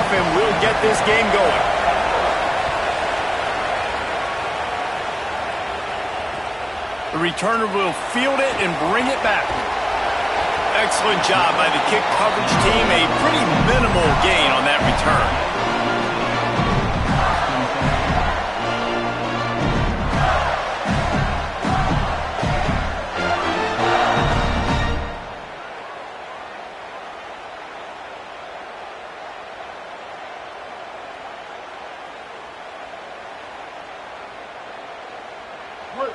off and will get this game going. The returner will field it and bring it back. Excellent job by the kick coverage team. A pretty minimal gain on that return.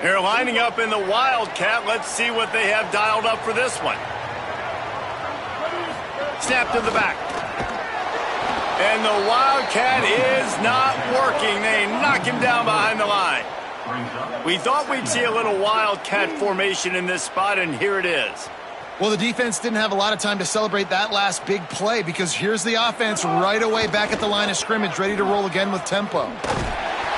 They're lining up in the Wildcat. Let's see what they have dialed up for this one. Snap to the back. And the Wildcat is not working. They knock him down behind the line. We thought we'd see a little Wildcat formation in this spot, and here it is. Well, the defense didn't have a lot of time to celebrate that last big play because here's the offense right away back at the line of scrimmage, ready to roll again with tempo.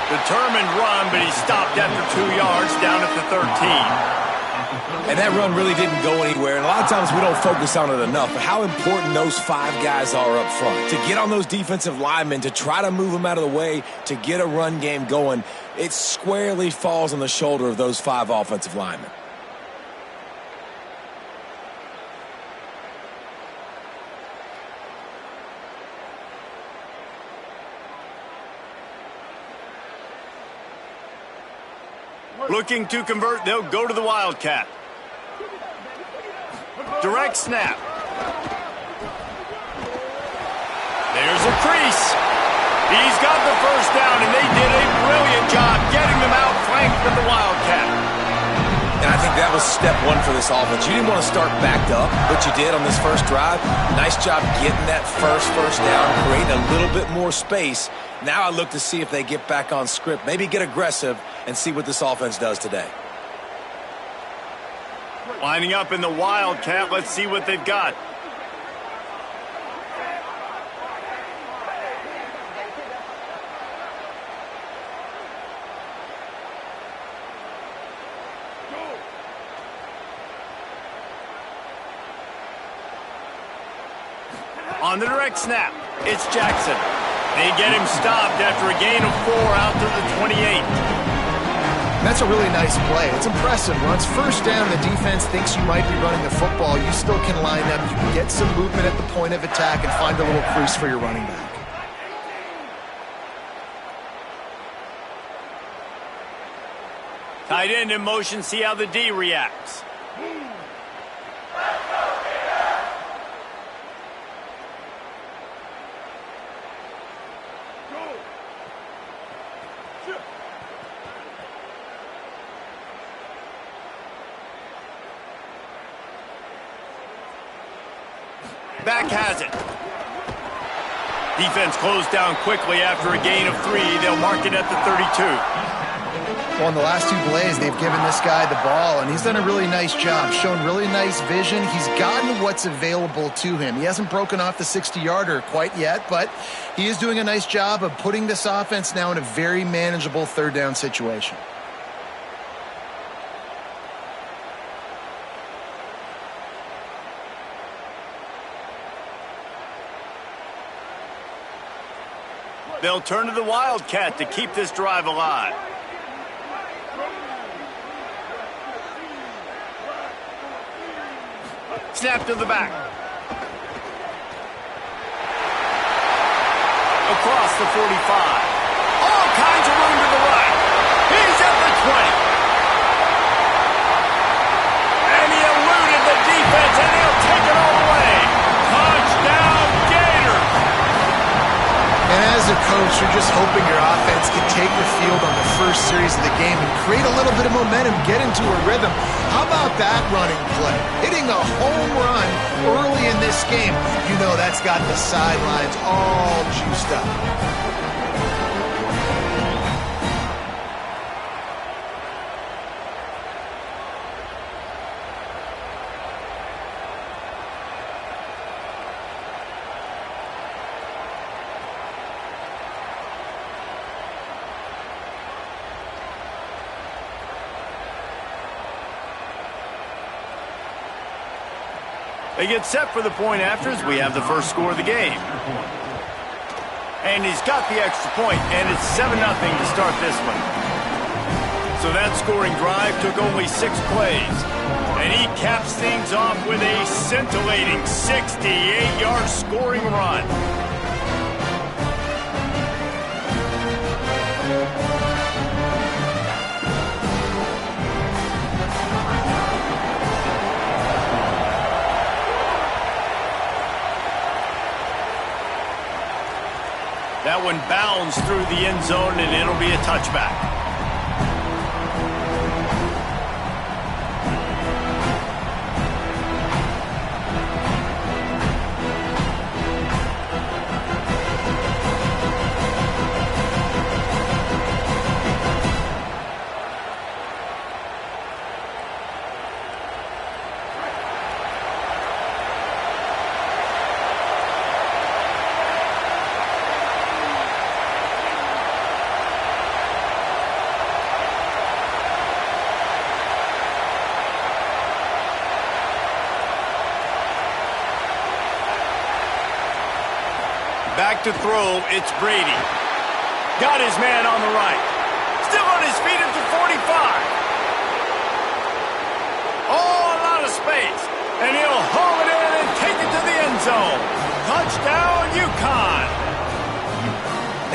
Determined run, but he stopped after 2 yards down at the 13. And that run really didn't go anywhere. And a lot of times we don't focus on it enough. But how important those 5 guys are up front. To get on those defensive linemen, to try to move them out of the way, to get a run game going, it squarely falls on the shoulder of those 5 offensive linemen. Looking to convert, they'll go to the Wildcat. Direct snap. There's a crease. He's got the first down, and they did a brilliant job getting them out flanked with the Wildcat. And I think that was step 1 for this offense. You didn't want to start backed up, but you did on this first drive. Nice job getting that first down, creating a little bit more space. Now I look to see if they get back on script, maybe get aggressive, and see what this offense does today. Lining up in the Wildcat. Let's see what they've got. On the direct snap, it's Jackson. They get him stopped after a gain of 4 out to the 28. That's a really nice play. It's impressive. Once first down, the defense thinks you might be running the football. You still can line up. You can get some movement at the point of attack and find a little crease for your running back. Tight end in motion. See how the D reacts. Back has it. Defense closed down quickly after a gain of 3. They'll mark it at the 32. Well, in the last 2 plays, they've given this guy the ball, and he's done a really nice job, shown really nice vision. He's gotten what's available to him. He hasn't broken off the 60-yarder quite yet, but he is doing a nice job of putting this offense now in a very manageable 3rd down situation. They'll turn to the Wildcat to keep this drive alive. Snap to the back. Across the 45. All kinds of room to the right. He's at the 20. And he eluded the defense, and he'll take it all the way. Touchdown, Gators! And as a coach, you're just hoping your offense can take the field on the first series of the game and create a little bit of momentum, get into a rhythm. How about that running play? Hitting a home run early in this game. You know that's got the sidelines all juiced up. They get set for the point afters. We have the first score of the game. And he's got the extra point, and it's 7-0 to start this one. So that scoring drive took only 6 plays. And he caps things off with a scintillating 68-yard scoring run. That one bounds through the end zone, and it'll be a touchback. Back to throw, it's Brady. Got his man on the right. Still on his feet at the 45. Oh, a lot of space. And he'll haul it in and take it to the end zone. Touchdown, UConn.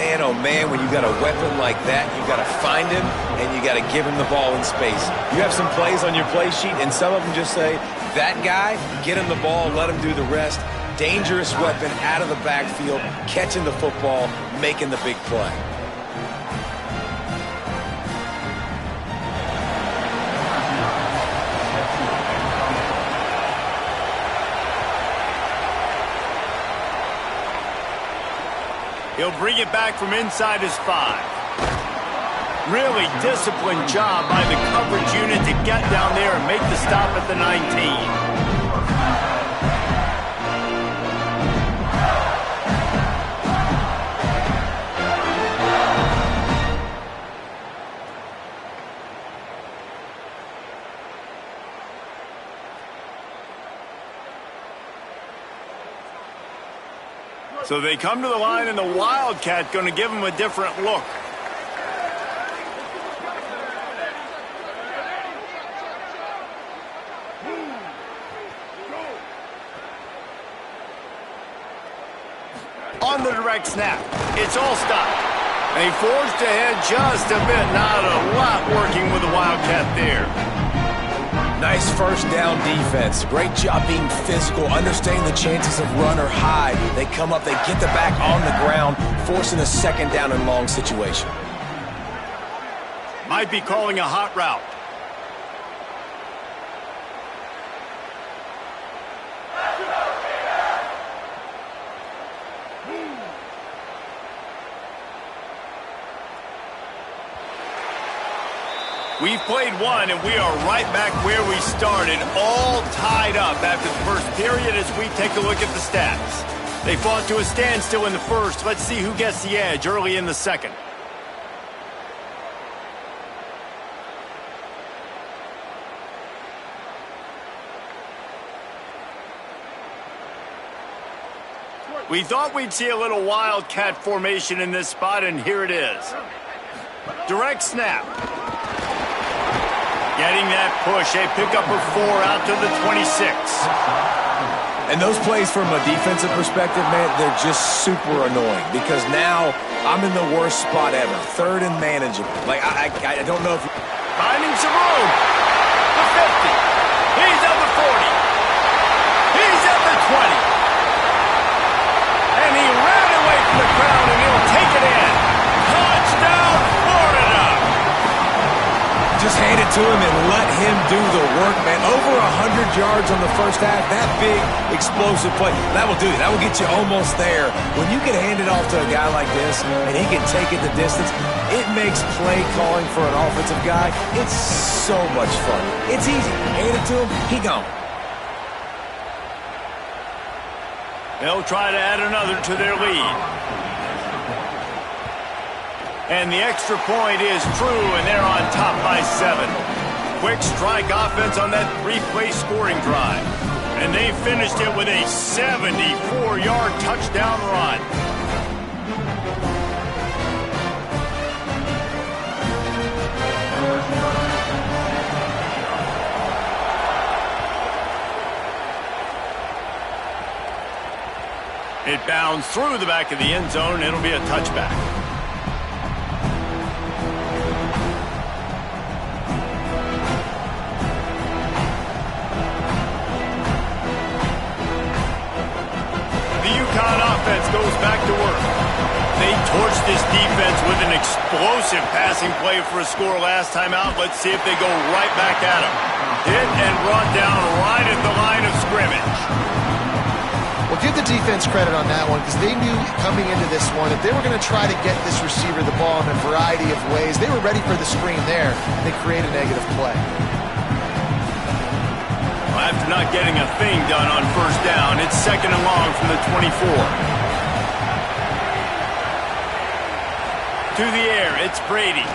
Man, oh man, when you got a weapon like that, you got to find him and you got to give him the ball in space. You have some plays on your play sheet, and some of them just say, that guy, get him the ball, let him do the rest. Dangerous weapon out of the backfield, catching the football, making the big play. He'll bring it back from inside his 5. Really disciplined job by the coverage unit to get down there and make the stop at the 19. So they come to the line, and the Wildcat going to give them a different look. On the direct snap, it's all stopped. And he forged ahead just a bit. Not a lot working with the Wildcat there. Nice first down defense. Great job being physical, understanding the chances of run or hide. They come up, they get the back on the ground, forcing a second down and long situation. Might be calling a hot route. We've played one, and we are right back where we started, all tied up after the first period as we take a look at the stats. They fought to a standstill in the first. Let's see who gets the edge early in the second. We thought we'd see a little Wildcat formation in this spot, and here it is. Direct snap. Getting that push, a pickup of 4 out to the 26. And those plays from a defensive perspective, man, they're just super annoying because now I'm in the worst spot ever. Third and manageable. Like, I don't know if... Finding some room. The 50. He's at the 40. He's at the 20. And he ran away from the crowd, and he'll take it in. Touchdown, Florida. Just hand it to him and let him do the work, man. Over 100 yards on the first half. That big, explosive play. That will do it. That will get you almost there. When you can hand it off to a guy like this and he can take it the distance, it makes play calling for an offensive guy. It's so much fun. It's easy. Hand it to him, he gone. They'll try to add another to their lead. And the extra point is true, and they're on top by 7. Quick strike offense on that 3-play scoring drive. And they finished it with a 74-yard touchdown run. Down through the back of the end zone. It'll be a touchback. The UConn offense goes back to work. They torched this defense with an explosive passing play for a score last time out. Let's see if they go right back at him. Hit and brought down right at the line of scrimmage. Well, give the defense credit on that one because they knew coming into this one that they were going to try to get this receiver the ball in a variety of ways. They were ready for the screen there, and they create a negative play. Well, after not getting a thing done on first down, it's second and long from the 24. To the air, it's Brady.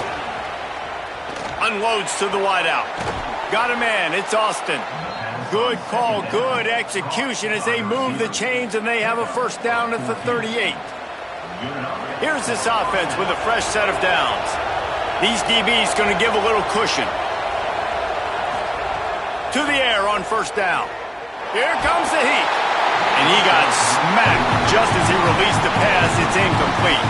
Unloads to the wideout. Got a man, it's Austin. Good call, good execution as they move the chains and they have a first down at the 38. Here's this offense with a fresh set of downs. These DBs going to give a little cushion. To the air on first down. Here comes the heat. And he got smacked just as he released the pass. It's incomplete.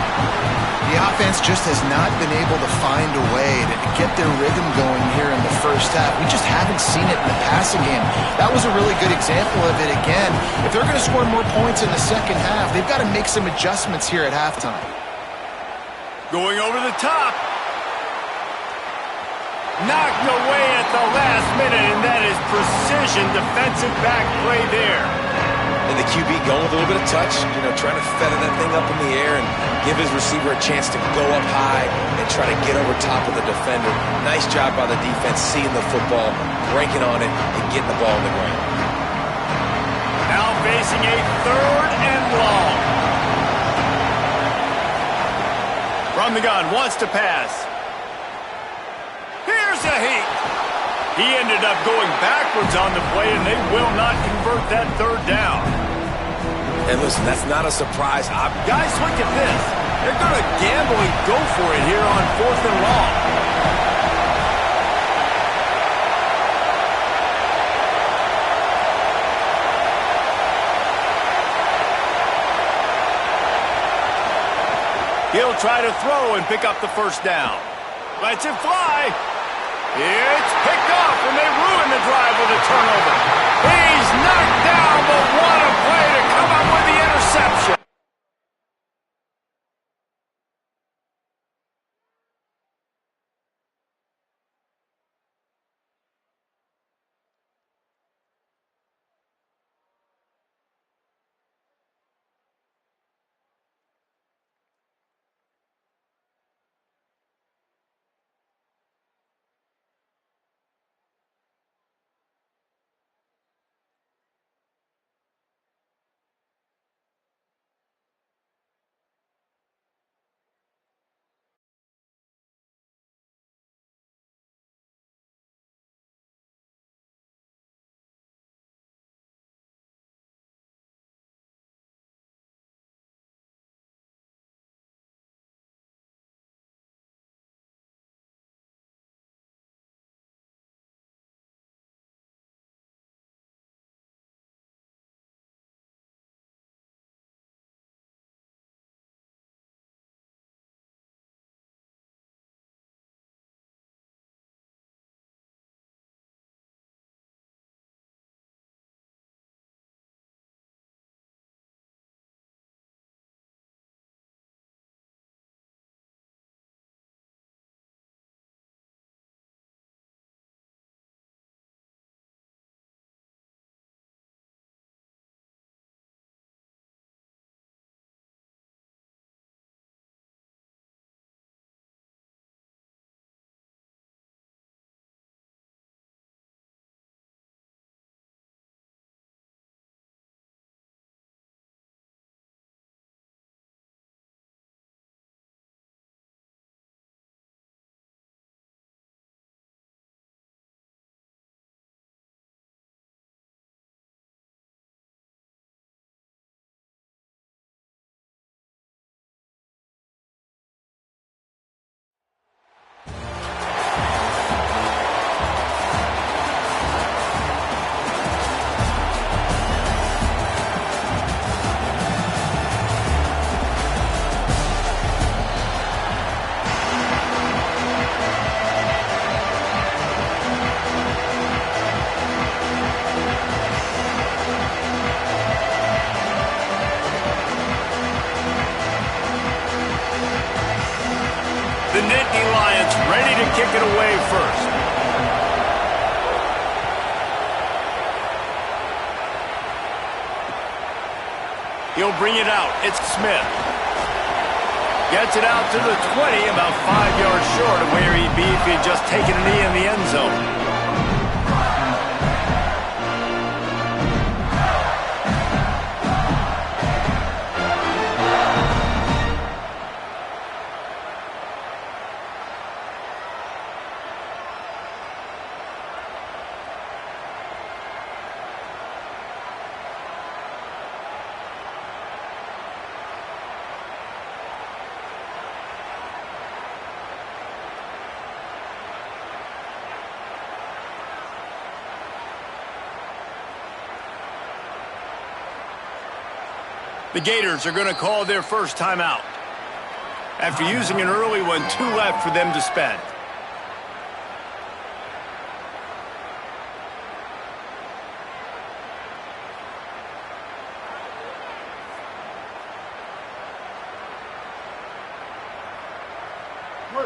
The offense just has not been able to find a way to get their rhythm going here in the first half. We just haven't seen it in the passing game. That was a really good example of it again. If they're going to score more points in the second half, they've got to make some adjustments here at halftime. Going over the top. Knocked away at the last minute, and that is precision defensive back play there. And the QB going with a little bit of touch, trying to feather that thing up in the air and give his receiver a chance to go up high and try to get over top of the defender. Nice job by the defense, seeing the football, breaking on it, and getting the ball on the ground. Now facing a third and long. From the gun, wants to pass. Here's a heat. He ended up going backwards on the play, and they will not convert that third down. And listen, that's not a surprise. Guys, look at this. They're going to gamble and go for it here on fourth and long. He'll try to throw and pick up the first down. Lets it fly. It's picked off, and they ruin the drive with a turnover. He's knocked down, but what a play to come up with the interception. The Nittany Lions ready to kick it away first. He'll bring it out. It's Smith. Gets it out to the 20, about 5 yards short of where he'd be if he'd just taken a knee in the end zone. The Gators are going to call their first timeout. After using an early one, 2 left for them to spend.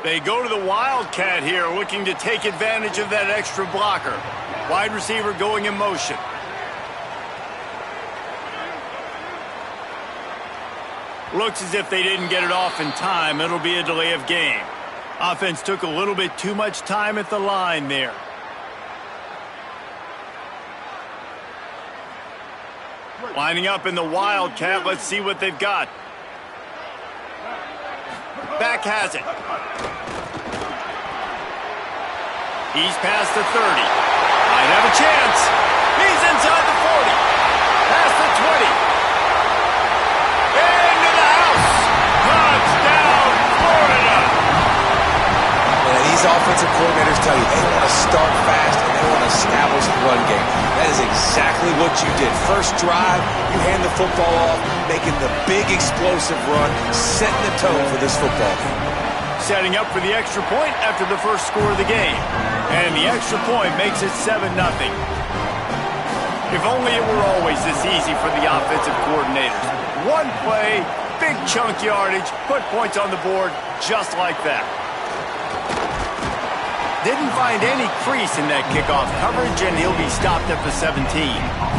They go to the Wildcat here, looking to take advantage of that extra blocker. Wide receiver going in motion. Looks as if they didn't get it off in time. It'll be a delay of game. Offense took a little bit too much time at the line there. Lining up in the Wildcat. Let's see what they've got. Back has it. He's past the 30. Might have a chance. He's inside the 40. Past the 20. Into the house. Touchdown, Florida. And these offensive coordinators tell you they want to start fast and they want to establish the run game. That is exactly what you did. First drive, you hand the football off, making the big explosive run, setting the tone for this football game. Setting up for the extra point after the first score of the game. And the extra point makes it 7-0. If only it were always this easy for the offensive coordinators. One play, big chunk yardage, put points on the board just like that. Didn't find any crease in that kickoff coverage, and he'll be stopped at the 17.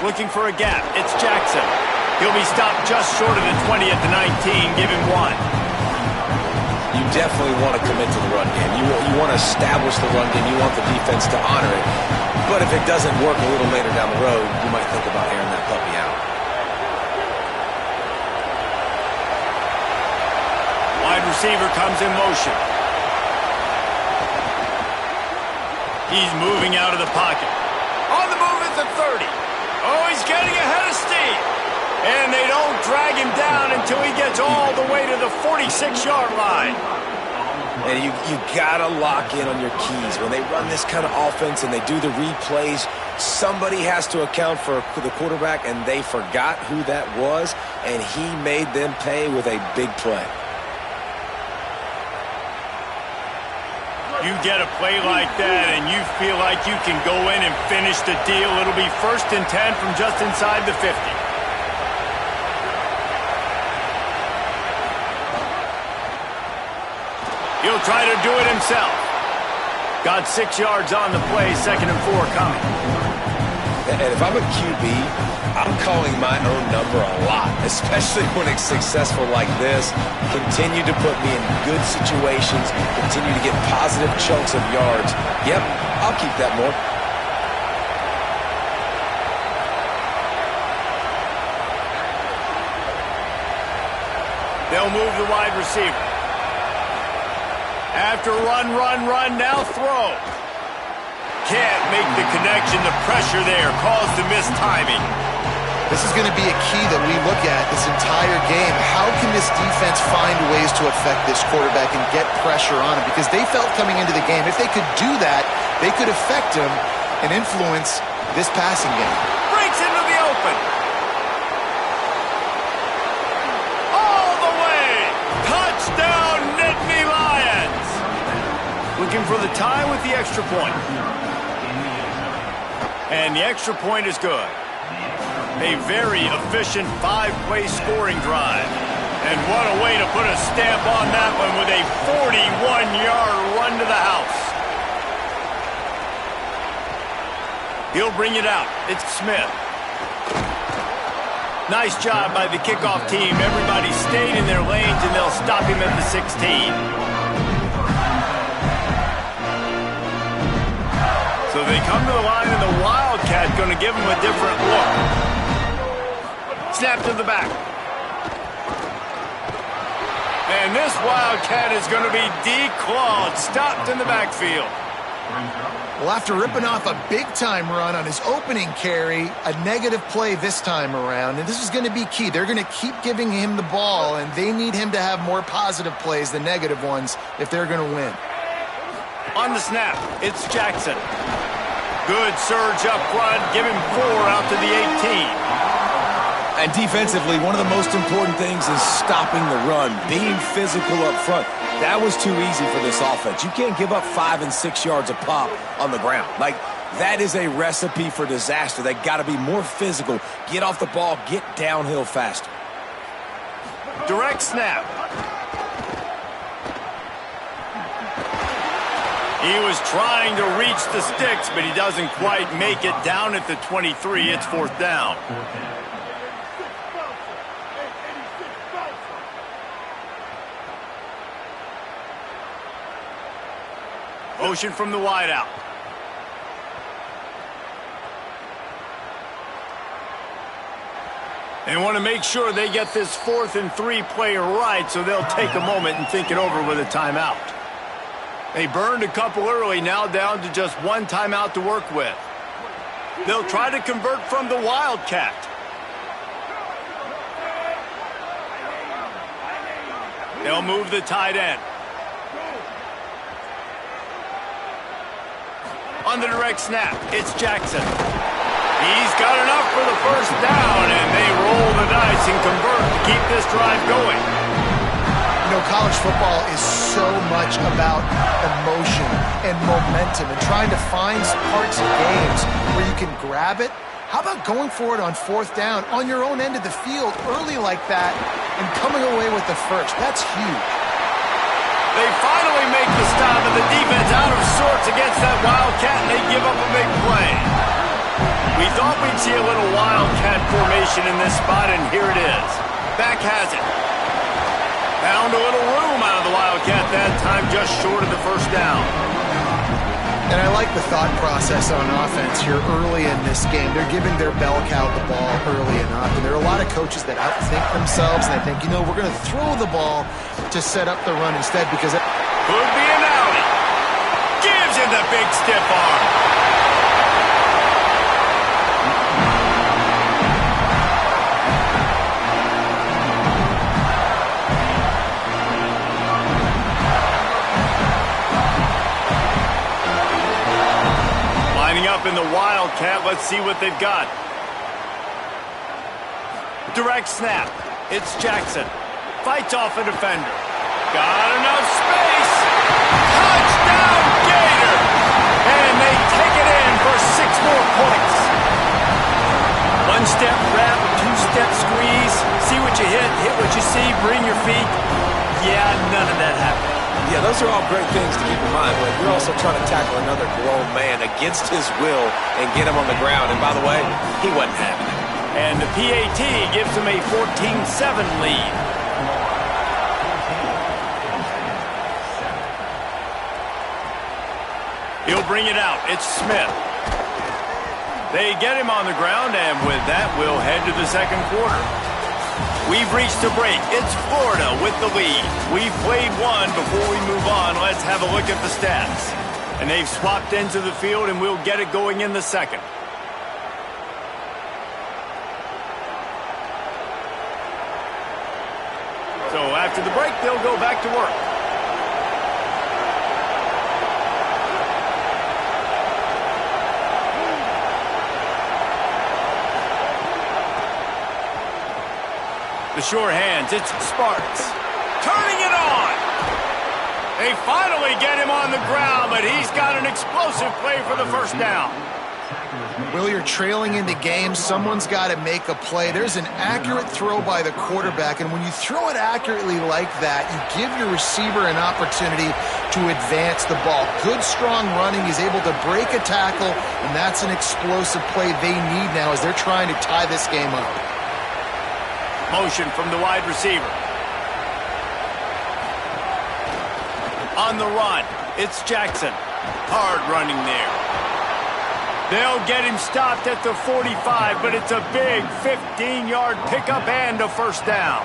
Looking for a gap. It's Jackson. He'll be stopped just short of the 20 at the 19. Give him 1. You definitely want to commit to the run game. You want to establish the run game. You want the defense to honor it. But if it doesn't work a little later down the road, you might think about airing that puppy out. Wide receiver comes in motion. He's moving out of the pocket. On the move at the 30. Oh, he's getting ahead of steam. And they don't drag him down until he gets all the way to the 46-yard line. And you got to lock in on your keys. When they run this kind of offense and they do the replays, somebody has to account for the quarterback, and they forgot who that was, and he made them pay with a big play. You get a play like that and you feel like you can go in and finish the deal. It'll be 1st and 10 from just inside the 50. He'll try to do it himself. Got 6 yards on the play, 2nd and 4 coming. And if I'm a QB, I'm calling my own number a lot, especially when it's successful like this. Continue to put me in good situations, continue to get positive chunks of yards. Yep, I'll keep that more. They'll move the wide receiver. After run, now throw. Can't make the connection. The pressure there caused the missed timing. This is going to be a key that we look at this entire game. this defense find ways to affect this quarterback and get pressure on him, because they felt coming into the game, if they could do that, they could affect him and influence this passing game. Breaks into the open. All the way. Touchdown, Nittany Lions. Looking for the tie with the extra point. And the extra point is good. A very efficient 5-play scoring drive. And what a way to put a stamp on that one with a 41-yard run to the house. He'll bring it out. It's Smith. Nice job by the kickoff team. Everybody stayed in their lanes, and they'll stop him at the 16. So they come to the line, and the Wildcat going to give him a different look. Snap to the back. And this Wildcat is going to be declawed, stopped in the backfield. Well, after ripping off a big-time run on his opening carry, a negative play this time around, and this is going to be key. They're going to keep giving him the ball, and they need him to have more positive plays than negative ones if they're going to win. On the snap, it's Jackson. Good surge up front, give him 4 out to the 18. And defensively, one of the most important things is stopping the run, being physical up front. That was too easy for this offense. You can't give up 5 and 6 yards a pop on the ground. Like, that is a recipe for disaster. They got to be more physical, get off the ball, get downhill faster. Direct snap. He was trying to reach the sticks, but he doesn't quite make it. Down at the 23. It's 4th down. Motion from the wideout. They want to make sure they get this 4th and 3 play right, so they'll take a moment and think it over with a timeout. They burned a couple early, now down to just 1 timeout to work with. They'll try to convert from the Wildcat. They'll move the tight end. On the direct snap, it's Jackson. He's got enough for the 1st down, and they roll the dice and convert to keep this drive going. You know, college football is so much about emotion and momentum and trying to find parts of games where you can grab it. How about going for it on 4th down on your own end of the field early like that and coming away with the 1st? That's huge. They finally make the stop, and the defense out of sorts against that Wildcat, and they give up a big play. We thought we'd see a little Wildcat formation in this spot, and here it is. Back has it. Found a little room out of the Wildcat that time, just short of the 1st down. And I like the thought process on offense here early in this game. They're giving their bell cow the ball early enough. And there are a lot of coaches that outthink themselves, and they think, you know, we're going to throw the ball to set up the run instead because it could be an outie. Gives him the big stiff arm. Up in the Wildcat, let's see what they've got. Direct snap, it's Jackson. Fights off a defender. Got enough space. Touchdown Gator! And they take it in for 6 more points. 1-step grab, 2-step squeeze. See what you hit what you see, bring your feet. Yeah, none of that happened. Yeah, those are all great things to keep in mind, but you're also trying to tackle another grown man against his will and get him on the ground. And by the way, he wasn't having it. And the PAT gives him a 14-7 lead. He'll bring it out. It's Smith. They get him on the ground, and with that, we'll head to the 2nd quarter. We've reached a break. It's Florida with the lead. We've played one. Before we move on, let's have a look at the stats. And they've swapped into the field, and we'll get it going in the 2nd. So So after the break, they'll go back to work. The sure hands, it's Sparks. Turning it on! They finally get him on the ground, but he's got an explosive play for the first down. Will, you're trailing in the game. Someone's got to make a play. There's an accurate throw by the quarterback, and when you throw it accurately like that, you give your receiver an opportunity to advance the ball. Good, strong running. He's able to break a tackle, and that's an explosive play they need now as they're trying to tie this game up. Motion from the wide receiver. On the run, it's Jackson. Hard running there. They'll get him stopped at the 45, but it's a big 15-yard pickup and a first down.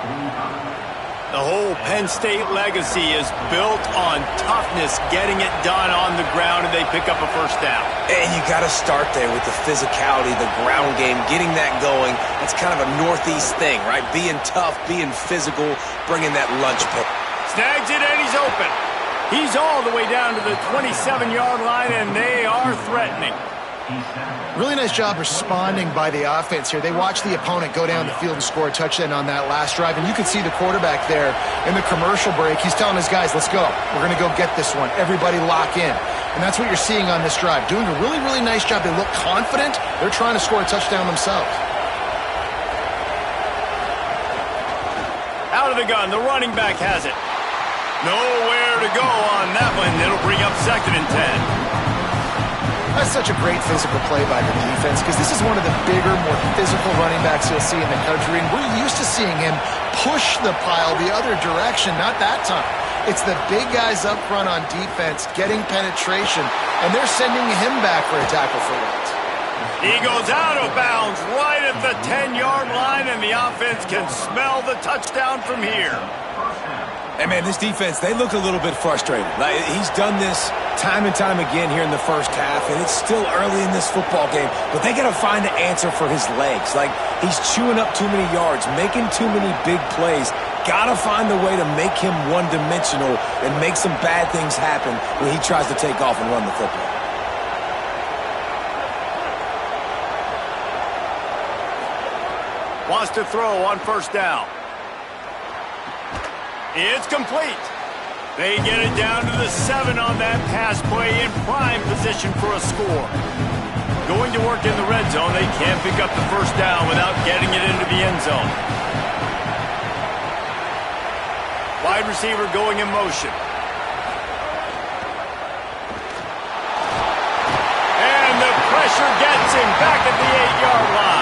The whole Penn State legacy is built on toughness, getting it done on the ground, and they pick up a first down. And you got to start there with the physicality, the ground game, getting that going. That's kind of a Northeast thing, right? Being tough, being physical, bringing that lunch pick. Snags it, and he's open. He's all the way down to the 27-yard line, and they are threatening. Really nice job responding by the offense here. They watched the opponent go down the field and score a touchdown on that last drive, and you can see the quarterback there in the commercial break. He's telling his guys, let's go. We're going to go get this one. Everybody lock in. And that's what you're seeing on this drive. Doing a really, really nice job. They look confident. They're trying to score a touchdown themselves. Out of the gun, the running back has it. Nowhere to go on that one. It'll bring up 2nd and 10. That's such a great physical play by the defense because this is one of the bigger, more physical running backs you'll see in the country, and we're used to seeing him push the pile the other direction. Not that time. It's the big guys up front on defense getting penetration, and they're sending him back for a tackle for loss. He goes out of bounds right at the 10-yard line, and the offense can smell the touchdown from here. Hey, man, this defense, they look a little bit frustrated. Like, he's done this time and time again here in the first half, and it's still early in this football game, but they got to find an answer for his legs. Like, he's chewing up too many yards, making too many big plays. Got to find a way to make him one-dimensional and make some bad things happen when he tries to take off and run the football. Wants to throw on first down. It's complete. They get it down to the 7 on that pass play, in prime position for a score. Going to work in the red zone, they can't pick up the first down without getting it into the end zone. Wide receiver going in motion. And the pressure gets him back at the 8-yard line.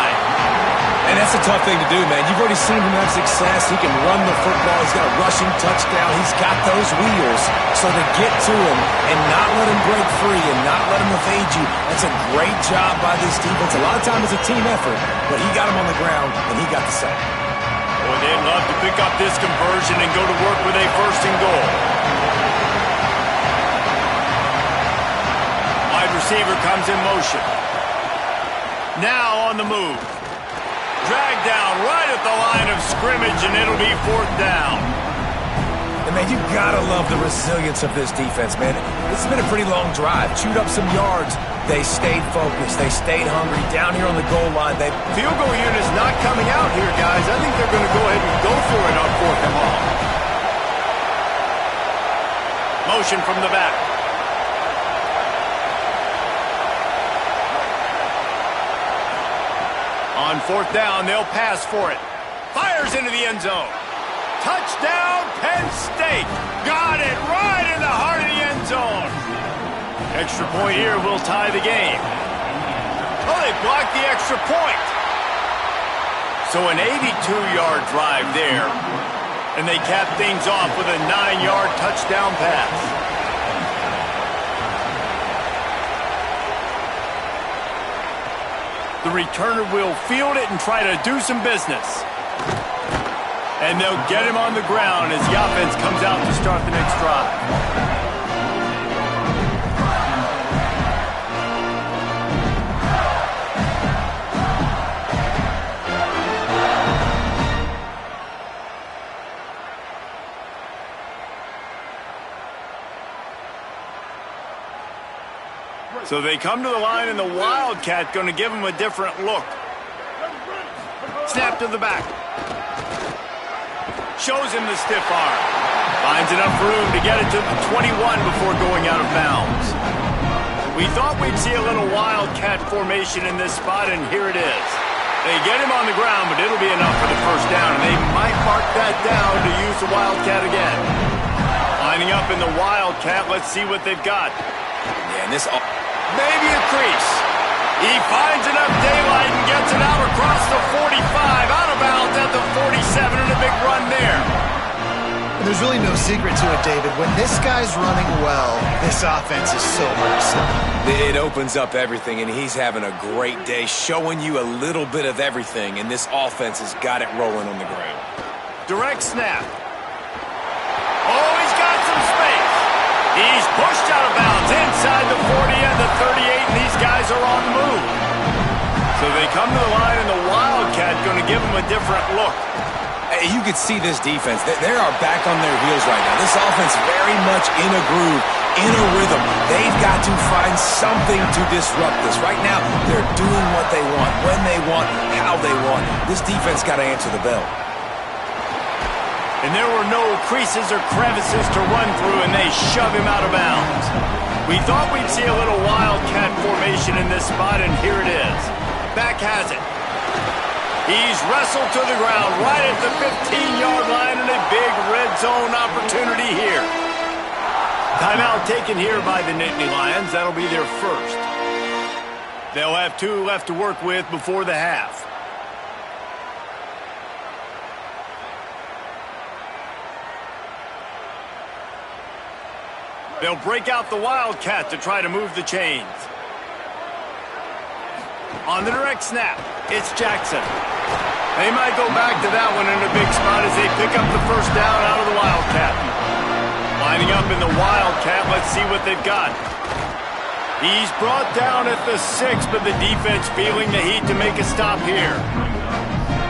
And that's a tough thing to do, man. You've already seen him have success. He can run the football. He's got a rushing touchdown. He's got those wheels. So to get to him and not let him break free and not let him evade you, that's a great job by this defense. A lot of times it's a team effort, but he got him on the ground, and he got the sack. Boy, they'd love to pick up this conversion and go to work with a 1st and goal. Wide receiver comes in motion. Now on the move. Dragged down right at the line of scrimmage, and it'll be 4th down. And, man, you've got to love the resilience of this defense, man. This has been a pretty long drive. Chewed up some yards. They stayed focused. They stayed hungry. Down here on the goal line, Field goal unit's not coming out here, guys. I think they're going to go ahead and go for it on 4th and long. Motion from the back. On 4th down, they'll pass for it. Fires into the end zone. Touchdown, Penn State. Got it right in the heart of the end zone. Extra point here will tie the game. Oh, they blocked the extra point. So an 82-yard drive there. And they cap things off with a 9-yard touchdown pass. The returner will field it and try to do some business. And they'll get him on the ground as the offense comes out to start the next drive. So they come to the line, and the Wildcat going to give them a different look. Snap to the back. Shows him the stiff arm. Finds enough room to get it to the 21 before going out of bounds. We thought we'd see a little Wildcat formation in this spot, and here it is. They get him on the ground, but it'll be enough for the first down, and they might mark that down to use the Wildcat again. Lining up in the Wildcat, let's see what they've got. Yeah, and this... Maybe a crease. He finds enough daylight and gets it out across the 45, out of bounds at the 47, and a big run there. And there's really no secret to it, David. When this guy's running well, this offense is so noticeable. It opens up everything, and he's having a great day, showing you a little bit of everything, and this offense has got it rolling on the ground. Direct snap. Oh, he's got some space. He's pushed out of bounds inside the 40 and the 38, and these guys are on the move. So they come to the line, and the Wildcat going to give them a different look. You could see this defense. They are back on their heels right now. This offense very much in a groove, in a rhythm. They've got to find something to disrupt this. Right now, they're doing what they want, when they want, how they want. This defense got to answer the bell. And there were no creases or crevices to run through, and they shove him out of bounds. We thought we'd see a little Wildcat formation in this spot, and here it is. Back has it. He's wrestled to the ground right at the 15-yard line, and a big red zone opportunity here. Timeout taken here by the Nittany Lions. That'll be their first. They'll have 2 left to work with before the half. They'll break out the Wildcat to try to move the chains. On the direct snap, it's Jackson. They might go back to that one in a big spot as they pick up the first down out of the Wildcat. Lining up in the Wildcat, let's see what they've got. He's brought down at the 6, but the defense feeling the heat to make a stop here.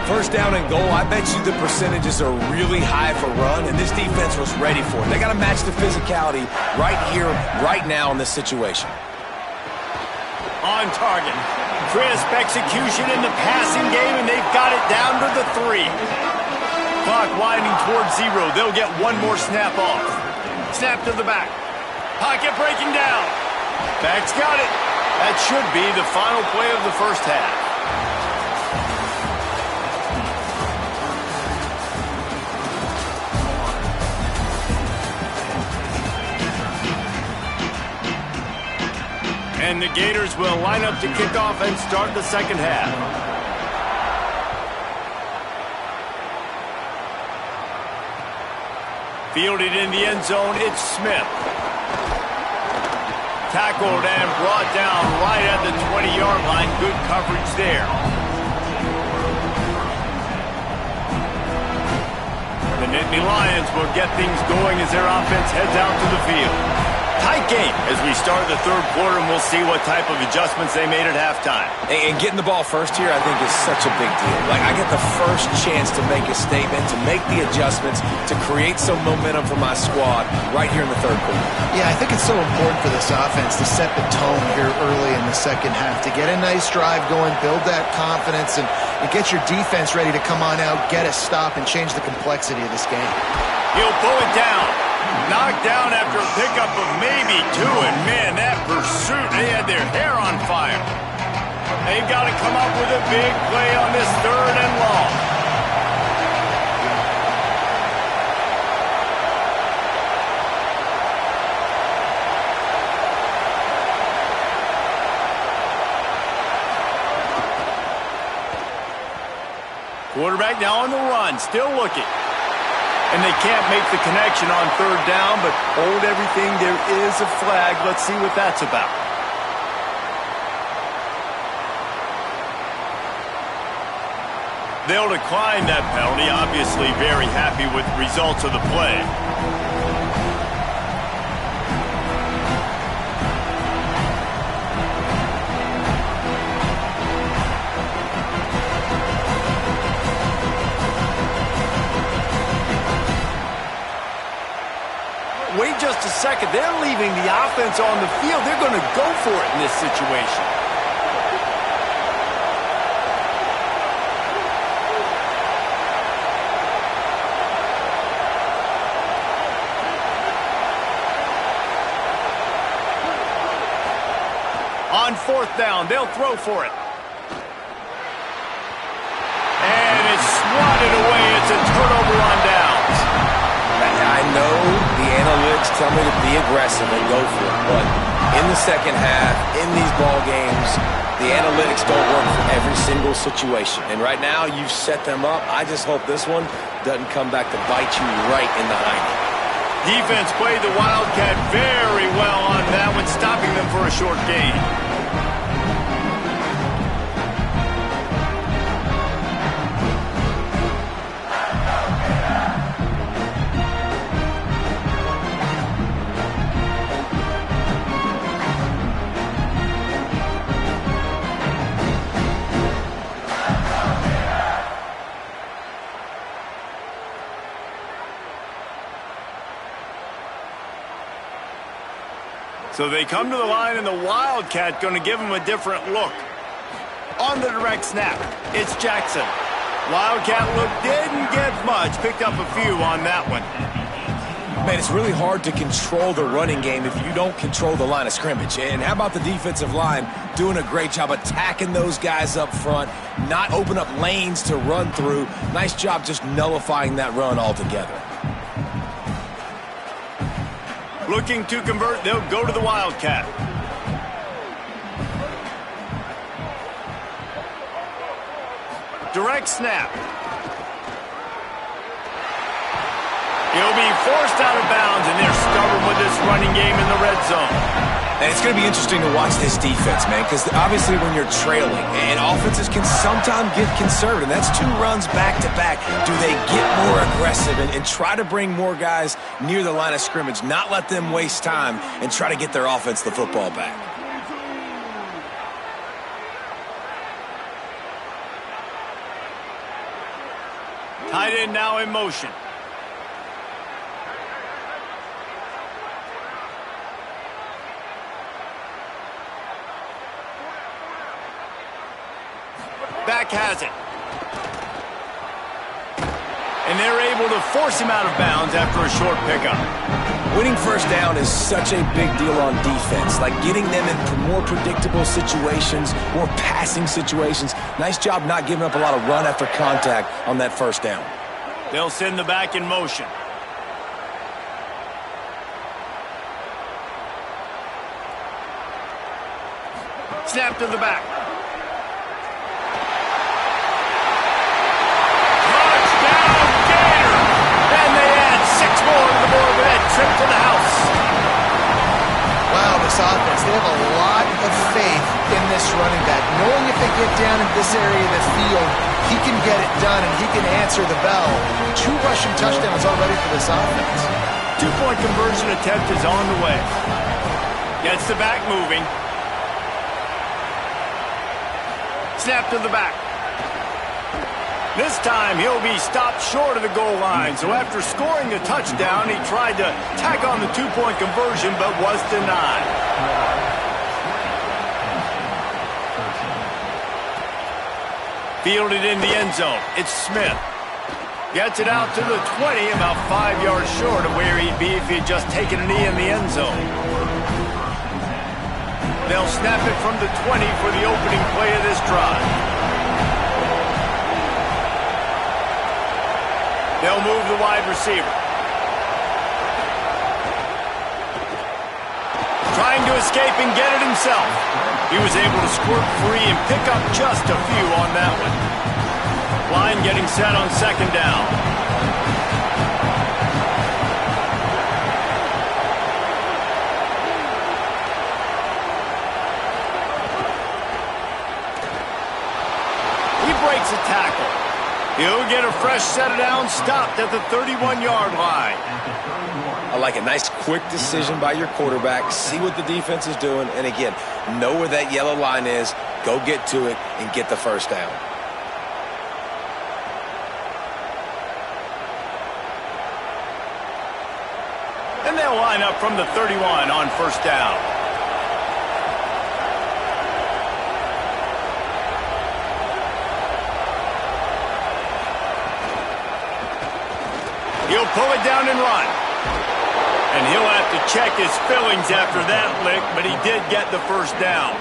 First down and goal, I bet you the percentages are really high for run, and this defense was ready for it. They got to match the physicality right here, right now in this situation. On target. Crisp execution in the passing game, and they've got it down to the 3. Clock winding towards 0. They'll get one more snap off. Snap to the back. Pocket breaking down. Back's got it. That should be the final play of the first half. And the Gators will line up to kick off and start the second half. Fielded in the end zone, it's Smith. Tackled and brought down right at the 20-yard line. Good coverage there. The Nittany Lions will get things going as their offense heads out to the field. Tight game as we start the third quarter, and we'll see what type of adjustments they made at halftime. And getting the ball first here, I think, is such a big deal. Like, I get the first chance to make a statement, to make the adjustments, to create some momentum for my squad right here in the third quarter. Yeah, I think it's so important for this offense to set the tone here early in the second half, to get a nice drive going, build that confidence, and get your defense ready to come on out, get a stop, and change the complexity of this game. He'll pull it down. Knocked down after a pickup of maybe 2, and man, that pursuit, they had their hair on fire. They've got to come up with a big play on this 3rd and long. Quarterback now on the run, still looking. And they can't make the connection on 3rd down, but hold everything. There is a flag. Let's see what that's about. They'll decline that penalty. Obviously very happy with the results of the play. Wait just a second. They're leaving the offense on the field. They're going to go for it in this situation. On fourth down, they'll throw for it. And it's swatted away. It's a turnover on downs. I know the analytics tell me to be aggressive and go for it, but in the second half, in these ball games, the analytics don't work for every single situation. And right now, you've set them up. I just hope this one doesn't come back to bite you right in the hiney. Defense played the Wildcat very well on that one, stopping them for a short gain. So they come to the line, and the Wildcat going to give them a different look. On the direct snap, it's Jackson. Wildcat look didn't get much. Picked up a few on that one. Man, it's really hard to control the running game if you don't control the line of scrimmage. And how about the defensive line doing a great job attacking those guys up front, not open up lanes to run through. Nice job just nullifying that run altogether. Looking to convert, they'll go to the Wildcat. Direct snap. He'll be forced out of bounds, and they're stubborn with this running game in the red zone. And it's going to be interesting to watch this defense, man, because obviously when you're trailing, and offenses can sometimes get conservative. That's two runs back-to-back. Do they get more aggressive and try to bring more guys near the line of scrimmage, not let them waste time, and try to get their offense the football back? Tight end now in motion. Back has it. And they're able to force him out of bounds after a short pickup. Winning first down is such a big deal on defense, like getting them into more predictable situations, more passing situations. Nice job not giving up a lot of run after contact on that first down. They'll send the back in motion. Snap to the back. Trip to the house. Wow, this offense, they have a lot of faith in this running back, knowing if they get down in this area of the field, he can get it done and he can answer the bell. 2 rushing touchdowns already for this offense. 2-point conversion attempt is on the way. Gets the back moving. Snap to the back. This time, he'll be stopped short of the goal line. So after scoring the touchdown, he tried to tack on the 2-point conversion, but was denied. Fielded in the end zone. It's Smith. Gets it out to the 20, about 5 yards short of where he'd be if he'd just taken a knee in the end zone. They'll snap it from the 20 for the opening play of this drive. They'll move the wide receiver. Trying to escape and get it himself. He was able to squirt free and pick up just a few on that one. Line getting set on second down. He breaks a tackle. He'll get a fresh set of downs stopped at the 31-yard line. I like a nice quick decision by your quarterback. See what the defense is doing. And again, know where that yellow line is. Go get to it and get the first down. And they'll line up from the 31 on first down. He'll pull it down and run. And he'll have to check his fillings after that lick, but he did get the first down.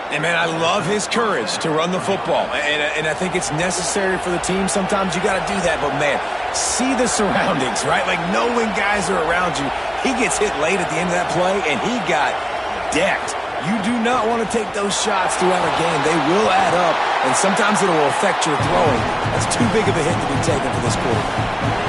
And, man, I love his courage to run the football. And I think it's necessary for the team. Sometimes you got to do that. But, man, see the surroundings, right? Like, know when guys are around you. He gets hit late at the end of that play, and he got decked. You do not want to take those shots throughout a game. They will add up, and sometimes it will affect your throwing. That's too big of a hit to be taken for this quarterback.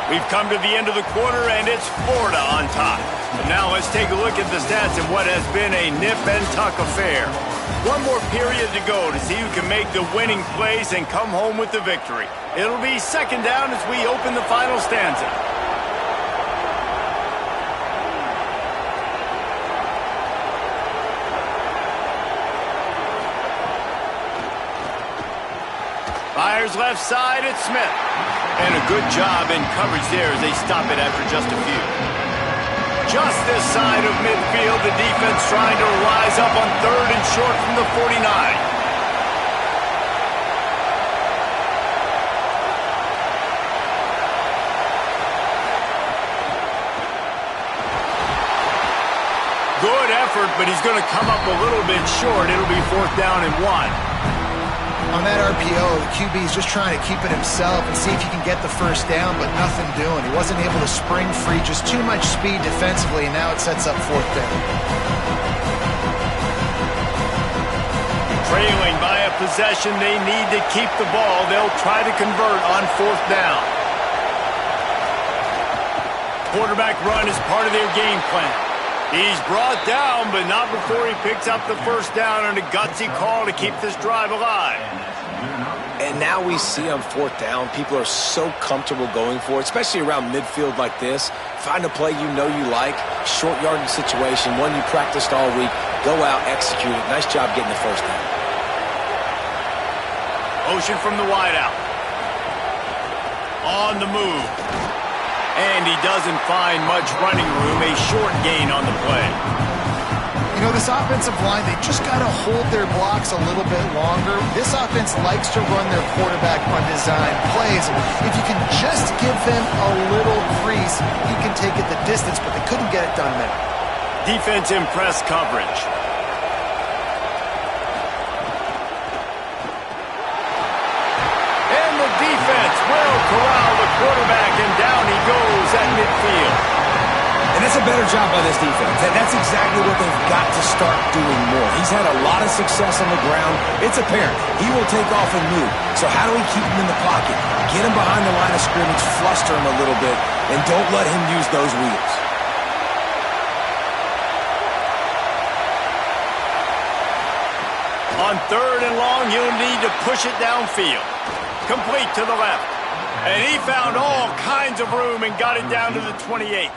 We've come to the end of the quarter, and it's Florida on top. So now let's take a look at the stats in what has been a nip-and-tuck affair. One more period to go to see who can make the winning plays and come home with the victory. It'll be second down as we open the final stanza. Fires left side, it's Smith. And a good job in coverage there as they stop it after just a few. Just this side of midfield, the defense trying to rise up on third and short from the 49. Good effort, but he's going to come up a little bit short. It'll be fourth down and 1. On that RPO, the QB is just trying to keep it himself and see if he can get the first down, but nothing doing. He wasn't able to spring free, just too much speed defensively, and now it sets up fourth down. Trailing by a possession, they need to keep the ball. They'll try to convert on fourth down. Quarterback run is part of their game plan. He's brought down, but not before he picks up the first down on a gutsy call to keep this drive alive. And now we see on fourth down, people are so comfortable going for it, especially around midfield like this. Find a play you know you like, short yardage situation, one you practiced all week. Go out, execute it. Nice job getting the first down. Motion from the wideout. On the move. And he doesn't find much running room, a short gain on the play. You know, this offensive line, they just got to hold their blocks a little bit longer. This offense likes to run their quarterback on design plays. If you can just give them a little crease, he can take it the distance, but they couldn't get it done there. Defense in press coverage. And the defense will corral the quarterback, and down he goes at midfield. And that's a better job by this defense. That's exactly what they've got to start doing more. He's had a lot of success on the ground. It's apparent. He will take off and move. So how do we keep him in the pocket? Get him behind the line of scrimmage, fluster him a little bit, and don't let him use those wheels. On third and long, you'll need to push it downfield. Complete to the left. And he found all kinds of room and got it down to the 28.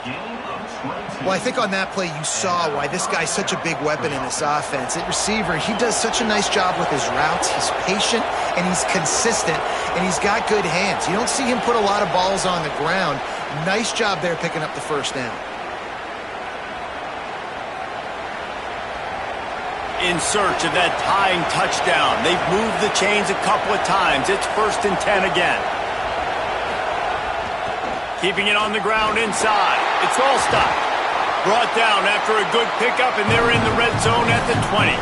Well, I think on that play you saw why this guy's such a big weapon in this offense. At receiver, he does such a nice job with his routes. He's patient, and he's consistent, and he's got good hands. You don't see him put a lot of balls on the ground. Nice job there picking up the first down. In search of that tying touchdown. They've moved the chains a couple of times. It's 1st and 10 again. Keeping it on the ground inside. It's all stopped. Brought down after a good pickup, and they're in the red zone at the 20.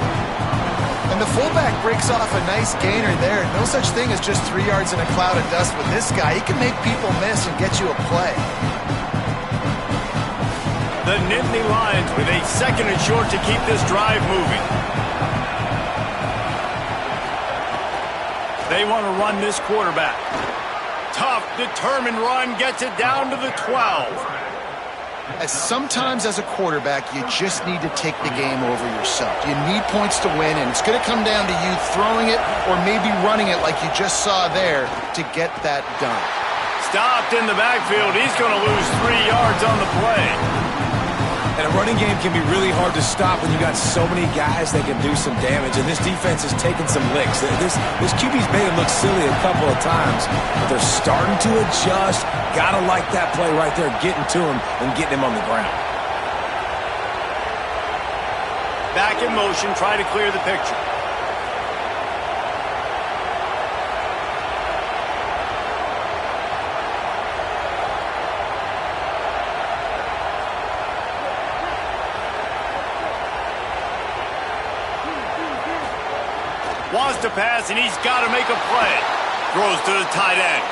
And the fullback breaks off a nice gainer there. No such thing as just 3 yards in a cloud of dust with this guy. He can make people miss and get you a play. The Nittany Lions with a second and short to keep this drive moving. They want to run this quarterback. Tough, determined run, gets it down to the 12. Sometimes as a quarterback, you just need to take the game over yourself. You need points to win, and it's going to come down to you throwing it or maybe running it like you just saw there to get that done. Stopped in the backfield. He's going to lose 3 yards on the play. And a running game can be really hard to stop when you got so many guys that can do some damage. And this defense has taken some licks. This QB's made him look silly a couple of times, but they're starting to adjust. Gotta like that play right there, getting to him and getting him on the ground. Back in motion, try to clear the picture. Wants to pass, and he's got to make a play. Throws to the tight end.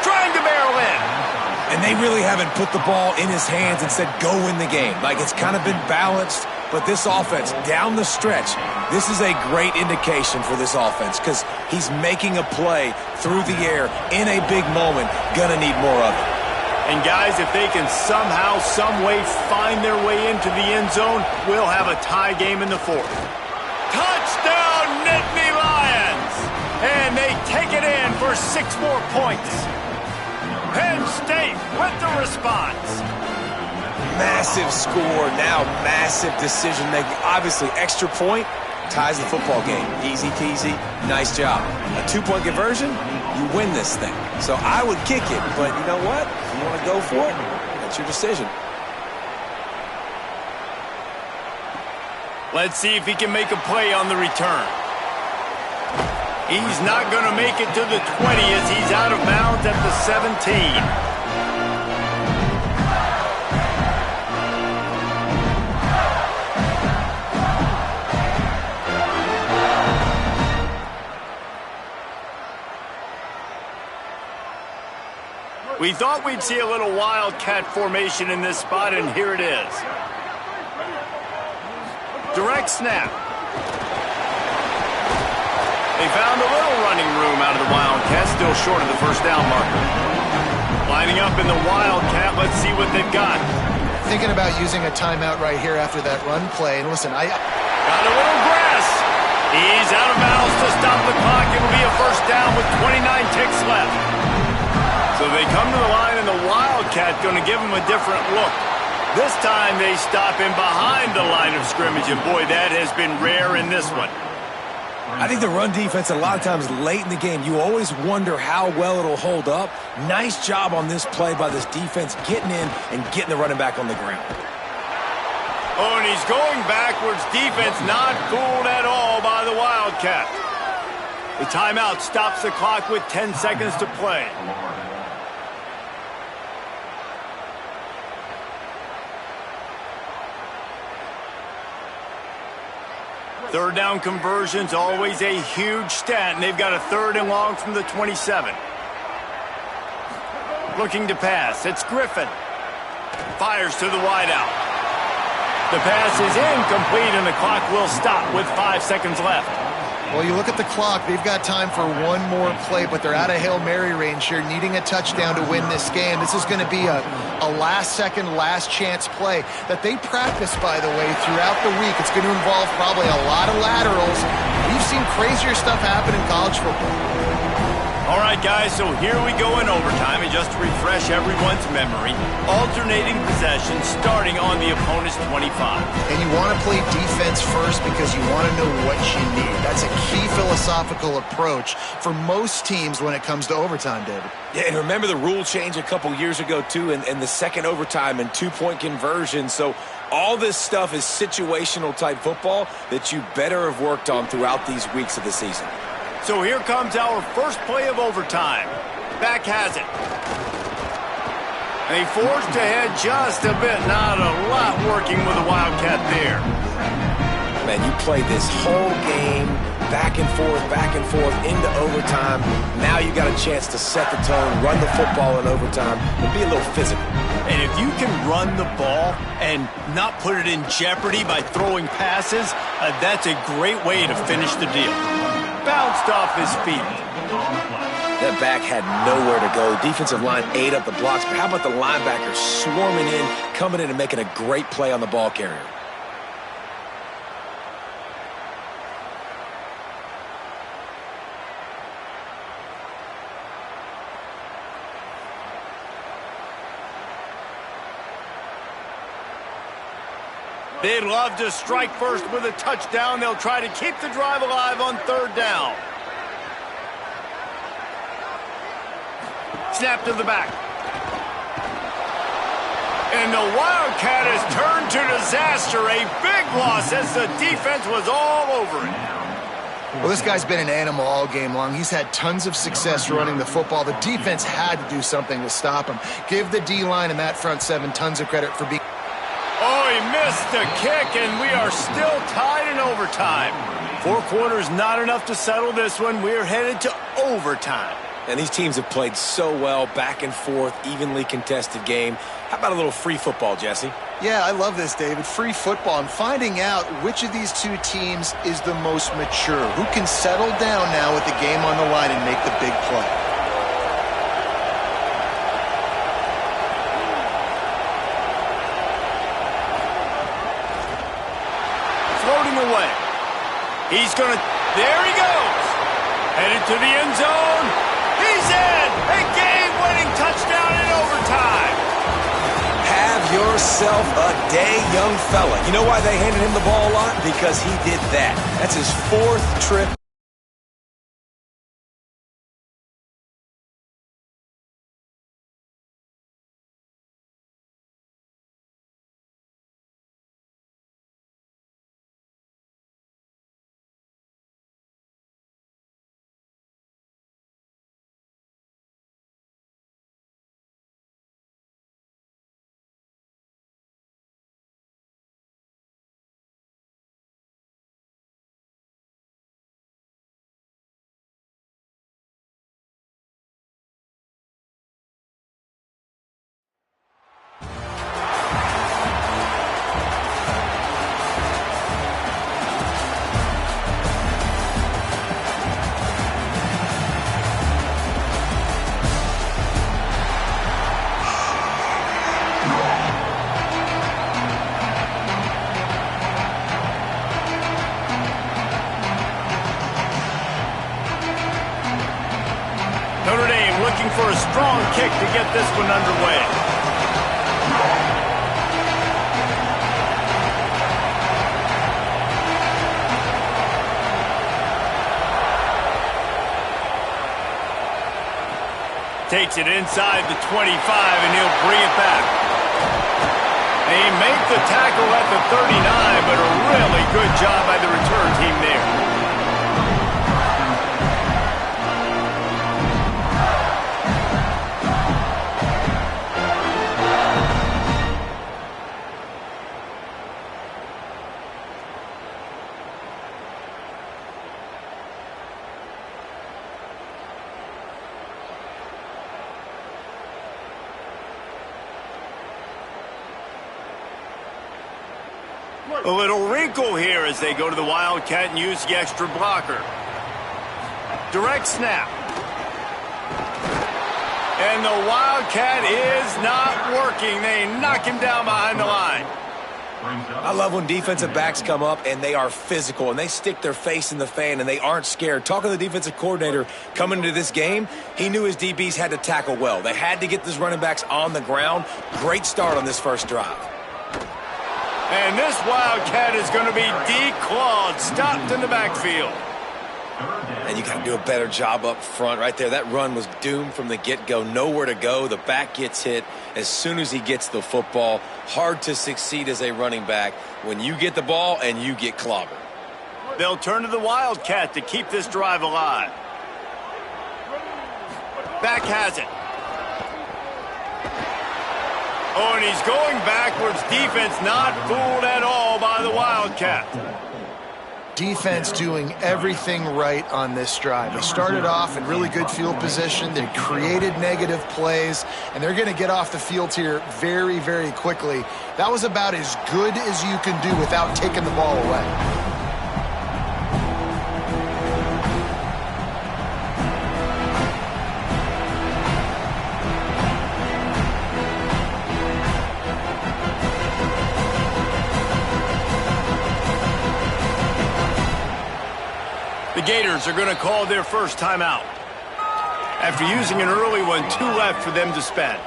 Trying to barrel in. And they really haven't put the ball in his hands and said, go win the game. Like, it's kind of been balanced, but this offense, down the stretch, this is a great indication for this offense because he's making a play through the air in a big moment. Gonna need more of it. And, guys, if they can somehow, some way find their way into the end zone, we'll have a tie game in the fourth. Touchdown, Nittany Lions! And they take it in for 6 more points. Penn State with the response. Massive score, now massive decision making. Obviously, extra point ties the football game. Easy peasy, nice job. A 2-point conversion, you win this thing. So I would kick it, but you know what? If you want to go for it, that's your decision. Let's see if he can make a play on the return. He's not going to make it to the 20 as he's out of bounds at the 17. We thought we'd see a little wildcat formation in this spot, and here it is. Direct snap. They found a little running room out of the Wildcat, still short of the first down marker. Lining up in the Wildcat, let's see what they've got. Thinking about using a timeout right here after that run play. And listen, got a little grass. He's out of bounds to stop the clock. It'll be a first down with 29 ticks left. So they come to the line, and the Wildcat going to give them a different look. This time they stop him behind the line of scrimmage, and boy, that has been rare in this one. I think the run defense, a lot of times late in the game, you always wonder how well it'll hold up. Nice job on this play by this defense, getting in and getting the running back on the ground. Oh, and he's going backwards. Defense not fooled at all by the Wildcat. The timeout stops the clock with 10 seconds to play. Third down conversion's always a huge stat, and they've got a 3rd and long from the 27. Looking to pass. It's Griffin. Fires to the wideout. The pass is incomplete, and the clock will stop with 5 seconds left. well, you look at the clock, they've got time for one more play, but they're out of Hail Mary range here, needing a touchdown to win this game. This is going to be a last-second, last-chance play that they practice, by the way, throughout the week. It's going to involve probably a lot of laterals. We've seen crazier stuff happen in college football. All right, guys, so here we go in overtime, and just to refresh everyone's memory, alternating possession starting on the opponent's 25. And you want to play defense first because you want to know what you need. That's a key philosophical approach for most teams when it comes to overtime, David. Yeah, and remember the rule change a couple years ago, too, and the second overtime and two-point conversion. So all this stuff is situational-type football that you better have worked on throughout these weeks of the season. So here comes our first play of overtime. Back has it. They forced ahead just a bit. Not a lot working with the Wildcat there. Man, you played this whole game back and forth into overtime. Now you got a chance to set the tone, run the football in overtime, and be a little physical. And if you can run the ball and not put it in jeopardy by throwing passes, that's a great way to finish the deal. Bounced off his feet. That back had nowhere to go. Defensive line ate up the blocks, but how about the linebacker swarming in, coming in and making a great play on the ball carrier? They'd love to strike first with a touchdown. They'll try to keep the drive alive on third down. Snap to the back. And the Wildcat has turned to disaster. A big loss as the defense was all over it. Well, this guy's been an animal all game long. He's had tons of success running the football. The defense had to do something to stop him. Give the D-line and that front seven tons of credit for being... Oh, he missed the kick, and we are still tied in overtime. 4 quarters not enough to settle this one. We're headed to overtime. And these teams have played so well, back and forth, evenly contested game. How about a little free football, Jesse? Yeah, I love this, David. Free football and finding out which of these two teams is the most mature. Who can settle down now with the game on the line and make the big play? Floating away. He's going to... There he goes. Headed to the end zone. He's in. A game-winning touchdown in overtime. Have yourself a day, young fella. You know why they handed him the ball a lot? Because he did that. That's his 4th trip. Notre Dame looking for a strong kick to get this one underway. Takes it inside the 25, and he'll bring it back. They make the tackle at the 39, but a really good job by the return team there. A little wrinkle here as they go to the Wildcat and use the extra blocker. Direct snap. And the Wildcat is not working. They knock him down behind the line. I love when defensive backs come up and they are physical and they stick their face in the fan and they aren't scared. Talking to the defensive coordinator coming into this game, he knew his DBs had to tackle well. They had to get these running backs on the ground. Great start on this first drive. And this Wildcat is going to be declawed, stopped in the backfield. And you got to do a better job up front right there. That run was doomed from the get-go. Nowhere to go. The back gets hit as soon as he gets the football. Hard to succeed as a running back when you get the ball and you get clobbered. They'll turn to the Wildcat to keep this drive alive. Back has it. Oh, and he's going backwards. Defense not fooled at all by the Wildcat. Defense doing everything right on this drive. They started off in really good field position. They created negative plays, and they're going to get off the field here very, very quickly. That was about as good as you can do without taking the ball away. The Gators are going to call their first timeout. After using an early one, 2 left for them to spend.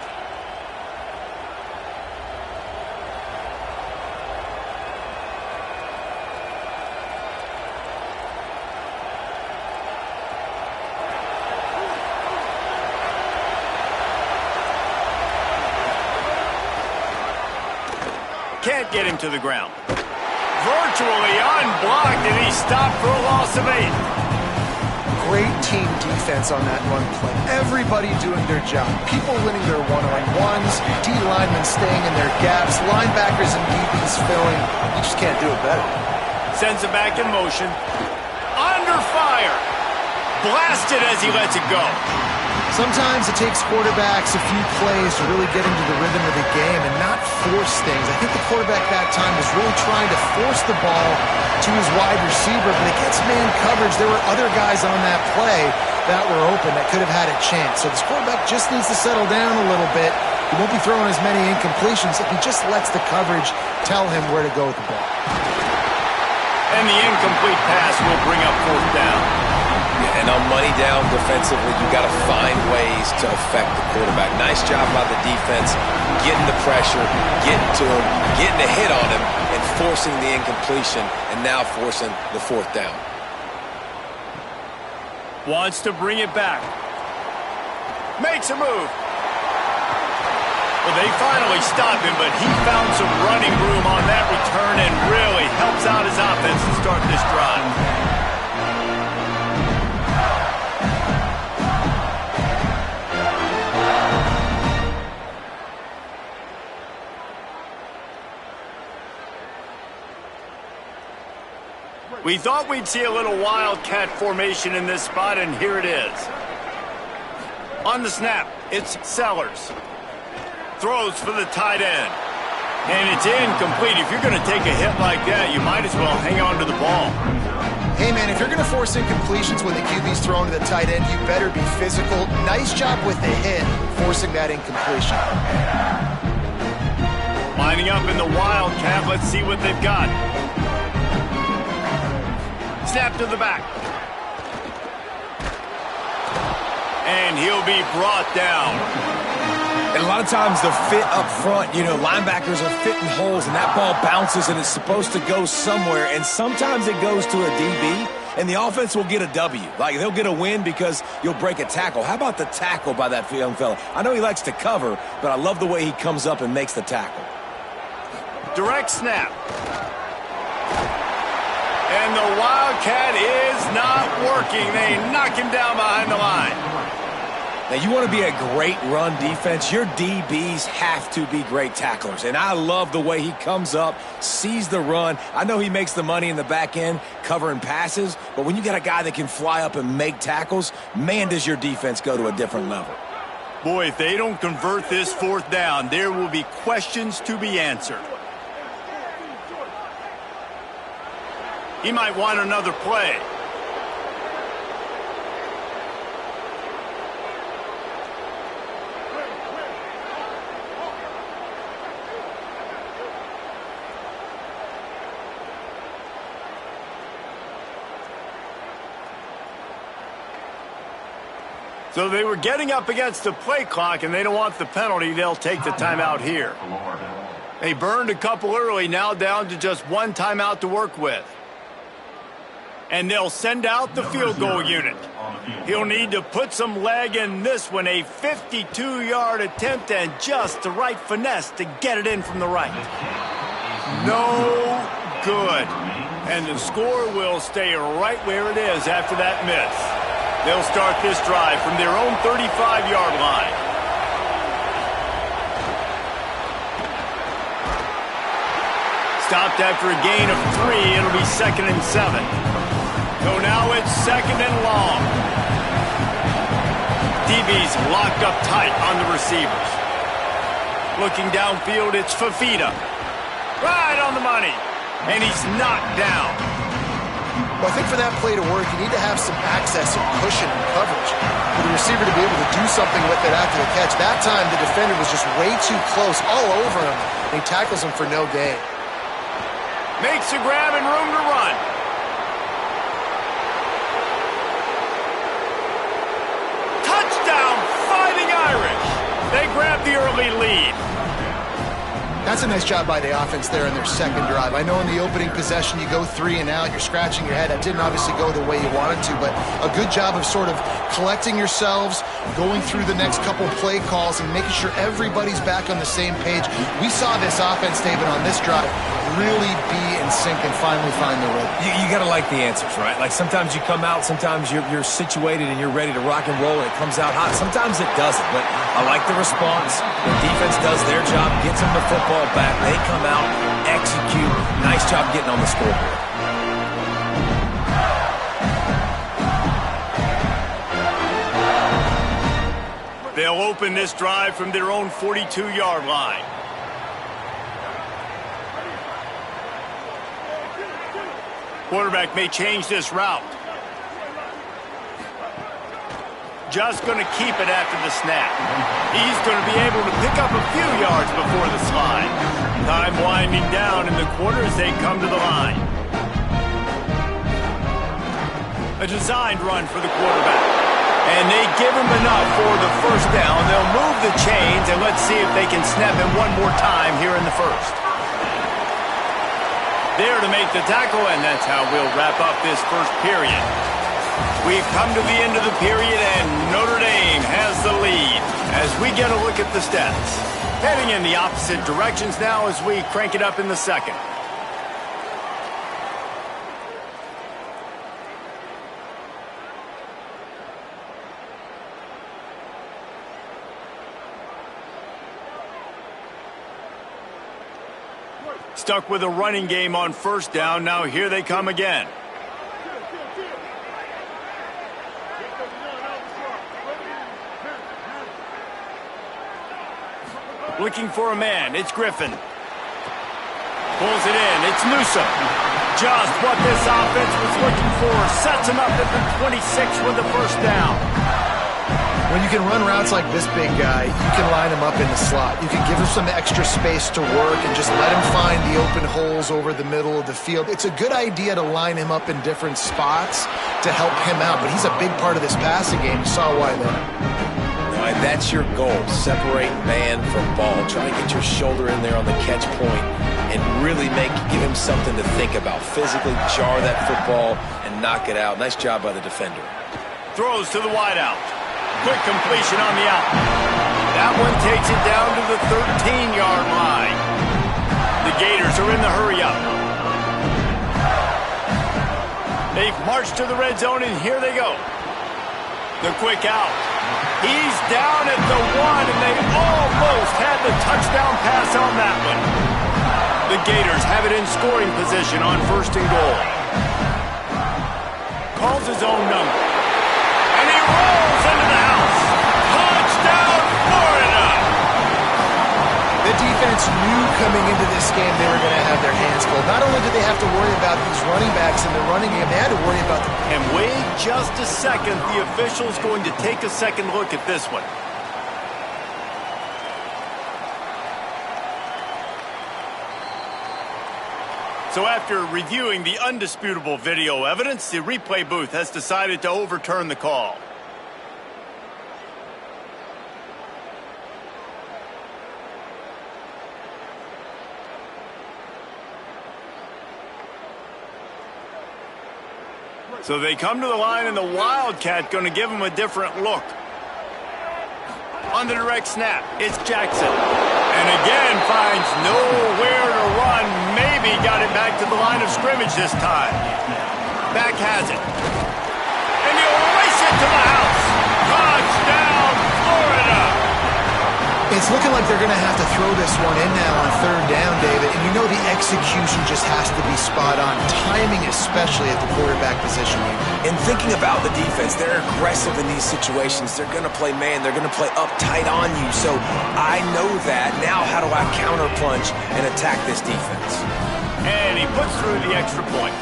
can't get him to the ground. Virtually unblocked, and he stopped for a loss of 8. Great team defense on that run play. Everybody doing their job. People winning their one-on-ones, D linemen staying in their gaps, linebackers and DBs filling. You just can't do it better. Sends it back in motion. Under fire. Blasted as he lets it go. Sometimes it takes quarterbacks a few plays to really get into the rhythm of the game and not force things. I think the quarterback that time was really trying to force the ball to his wide receiver, but against man coverage, there were other guys on that play that were open that could have had a chance. So this quarterback just needs to settle down a little bit. He won't be throwing as many incompletions if he just lets the coverage tell him where to go with the ball. And the incomplete pass will bring up 4th down. Yeah, and on money down defensively, you got to find ways to affect the quarterback. Nice job by the defense, getting the pressure, getting to him, getting a hit on him, and forcing the incompletion, and now forcing the 4th down. Wants to bring it back. Makes a move. Well, they finally stopped him, but he found some running room on that return and really helps out his offense to start this drive. We thought we'd see a little wildcat formation in this spot, and here it is. On the snap, it's Sellers. Throws for the tight end. And it's incomplete. If you're going to take a hit like that, you might as well hang on to the ball. Hey, man, if you're going to force incompletions when the QB's thrown to the tight end, you better be physical. Nice job with the hit, forcing that incompletion. Lining up in the wildcat. Let's see what they've got. Snap to the back. And he'll be brought down. And a lot of times the fit up front, linebackers are fitting holes, and that ball bounces, and it's supposed to go somewhere, and sometimes it goes to a DB, and the offense will get a W. Like, they'll get a win because you'll break a tackle. How about the tackle by that young fella? I know he likes to cover, but I love the way he comes up and makes the tackle. Direct snap. And the Wildcat is not working. They knock him down behind the line. Now, you want to be a great run defense, your DBs have to be great tacklers. And I love the way he comes up, sees the run. I know he makes the money in the back end covering passes, but when you got a guy that can fly up and make tackles, man, does your defense go to a different level. Boy, if they don't convert this 4th down, there will be questions to be answered. He might want another play. So they were getting up against the play clock, and they don't want the penalty. They'll take the timeout here. They burned a couple early, now down to just 1 timeout to work with. And they'll send out the field goal unit. He'll need to put some leg in this one, a 52-yard attempt, and just the right finesse to get it in from the right. No good. And the score will stay right where it is after that miss. They'll start this drive from their own 35-yard line. Stopped after a gain of 3. It'll be 2nd and 7. So now it's 2nd and long. DB's locked up tight on the receivers. Looking downfield, it's Fafita. Right on the money. And he's knocked down. Well, I think for that play to work, you need to have some access and cushion and coverage for the receiver to be able to do something with it after the catch. That time, the defender was just way too close, all over him, and he tackles him for no gain. Makes a grab and room to run. Touchdown, Fighting Irish. They grab the early lead. That's a nice job by the offense there in their 2nd drive. I know in the opening possession you go 3 and out, you're scratching your head. That didn't obviously go the way you wanted to, but a good job of sort of collecting yourselves, going through the next couple play calls and making sure everybody's back on the same page. We saw this offense, David, on this drive really be in sync and finally find the rhythm. You got to like the answers, right? Like sometimes you come out, sometimes you're situated and you're ready to rock and roll and it comes out hot. Sometimes it doesn't, but I like the response. The defense does their job, gets them the football back. They come out, execute. Nice job getting on the scoreboard. They'll open this drive from their own 42-yard line. Quarterback may change this route. Just going to keep it after the snap. He's going to be able to pick up a few yards before the slide. Time winding down in the quarter as they come to the line. A designed run for the quarterback. And they give him enough for the first down. They'll move the chains, and let's see if they can snap him one more time here in the first. There to make the tackle, and that's how we'll wrap up this first period. We've come to the end of the period, and Notre Dame has the lead as we get a look at the stats. Heading in the opposite directions now as we crank it up in the second. Stuck with a running game on first down. Now here they come again. Looking for a man. It's Griffin. Pulls it in. It's Newsome. Just what this offense was looking for. Sets him up at the 26 with the first down. When you can run routes like this big guy, you can line him up in the slot. You can give him some extra space to work and just let him find the open holes over the middle of the field. It's a good idea to line him up in different spots to help him out, but he's a big part of this passing game. You saw why there. Right, that's your goal. Separate man from ball. Try to get your shoulder in there on the catch point and really give him something to think about. Physically jar that football and knock it out. Nice job by the defender. Throws to the wideout. Quick completion on the out. That one takes it down to the 13-yard line. The Gators are in the hurry-up. They've marched to the red zone, and here they go. The quick out. He's down at the 1, and they almost had the touchdown pass on that one. The Gators have it in scoring position on first and goal. Calls his own number. And he rolls into the house. Touchdown, Florida! The defense knew coming into this game they were going to have their hands full. Not only did they have to worry about these running backs in the running game, they had to worry about them. And wait just a second. The official's going to take a second look at this one. So after reviewing the undisputable video evidence, the replay booth has decided to overturn the call. So they come to the line, and the Wildcat going to give them a different look. On the direct snap, it's Jackson. And again, finds nowhere to run. Maybe got it back to the line of scrimmage this time. Back has it. And he'll race it to the house. Touchdown, Florida! It's looking like they're going to have to throw this one in now on third down, David. And you know the execution just has to be spot on. Timing especially at the quarterback position. And thinking about the defense, they're aggressive in these situations. They're going to play man. They're going to play up tight on you. So I know that. Now how do I counterpunch and attack this defense? And he puts through the extra point.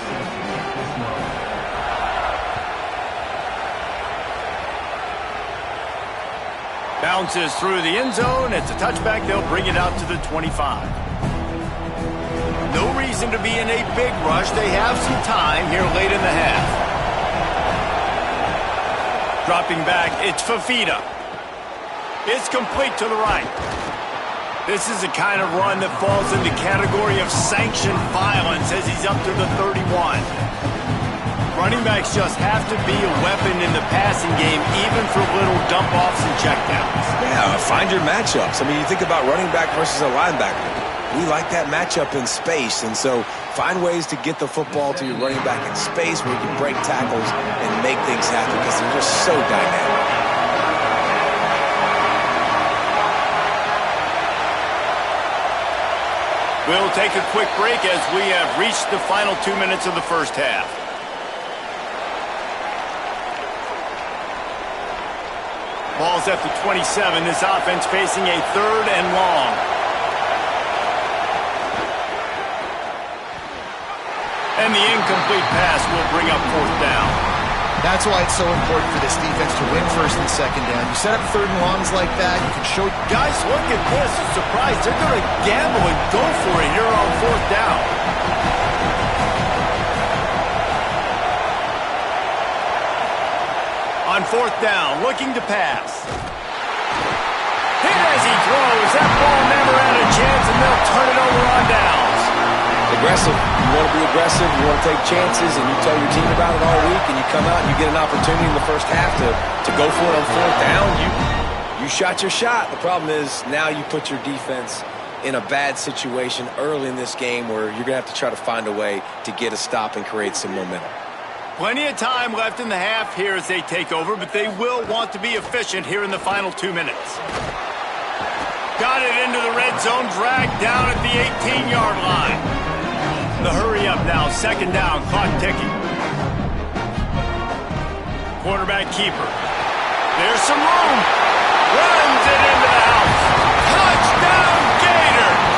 Bounces through the end zone. It's a touchback. They'll bring it out to the 25. No reason to be in a big rush. They have some time here late in the half. Dropping back, it's Fafita. It's complete to the right. This is the kind of run that falls in the category of sanctioned violence as he's up to the 31. Running backs just have to be a weapon in the passing game, even for little dump-offs and checkdowns. Yeah, find your matchups. I mean, you think about running back versus a linebacker. We like that matchup in space, and so find ways to get the football to your running back in space where you can break tackles and make things happen because they're just so dynamic. We'll take a quick break as we have reached the final 2 minutes of the first half. Ball's at the 27. This offense facing a 3rd and long. And the incomplete pass will bring up 4th down. That's why it's so important for this defense to win 1st and 2nd down. You set up 3rd and longs like that, you can show... Guys, look at this. A surprise. They're going to gamble and go for it here on 4th down. On 4th down, looking to pass. Hit as he throws. That ball never had a chance, and they'll turn it over on downs. Aggressive. You want to be aggressive. You want to take chances, and you tell your team about it all week, and you come out and you get an opportunity in the first half to go for it on 4th down. You shot your shot. The problem is now you put your defense in a bad situation early in this game where you're going to have to try to find a way to get a stop and create some momentum. Plenty of time left in the half here as they take over, but they will want to be efficient here in the final 2 minutes. Got it into the red zone, dragged down at the 18-yard line. The hurry up now, 2nd down, clock ticking. Quarterback keeper. There's some room. Runs it into the house. Touchdown, Gators!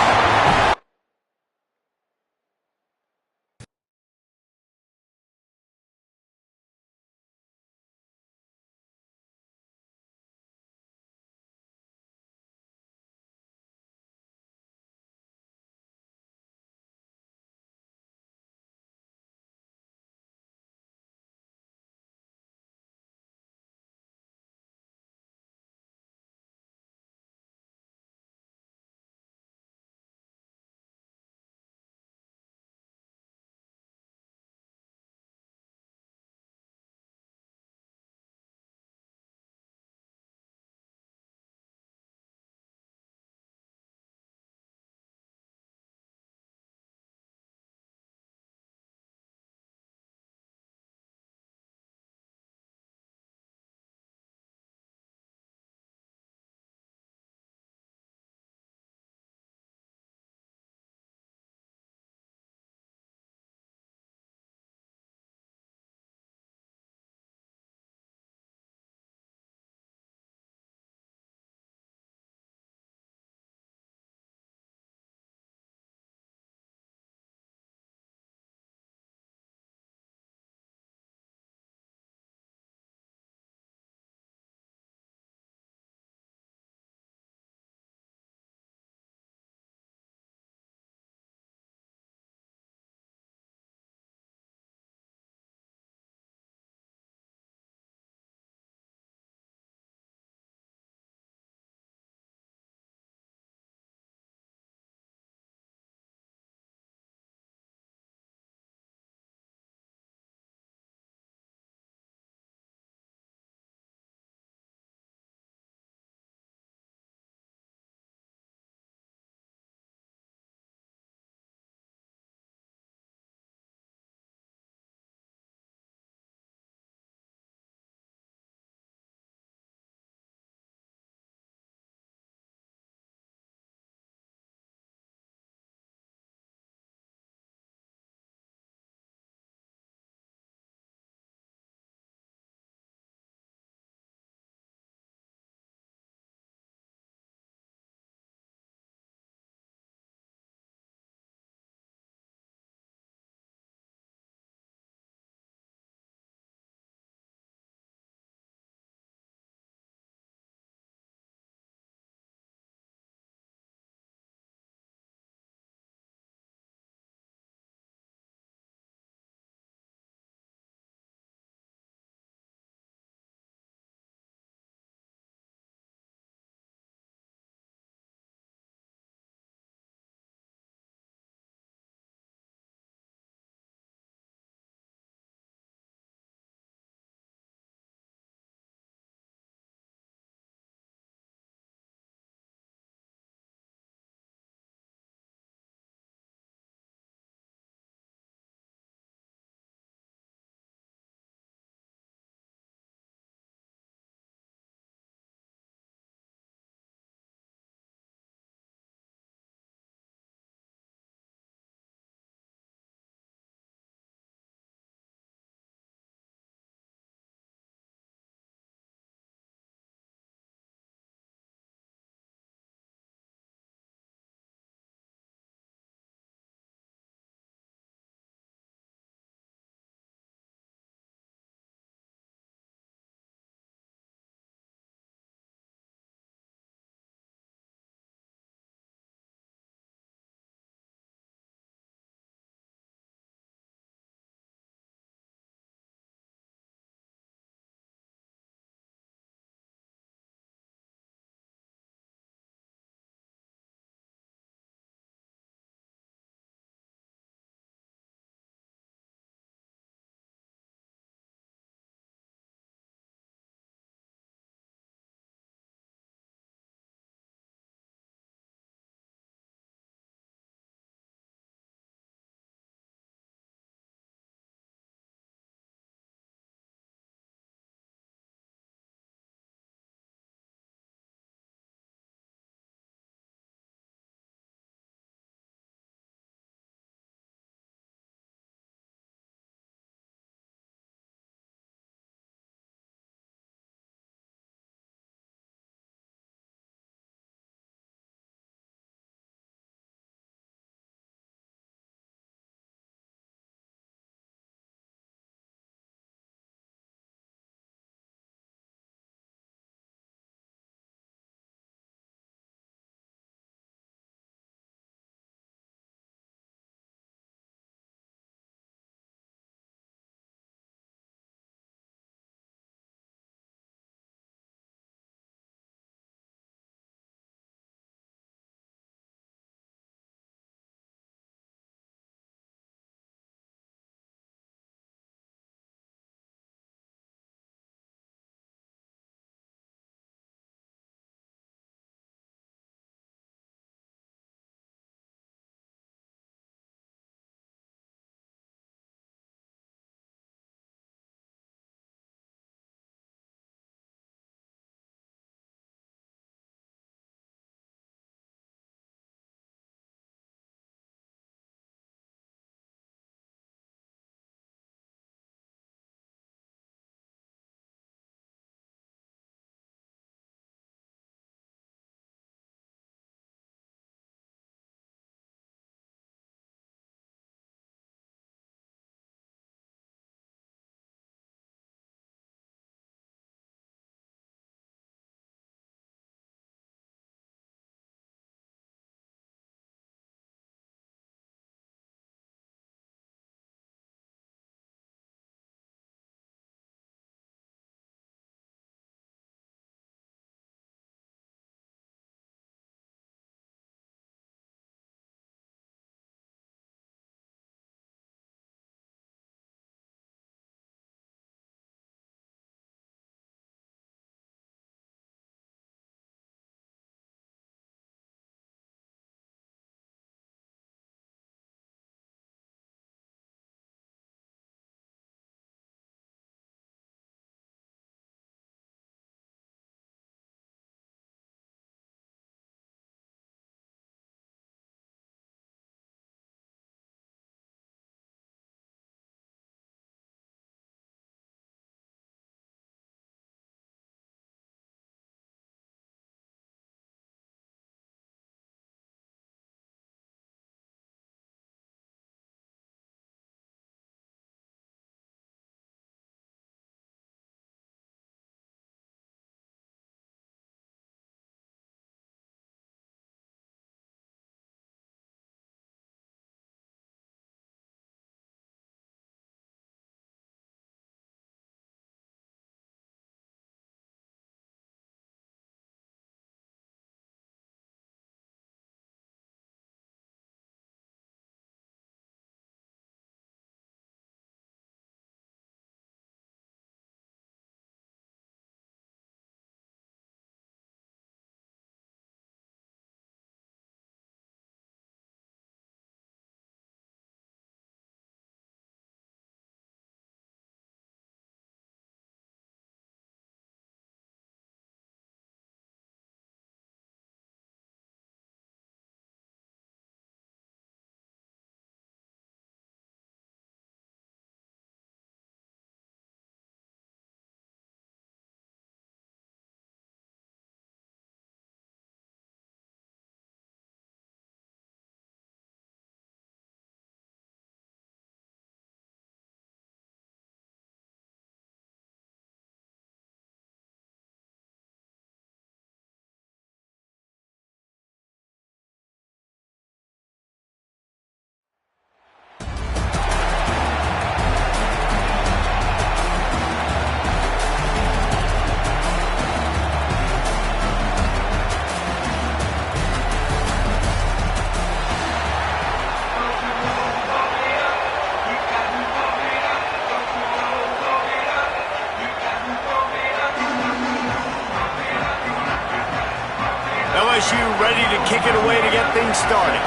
LSU ready to kick it away to get things started.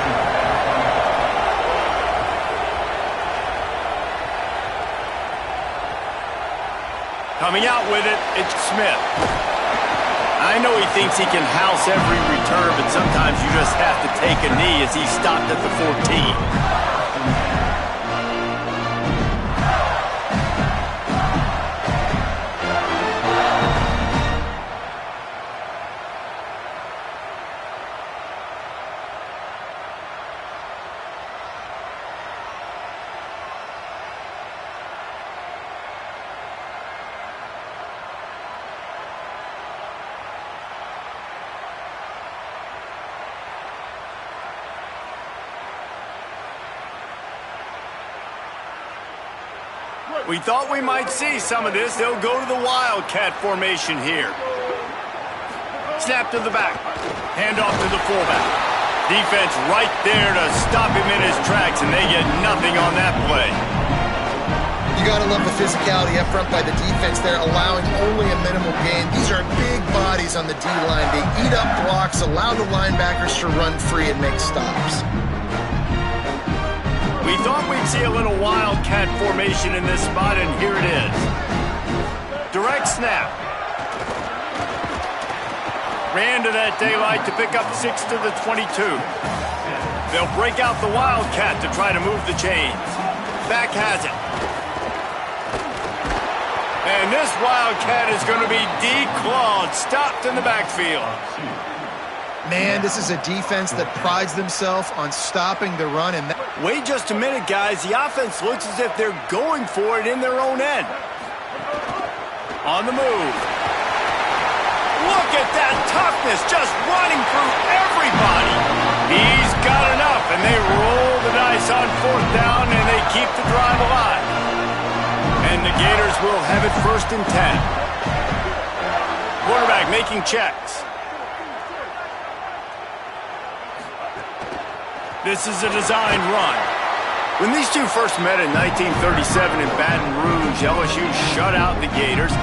Coming out with it, it's Smith. I know he thinks he can house every return, but sometimes you just have to take a knee as he stopped at the 14. We thought we might see some of this. They'll go to the Wildcat formation here. Snap to the back. Hand off to the fullback. Defense right there to stop him in his tracks, and they get nothing on that play. You got to love the physicality up front by the defense there, allowing only a minimal gain. These are big bodies on the D-line. They eat up blocks, allow the linebackers to run free and make stops. We thought we'd see a little Wildcat formation in this spot, and here it is. Direct snap. Ran to that daylight to pick up 6 to the 22. They'll break out the Wildcat to try to move the chains. Back has it. And this Wildcat is going to be declawed, stopped in the backfield. Man, this is a defense that prides themselves on stopping the run. And wait just a minute, guys. The offense looks as if they're going for it in their own end. On the move. Look at that toughness, just running through everybody. He's got enough, and they roll the dice on 4th down, and they keep the drive alive. And the Gators will have it 1st and 10. Quarterback making checks. This is a designed run. When these two first met in 1937 in Baton Rouge, LSU shut out the Gators.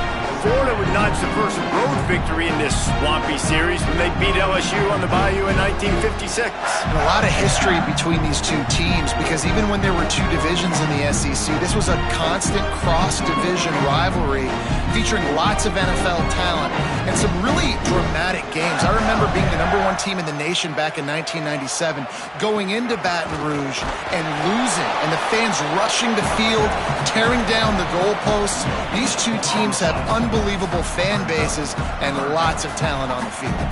Florida would notch the first road victory in this swampy series when they beat LSU on the Bayou in 1956. And a lot of history between these two teams, because even when there were two divisions in the SEC, this was a constant cross-division rivalry featuring lots of NFL talent and some really dramatic games. I remember being the #1 team in the nation back in 1997, going into Baton Rouge and losing, and the fans rushing the field, tearing down the goalposts. These two teams have unbelievable fan bases and lots of talent on the field.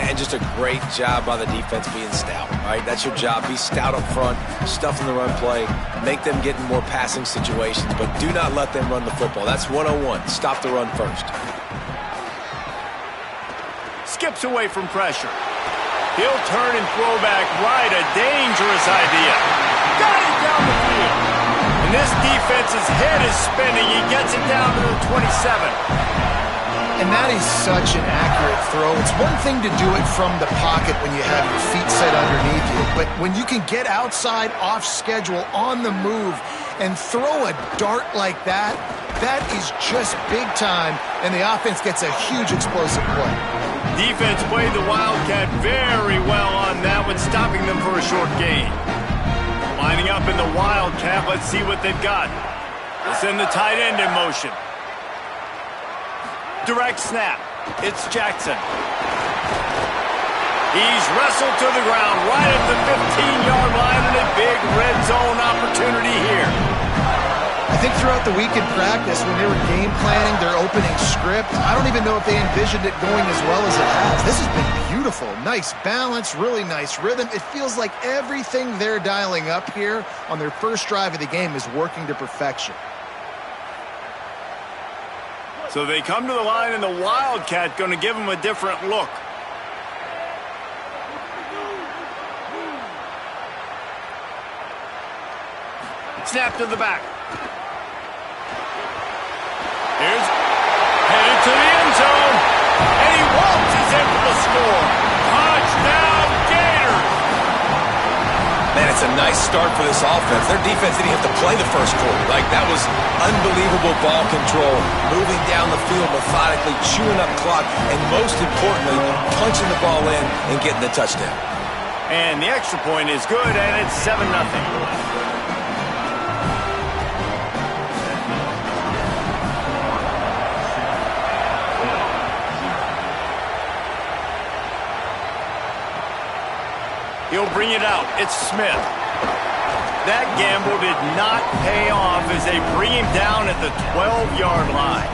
And just a great job by the defense being stout, right? That's your job. Be stout up front, stuff in the run play, make them get in more passing situations, but do not let them run the football. That's 101. Stop the run first. Skips away from pressure. He'll turn and throw back right. A dangerous idea. Got it down the field. And this defense's head is spinning. He gets it down to the 27. And that is such an accurate throw. It's one thing to do it from the pocket when you have your feet set underneath you, but when you can get outside, off schedule, on the move, and throw a dart like that, that is just big time, and the offense gets a huge explosive play. Defense played the Wildcat very well on that one, stopping them for a short gain. Lining up in the Wildcat, let's see what they've got. They'll send the tight end in motion. Direct snap. It's Jackson. He's wrestled to the ground right at the 15-yard line, and a big red zone opportunity here. I think throughout the week in practice, when they were game planning their opening script, I don't even know if they envisioned it going as well as it has. This has been beautiful. Nice balance, really nice rhythm. It feels like everything they're dialing up here on their first drive of the game is working to perfection. So they come to the line, and the Wildcat going to give them a different look. Snap to the back. Here's headed to the end zone, and he waltzes in for the score. Touchdown, Gators! Man, it's a nice Nice start for this offense. Their defense didn't have to play the first quarter. Like, that was unbelievable ball control, moving down the field methodically, chewing up clock, and most importantly, punching the ball in and getting the touchdown. And the extra point is good, and it's 7-0. He'll bring it out. It's Smith. That gamble did not pay off as they bring him down at the 12-yard line.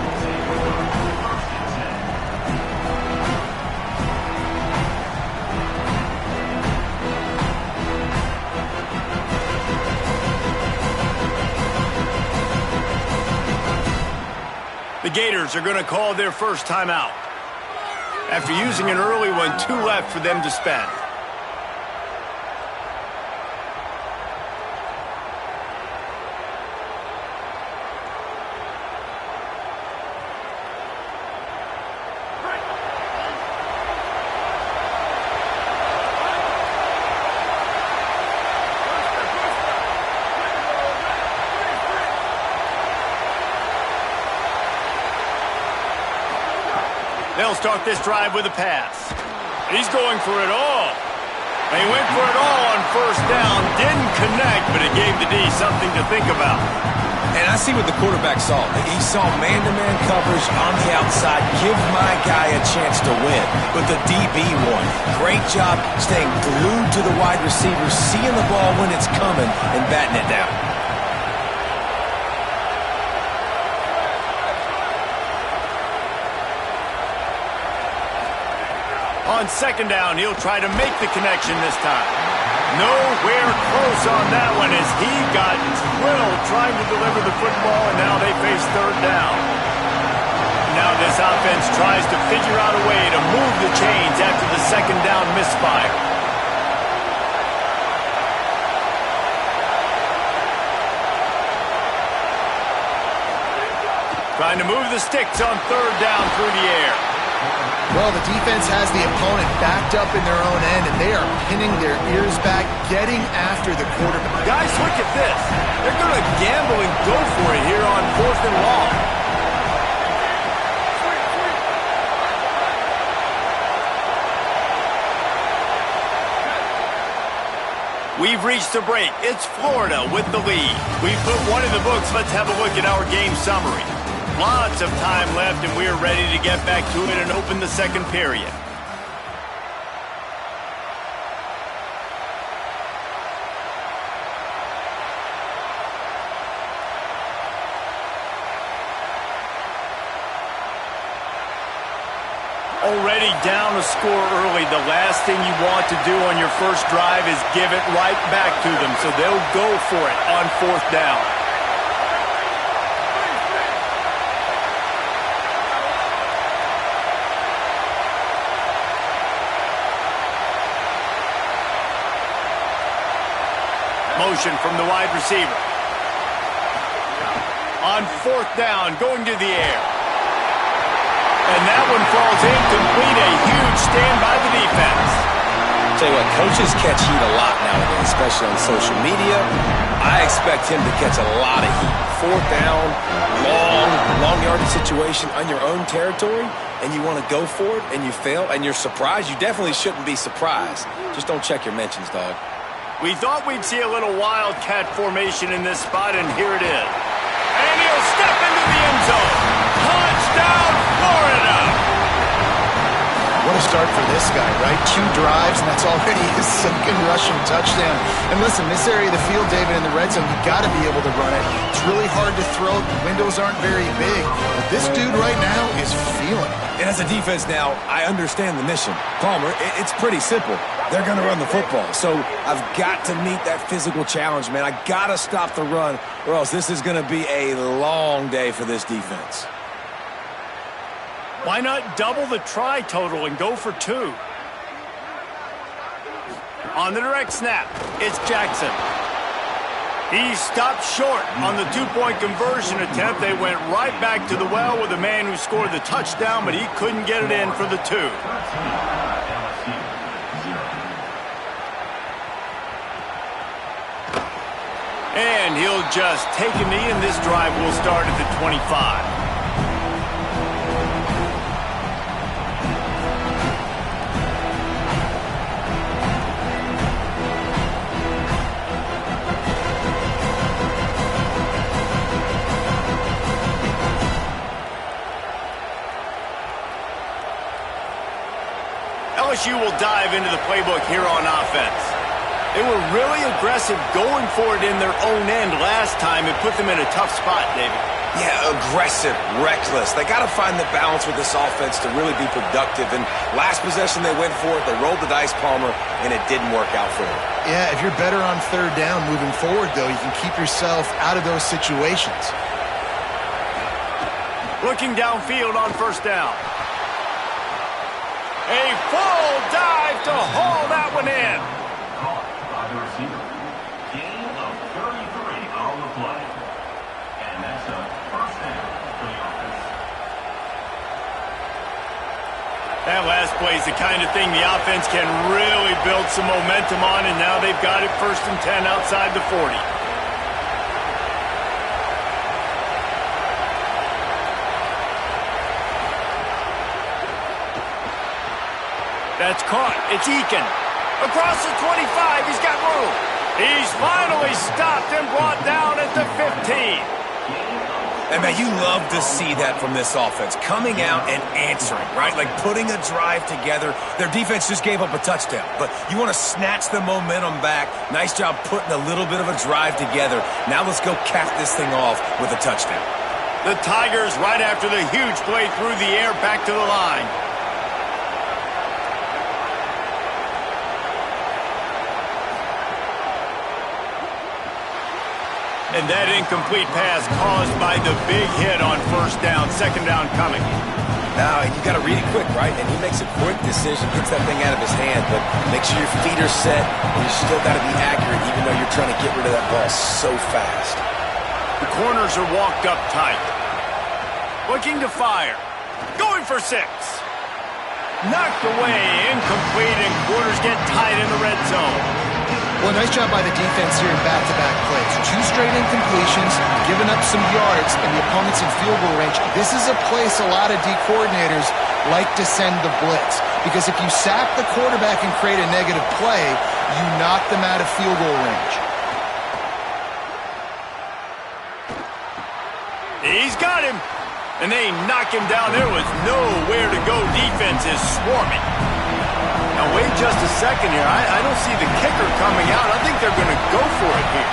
The Gators are going to call their first timeout after using an early one, 2 left for them to spend. They'll start this drive with a pass. He's going for it all. And he went for it all on first down. Didn't connect, but it gave the D something to think about. And I see what the quarterback saw. He saw man-to-man coverage on the outside. Give my guy a chance to win. But the DB won. Great job staying glued to the wide receiver, seeing the ball when it's coming, and batting it down. On second down, he'll try to make the connection this time. Nowhere close on that one as he got drilled trying to deliver the football, and now they face third down. Now this offense tries to figure out a way to move the chains after the second down misfire. Trying to move the sticks on third down through the air. Well, the defense has the opponent backed up in their own end, and they are pinning their ears back, getting after the quarterback. Guys, look at this. They're going to gamble and go for it here on 4th and long. We've reached the break. It's Florida with the lead. We've put one in the books. Let's have a look at our game summary. Lots of time left, and we're ready to get back to it and open the second period. Already down a score early. The last thing you want to do on your first drive is give it right back to them, so they'll go for it on 4th down. Motion from the wide receiver. On 4th down, going to the air. And that one falls incomplete. A huge stand by the defense. Tell you what, coaches catch heat a lot nowadays, especially on social media. I expect him to catch a lot of heat. 4th down, long yardage situation on your own territory, and you want to go for it, and you fail, and you're surprised. You definitely shouldn't be surprised. Just don't check your mentions, dog. We thought we'd see a little wildcat formation in this spot, and here it is. And he'll step into the end zone. Touchdown, Florida! What a start for this guy, right? 2 drives, and that's already his second rushing touchdown. And listen, this area of the field, David, in the red zone, you got to be able to run it. It's really hard to throw. The windows aren't very big. But this dude right now is feeling it. And as a defense now, I understand the mission. Palmer, it's pretty simple. They're going to run the football. So I've got to meet that physical challenge, man. I got to stop the run, or else this is going to be a long day for this defense. Why not double the try total and go for 2? On the direct snap, it's Jackson. He stopped short on the 2-point conversion attempt. They went right back to the well with the man who scored the touchdown, but he couldn't get it in for the 2. And he'll just take a knee, and this drive will start at the 25. LSU will dive into the playbook here on offense. They were really aggressive going for it in their own end last time. It put them in a tough spot, David. Yeah, aggressive, reckless. They got to find the balance with this offense to really be productive. And last possession they went for it. They rolled the dice, Palmer, and it didn't work out for them. Yeah, if you're better on third down moving forward, though, you can keep yourself out of those situations. Looking downfield on first down. A full dive to haul that one in. Caught by the receiver. Gain of 33 on the play. And that's a first down for the offense. That last play is the kind of thing the offense can really build some momentum on, and now they've got it 1st and 10 outside the 40. That's caught. It's Eakin. Across the 25. He's got room. He's finally stopped and brought down at the 15. And, man, you love to see that from this offense. Coming out and answering, right? Like putting a drive together. Their defense just gave up a touchdown. But you want to snatch the momentum back. Nice job putting a little bit of a drive together. Now let's go cap this thing off with a touchdown. The Tigers right after the huge play through the air back to the line. And that incomplete pass caused by the big hit on first down, second down coming. Now, you got to read it quick, right? And he makes a quick decision, gets that thing out of his hand, but make sure your feet are set, and you still got to be accurate, even though you're trying to get rid of that ball so fast. The corners are walked up tight. Looking to fire. Going for 6. Knocked away, incomplete, and quarters get tight in the red zone. Well, nice job by the defense here in back-to-back plays. 2 straight incompletions, giving up some yards, and the opponent's in field goal range. This is a place a lot of D coordinators like to send the blitz, because if you sack the quarterback and create a negative play, you knock them out of field goal range. He's got him, and they knock him down. There was nowhere to go. Defense is swarming. Now, wait just a second here. I don't see the kicker coming out. I think they're going to go for it here.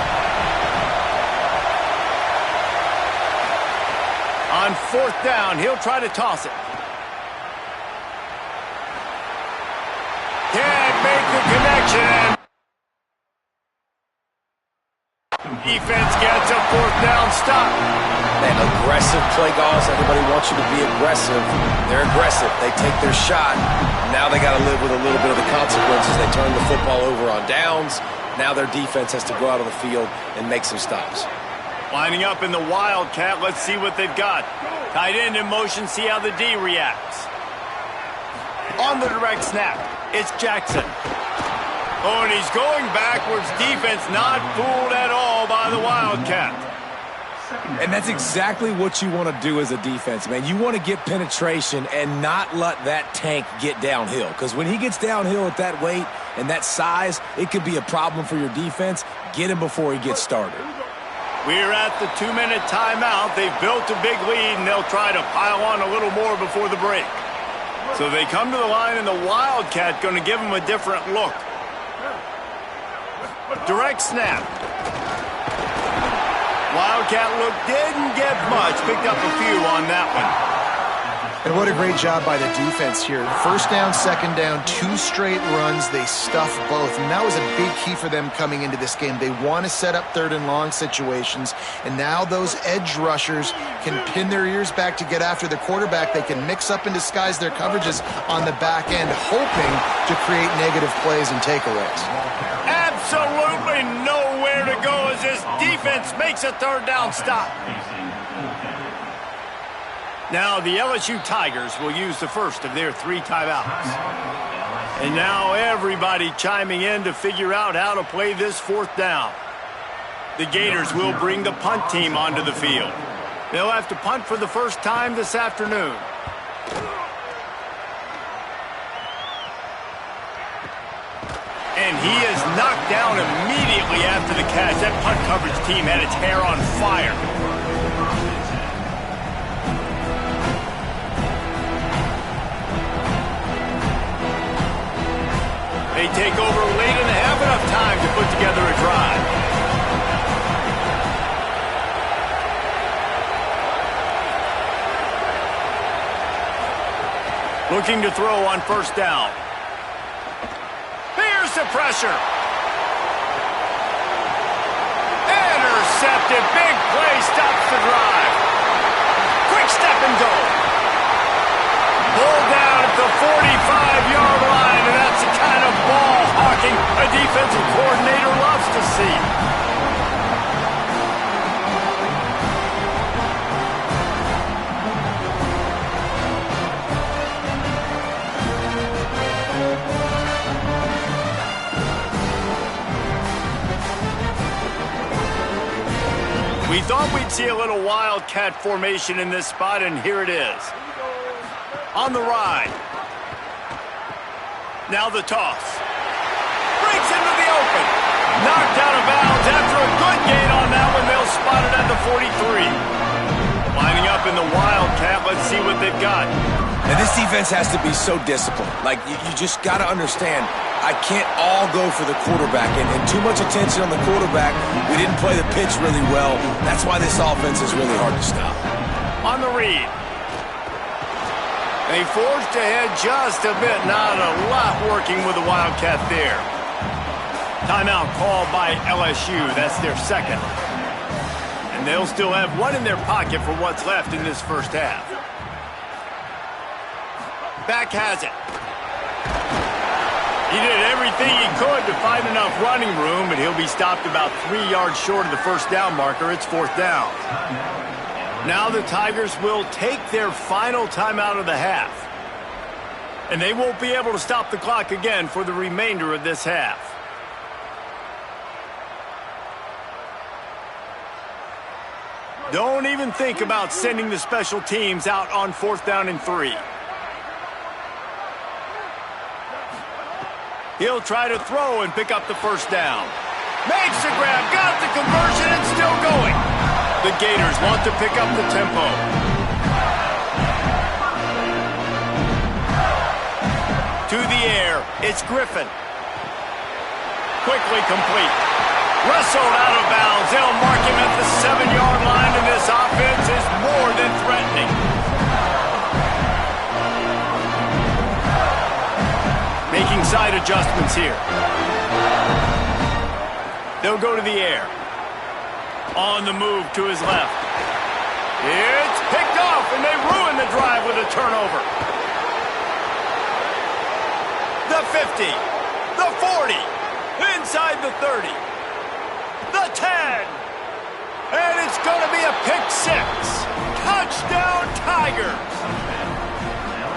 On 4th down, he'll try to toss it. Can't make the connection. Defense gets a 4th down stop. Man, aggressive play calls. Everybody wants you to be aggressive. They're aggressive. They take their shot. Now they got to live with a little bit of the consequences. They turn the football over on downs. Now their defense has to go out on the field and make some stops. Lining up in the Wildcat. Let's see what they've got. Tight end in motion. See how the D reacts. On the direct snap, it's Jackson. Oh, and he's going backwards. Defense not fooled at all by the Wildcat. And that's exactly what you want to do as a defense, man. You want to get penetration and not let that tank get downhill. Because when he gets downhill at that weight and that size, it could be a problem for your defense. Get him before he gets started. We're at the 2-minute timeout. They've built a big lead, and they'll try to pile on a little more before the break. So they come to the line, and the Wildcat going to give them a different look. Direct snap. Wildcat look didn't get much. Picked up a few on that one. And what a great job by the defense here. 1st down, 2nd down, 2 straight runs. They stuffed both. And that was a big key for them coming into this game. They want to set up 3rd and long situations. And now those edge rushers can pin their ears back to get after the quarterback. They can mix up and disguise their coverages on the back end, hoping to create negative plays and takeaways. Absolutely nowhere to go as this defense makes a 3rd down stop. Now the LSU Tigers will use the first of their 3 timeouts. And now everybody chiming in to figure out how to play this 4th down. The Gators will bring the punt team onto the field. They'll have to punt for the first time this afternoon. And he is knocked down immediately after the catch. That punt coverage team had its hair on fire. They take over late and have enough time to put together a drive. Looking to throw on first down. Here's the pressure. Intercepted. Big play stops the drive. Quick step and go. Pulled down at the 45-yard line, and that's the kind of ball hawking a defensive coordinator loves to see. We thought we'd see a little wildcat formation in this spot, and here it is. On the ride. Now the toss. Breaks into the open. Knocked out of bounds after a good gain on that one. They'll spot it at the 43. Lining up in the wildcat. Let's see what they've got. And this defense has to be so disciplined. Like, you just got to understand, I can't all go for the quarterback. And too much attention on the quarterback. We didn't play the pitch really well. That's why this offense is really hard to stop. On the read. They forged ahead just a bit. Not a lot working with the wildcat there. Timeout called by LSU. That's their second. And they'll still have one in their pocket for what's left in this first half. Back has it. He did everything he could to find enough running room, but he'll be stopped about 3 yards short of the first down marker. It's fourth down. Now the Tigers will take their final timeout of the half. And they won't be able to stop the clock again for the remainder of this half. Don't even think about sending the special teams out on fourth down and 3. He'll try to throw and pick up the first down. Makes the grab, got the conversion, and still going. The Gators want to pick up the tempo. To the air, it's Griffin. Quickly complete. Wrestled out of bounds. They'll mark him at the 7-yard line, and this offense is more than threatening. Making side adjustments here. They'll go to the air. On the move to his left. It's picked off, and they ruin the drive with a turnover. The 50. The 40. Inside the 30. The 10. And it's going to be a pick 6. Touchdown, Tigers.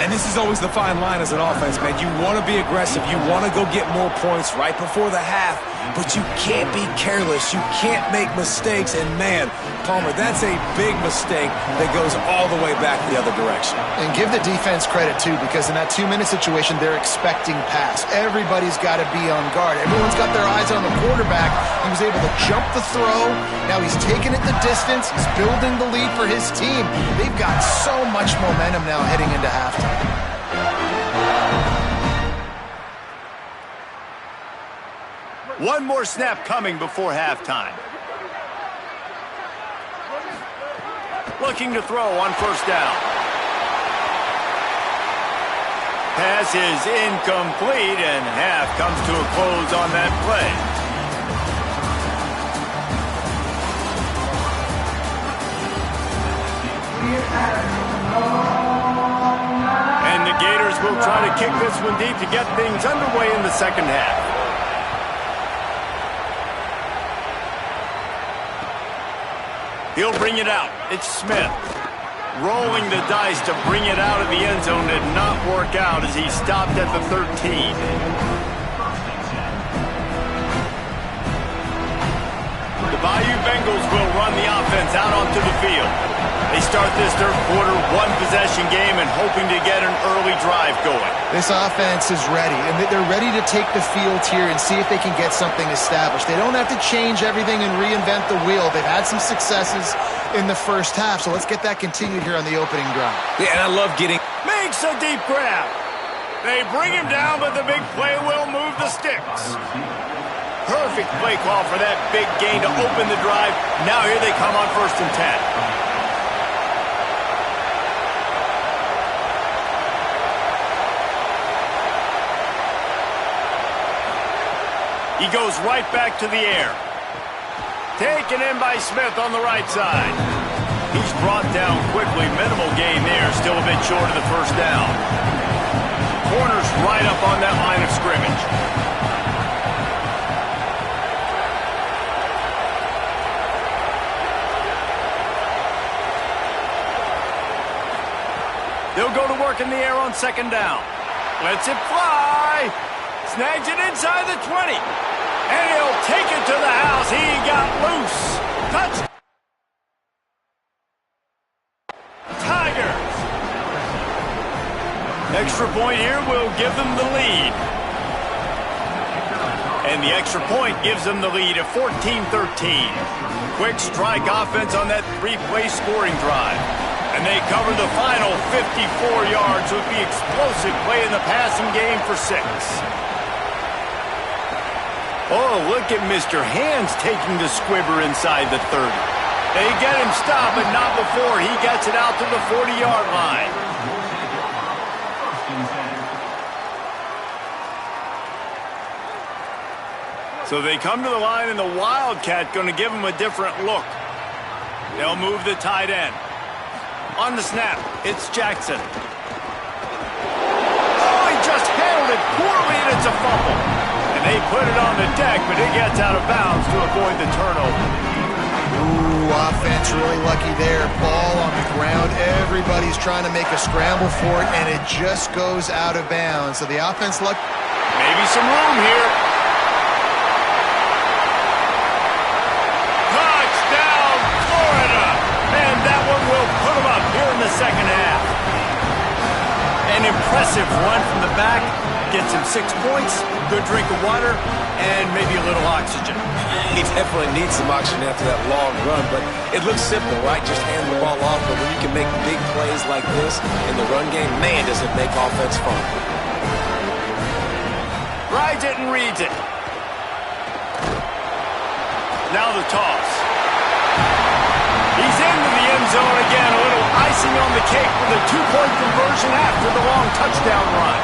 And this is always the fine line as an offense, man. You want to be aggressive. You want to go get more points right before the half, but you can't be careless. You can't make mistakes. And, man, Palmer, that's a big mistake that goes all the way back the other direction. And give the defense credit, too, because in that 2-minute situation, they're expecting pass. Everybody's got to be on guard. Everyone's got their eyes on the quarterback. He was able to jump the throw. Now he's taking it the distance. He's building the lead for his team. They've got so much momentum now heading into halftime. One more snap coming before halftime. Looking to throw on first down. Pass is incomplete, and half comes to a close on that play. And the Gators will try to kick this one deep to get things underway in the second half. He'll bring it out. It's Smith. Rolling the dice to bring it out of the end zone did not work out as he stopped at the 13. The The Bayou Bengals will run the offense out onto the field. They start this third quarter one-possession game and hoping to get an early drive going. This offense is ready, and they're ready to take the field here and see if they can get something established. They don't have to change everything and reinvent the wheel. They've had some successes in the first half, so let's get that continued here on the opening drive. Yeah, and I love getting... Makes a deep grab. They bring him down, but the big play will move the sticks. Perfect play call for that big gain to open the drive. Now here they come on 1st and 10. He goes right back to the air. Taken in by Smith on the right side. He's brought down quickly. Minimal gain there. Still a bit short of the first down. Corner's right up on that line of scrimmage. They'll go to work in the air on 2nd down. Lets it fly. Snags it inside the 20. And he'll take it to the house. He got loose. Touch. Tigers. Extra point here will give them the lead. And the extra point gives them the lead at 14-13. Quick strike offense on that 3-play scoring drive. And they cover the final 54 yards with the explosive play in the passing game for 6. Oh, look at Mr. Hands taking the squibber inside the 30. They get him stopped, but not before he gets it out to the 40-yard line. So they come to the line, and the Wildcat going to give them a different look. They'll move the tight end. On the snap, it's Jackson. Oh, he just handled it poorly, and it's a fumble. And they put it on the deck, but it gets out of bounds to avoid the turnover. Ooh, offense really lucky there. Ball on the ground. Everybody's trying to make a scramble for it, and it just goes out of bounds. So the offense luck. Maybe some room here. Touchdown, Florida! And that one will put them up here in the second half. An impressive run from the back. Gets him 6 points, good drink of water, and maybe a little oxygen. He definitely needs some oxygen after that long run, but it looks simple, right? Just hand the ball off, but when you can make big plays like this in the run game, man, does it make offense fun. Rides it and reads it. Now the toss. He's into the end zone again, a little icing on the cake with a 2-point conversion after the long touchdown run.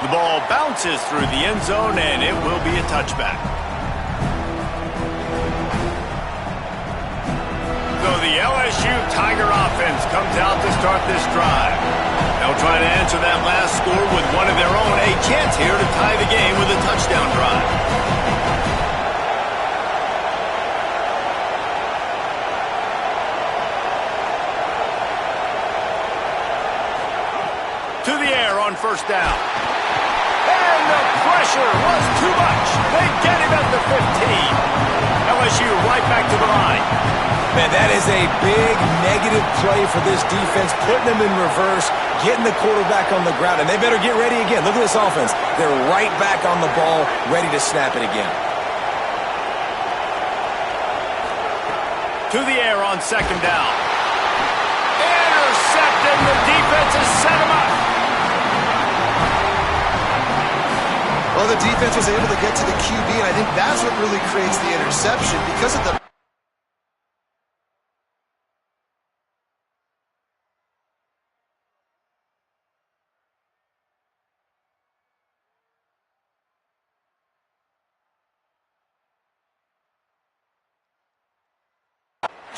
The ball bounces through the end zone, and it will be a touchback. So the LSU Tiger offense comes out to start this drive. They'll try to answer that last score with one of their own. A chance here to tie the game with a touchdown drive. To the air on 1st down. And the pressure was too much. They get him at the 15. LSU right back to the line. Man, that is a big negative play for this defense, putting them in reverse, getting the quarterback on the ground, and they better get ready again. Look at this offense. They're right back on the ball, ready to snap it again. To the air on 2nd down. Intercepted. The defense has set him up. Well, the defense was able to get to the QB, and I think that's what really creates the interception because of the...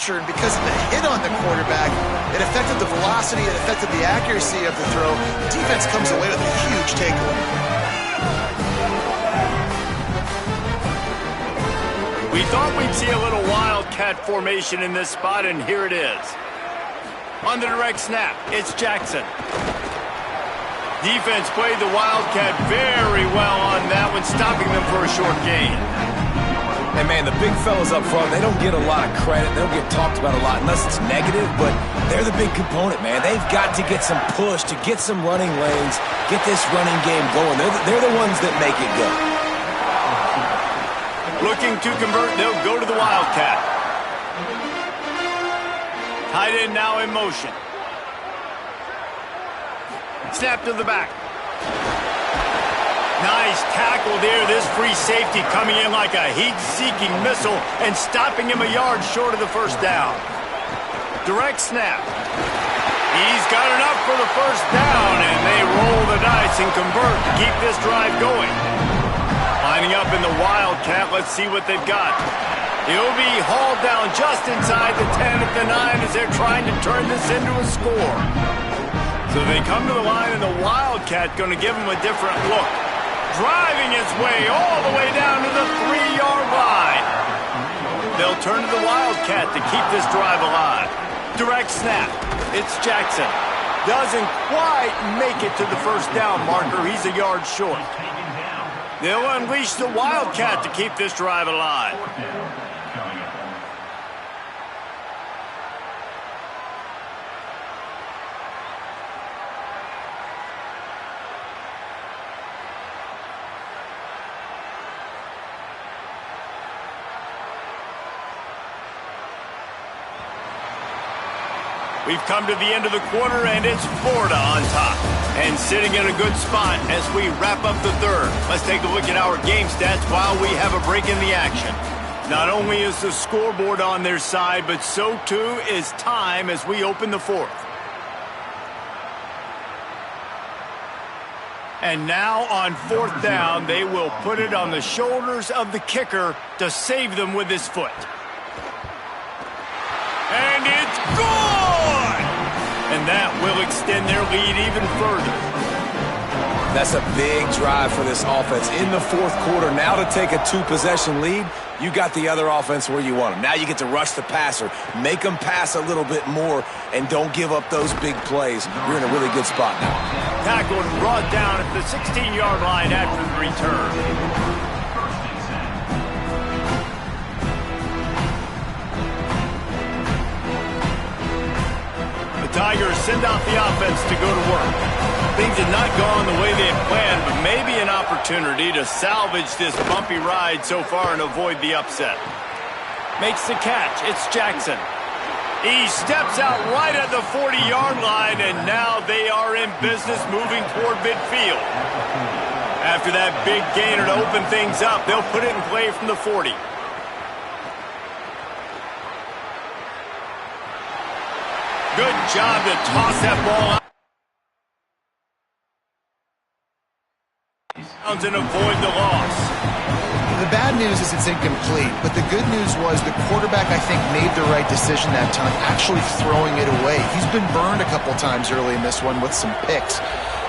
pressure, and because of the hit on the quarterback, it affected the velocity, it affected the accuracy of the throw. The defense comes away with a huge takeaway. We thought we'd see a little wildcat formation in this spot, and here it is. On the direct snap, it's Jackson. Defense played the wildcat very well on that one, stopping them for a short gain. And, man, the big fellas up front, they don't get a lot of credit. They don't get talked about a lot unless it's negative, but they're the big component, man. They've got to get some push, to get some running lanes, get this running game going. They're the ones that make it go. Looking to convert, they'll go to the wildcat. Tight end now in motion. Snap to the back. Nice tackle there. This free safety coming in like a heat-seeking missile and stopping him a yard short of the first down. Direct snap. He's got enough for the first down, and they roll the dice and convert to keep this drive going. Lining up in the wildcat, let's see what they've got. He'll be hauled down just inside the 10 at the 9 as they're trying to turn this into a score. So they come to the line, and the wildcat going to give him a different look. Driving his way all the way down to the 3-yard line. They'll turn to the wildcat to keep this drive alive. Direct snap. It's Jackson. Doesn't quite make it to the first down marker. He's a yard short. They'll unleash the wildcat to keep this drive alive. We've come to the end of the quarter, and it's Florida on top. And sitting in a good spot as we wrap up the third. Let's take a look at our game stats while we have a break in the action. Not only is the scoreboard on their side, but so too is time as we open the fourth. And now on fourth down, they will put it on the shoulders of the kicker to save them with his foot. And it's good! And that will extend their lead even further. That's a big drive for this offense in the fourth quarter. Now to take a 2-possession lead, you got the other offense where you want them. Now you get to rush the passer, make them pass a little bit more, and don't give up those big plays. You're in a really good spot now. Tackled and brought down at the 16-yard line after the return. Tigers send out the offense to go to work. Things had not gone the way they had planned, but maybe an opportunity to salvage this bumpy ride so far and avoid the upset. Makes the catch. It's Jackson. He steps out right at the 40-yard line, and now they are in business moving toward midfield. After that big gainer to open things up, they'll put it in play from the 40. Good job to toss that ball out and avoid the loss. The bad news is it's incomplete, but the good news was the quarterback, I think, made the right decision that time, actually throwing it away. He's been burned a couple times early in this one with some picks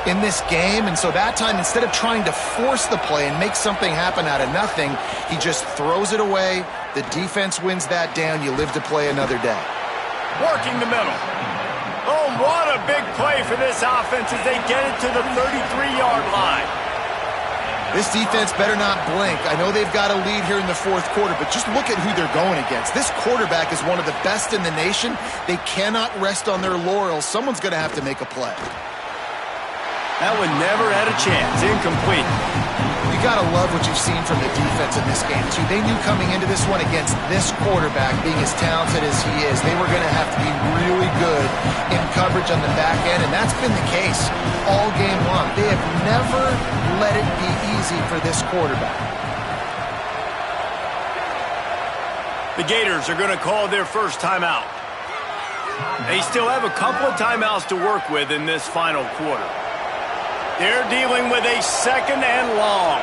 in this game, and so that time, instead of trying to force the play and make something happen out of nothing, he just throws it away. The defense wins that down. You live to play another day. Working the middle. Oh, what a big play for this offense as they get it to the 33-yard line. This defense better not blink. I know they've got a lead here in the fourth quarter, but just look at who they're going against. This quarterback is one of the best in the nation. They cannot rest on their laurels. Someone's going to have to make a play. That one never had a chance. Incomplete. You got to love what you've seen from the defense in this game, too. They knew coming into this one against this quarterback, being as talented as he is, they were going to have to be really good in coverage on the back end, and that's been the case all game long. They have never let it be easy for this quarterback. The Gators are going to call their first timeout. They still have a couple of timeouts to work with in this final quarter. They're dealing with a second and long.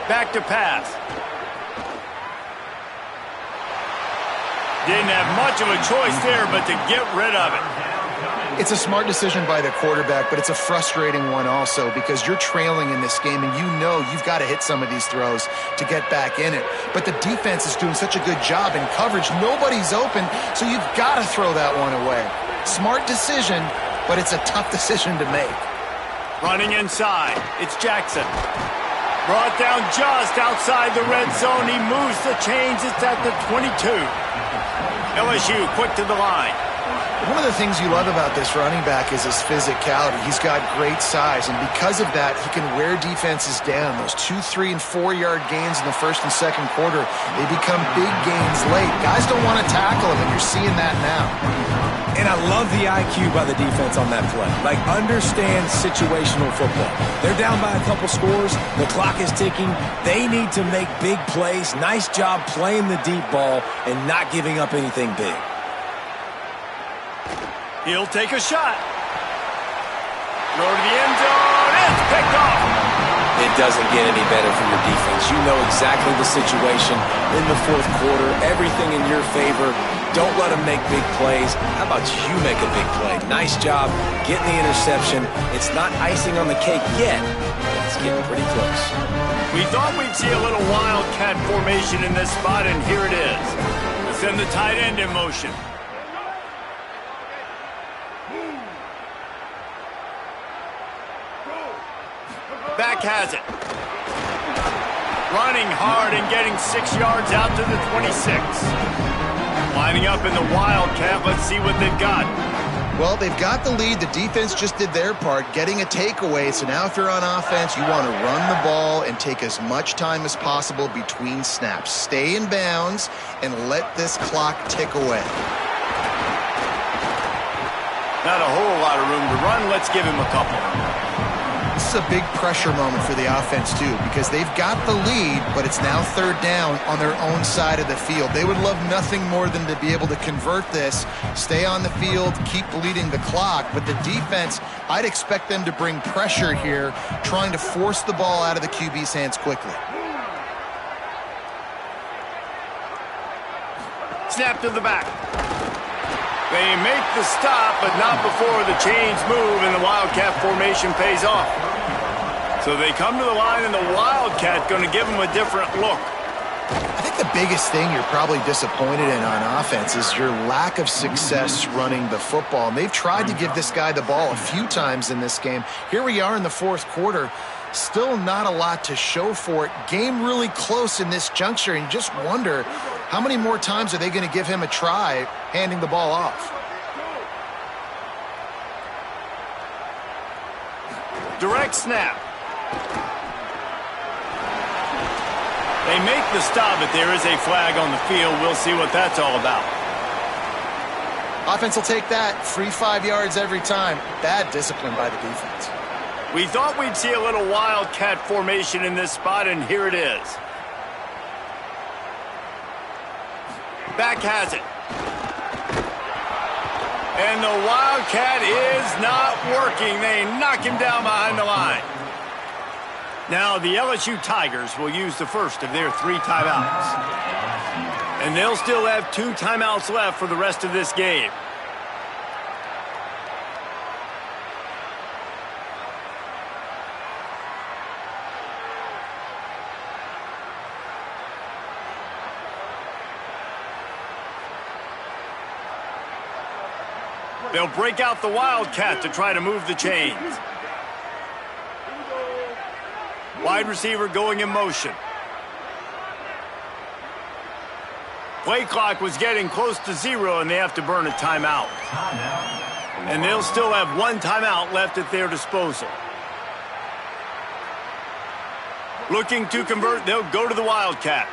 Back to pass. Didn't have much of a choice there, but to get rid of it. It's a smart decision by the quarterback, but it's a frustrating one also because you're trailing in this game and you know you've got to hit some of these throws to get back in it. But the defense is doing such a good job in coverage. Nobody's open, so you've got to throw that one away. Smart decision, but it's a tough decision to make. Running inside. It's Jackson. Brought down just outside the red zone. He moves the chains. It's at the 22. LSU quick to the line. One of the things you love about this running back is his physicality. He's got great size, and because of that, he can wear defenses down. Those 2, 3, and 4-yard gains in the first and second quarter, they become big gains late. Guys don't want to tackle him, and you're seeing that now. And I love the IQ by the defense on that play. Like, understand situational football. They're down by a couple scores. The clock is ticking. They need to make big plays. Nice job playing the deep ball and not giving up anything big. He'll take a shot. Throw to the end zone. It's picked off. It doesn't get any better for your defense. You know exactly the situation in the fourth quarter. Everything in your favor. Don't let them make big plays. How about you make a big play? Nice job getting the interception. It's not icing on the cake yet, but it's getting pretty close. We thought we'd see a little wildcat formation in this spot, and here it is. We'll send the tight end in motion. Back has it. Running hard and getting 6 yards out to the 26. Lining up in the wildcat. Let's see what they've got. Well, they've got the lead. The defense just did their part, getting a takeaway. So now if you're on offense, you want to run the ball and take as much time as possible between snaps. Stay in bounds and let this clock tick away. Not a whole lot of room to run. Let's give him a couple. This is a big pressure moment for the offense, too, because they've got the lead, but it's now third down on their own side of the field. They would love nothing more than to be able to convert this, stay on the field, keep bleeding the clock. But the defense, I'd expect them to bring pressure here, trying to force the ball out of the QB's hands quickly. Snap to the back. They make the stop, but not before the chains move and the wildcat formation pays off. So they come to the line, and the wildcat going to give them a different look. I think the biggest thing you're probably disappointed in on offense is your lack of success running the football. And they've tried to give this guy the ball a few times in this game. Here we are in the fourth quarter. Still not a lot to show for it. Game really close in this juncture, and you just wonder how many more times are they going to give him a try handing the ball off. Direct snap. They make the stop, but there is a flag on the field. We'll see what that's all about. Offense will take that. Free 5 yards every time. Bad discipline by the defense. We thought we'd see a little wildcat formation in this spot, and here it is. Back has it. And the wildcat is not working. They knock him down behind the line. Now the LSU Tigers will use the first of their 3 timeouts. And they'll still have 2 timeouts left for the rest of this game. They'll break out the wildcat to try to move the chains. Wide receiver going in motion. Play clock was getting close to 0, and they have to burn a timeout. And they'll still have 1 timeout left at their disposal. Looking to convert, they'll go to the wildcat.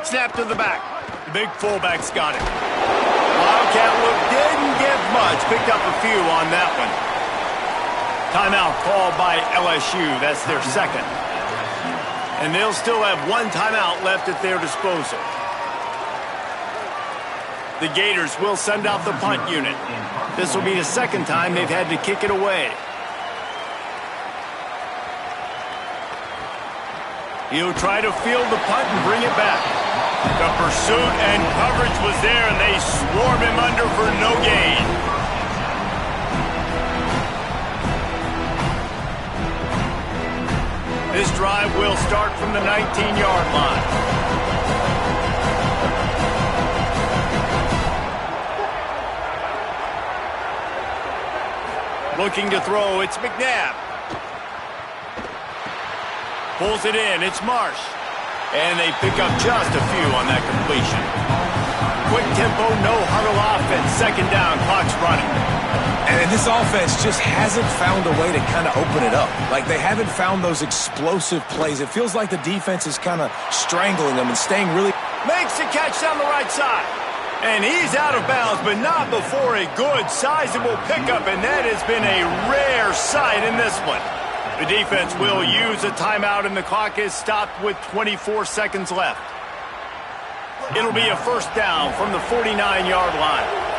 Snap to the back. The big fullback's got it. Wildcat look didn't get much. Picked up a few on that one. Timeout called by LSU. That's their second. And they'll still have 1 timeout left at their disposal. The Gators will send out the punt unit. This will be the second time they've had to kick it away. He'll try to field the punt and bring it back. The pursuit and coverage was there, and they swarm him under for no gain. This drive will start from the 19-yard line. Looking to throw, it's McNabb. Pulls it in, it's Marsh. And they pick up just a few on that completion. Quick tempo, no huddle offense. Second down, clock's running. And this offense just hasn't found a way to kind of open it up. Like, they haven't found those explosive plays. It feels like the defense is kind of strangling them and staying really... Makes the catch down the right side. And he's out of bounds, but not before a good, sizable pickup, and that has been a rare sight in this one. The defense will use a timeout, and the clock is stopped with 24 seconds left. It'll be a first down from the 49-yard line.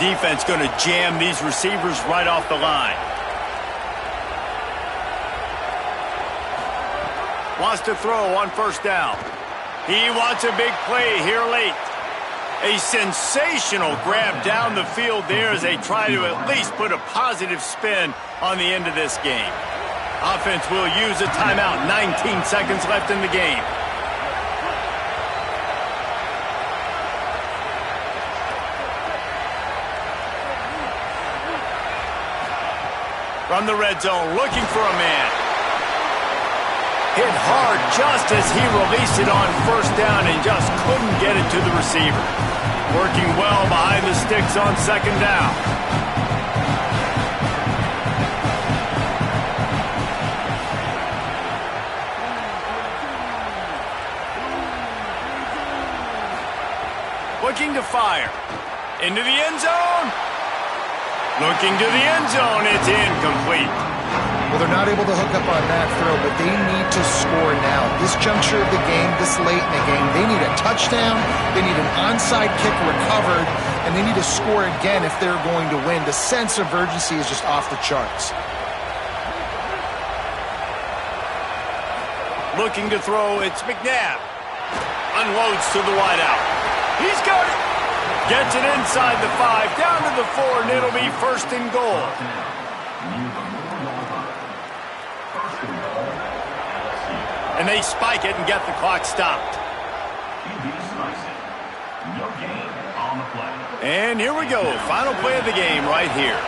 Defense going to jam these receivers right off the line. Wants to throw on first down. He wants a big play here late. A sensational grab down the field there as they try to at least put a positive spin on the end of this game. Offense will use a timeout. 19 seconds left in the game. From the red zone, looking for a man. Hit hard just as he released it on first down and just couldn't get it to the receiver. Working well behind the sticks on second down. Looking to fire. Into the end zone. Looking to the end zone, it's incomplete. Well, they're not able to hook up on that throw, but they need to score now. This juncture of the game, this late in the game, they need a touchdown, they need an onside kick recovered, and they need to score again if they're going to win. The sense of urgency is just off the charts. Looking to throw, it's McNabb. Unloads to the wideout. He's got it. Gets it inside the 5, down to the 4, and it'll be first and goal. And they spike it and get the clock stopped. And here we go, final play of the game right here.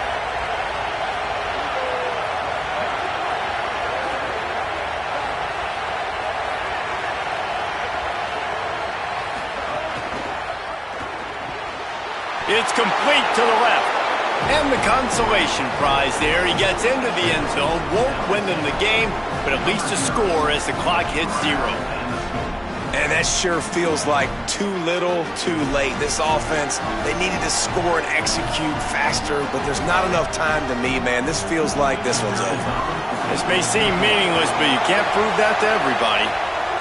It's complete to the left. And the consolation prize there. He gets into the end zone, won't win them the game, but at least a score as the clock hits 0. And that sure feels like too little, too late. This offense, they needed to score and execute faster, but there's not enough time to me, man. This feels like this one's over. This may seem meaningless, but you can't prove that to everybody.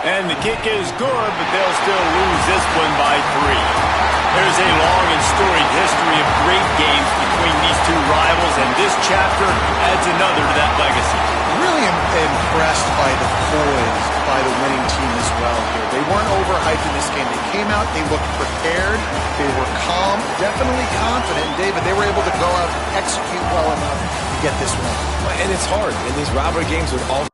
And the kick is good, but they'll still lose this one by 3. There's a long and storied history of great games between these two rivals, and this chapter adds another to that legacy. Really impressed by the poise by the winning team as well here. They weren't overhyped in this game. They came out, they looked prepared, they were calm, definitely confident. And David, they were able to go out and execute well enough to get this win. And it's hard in these rivalry games with all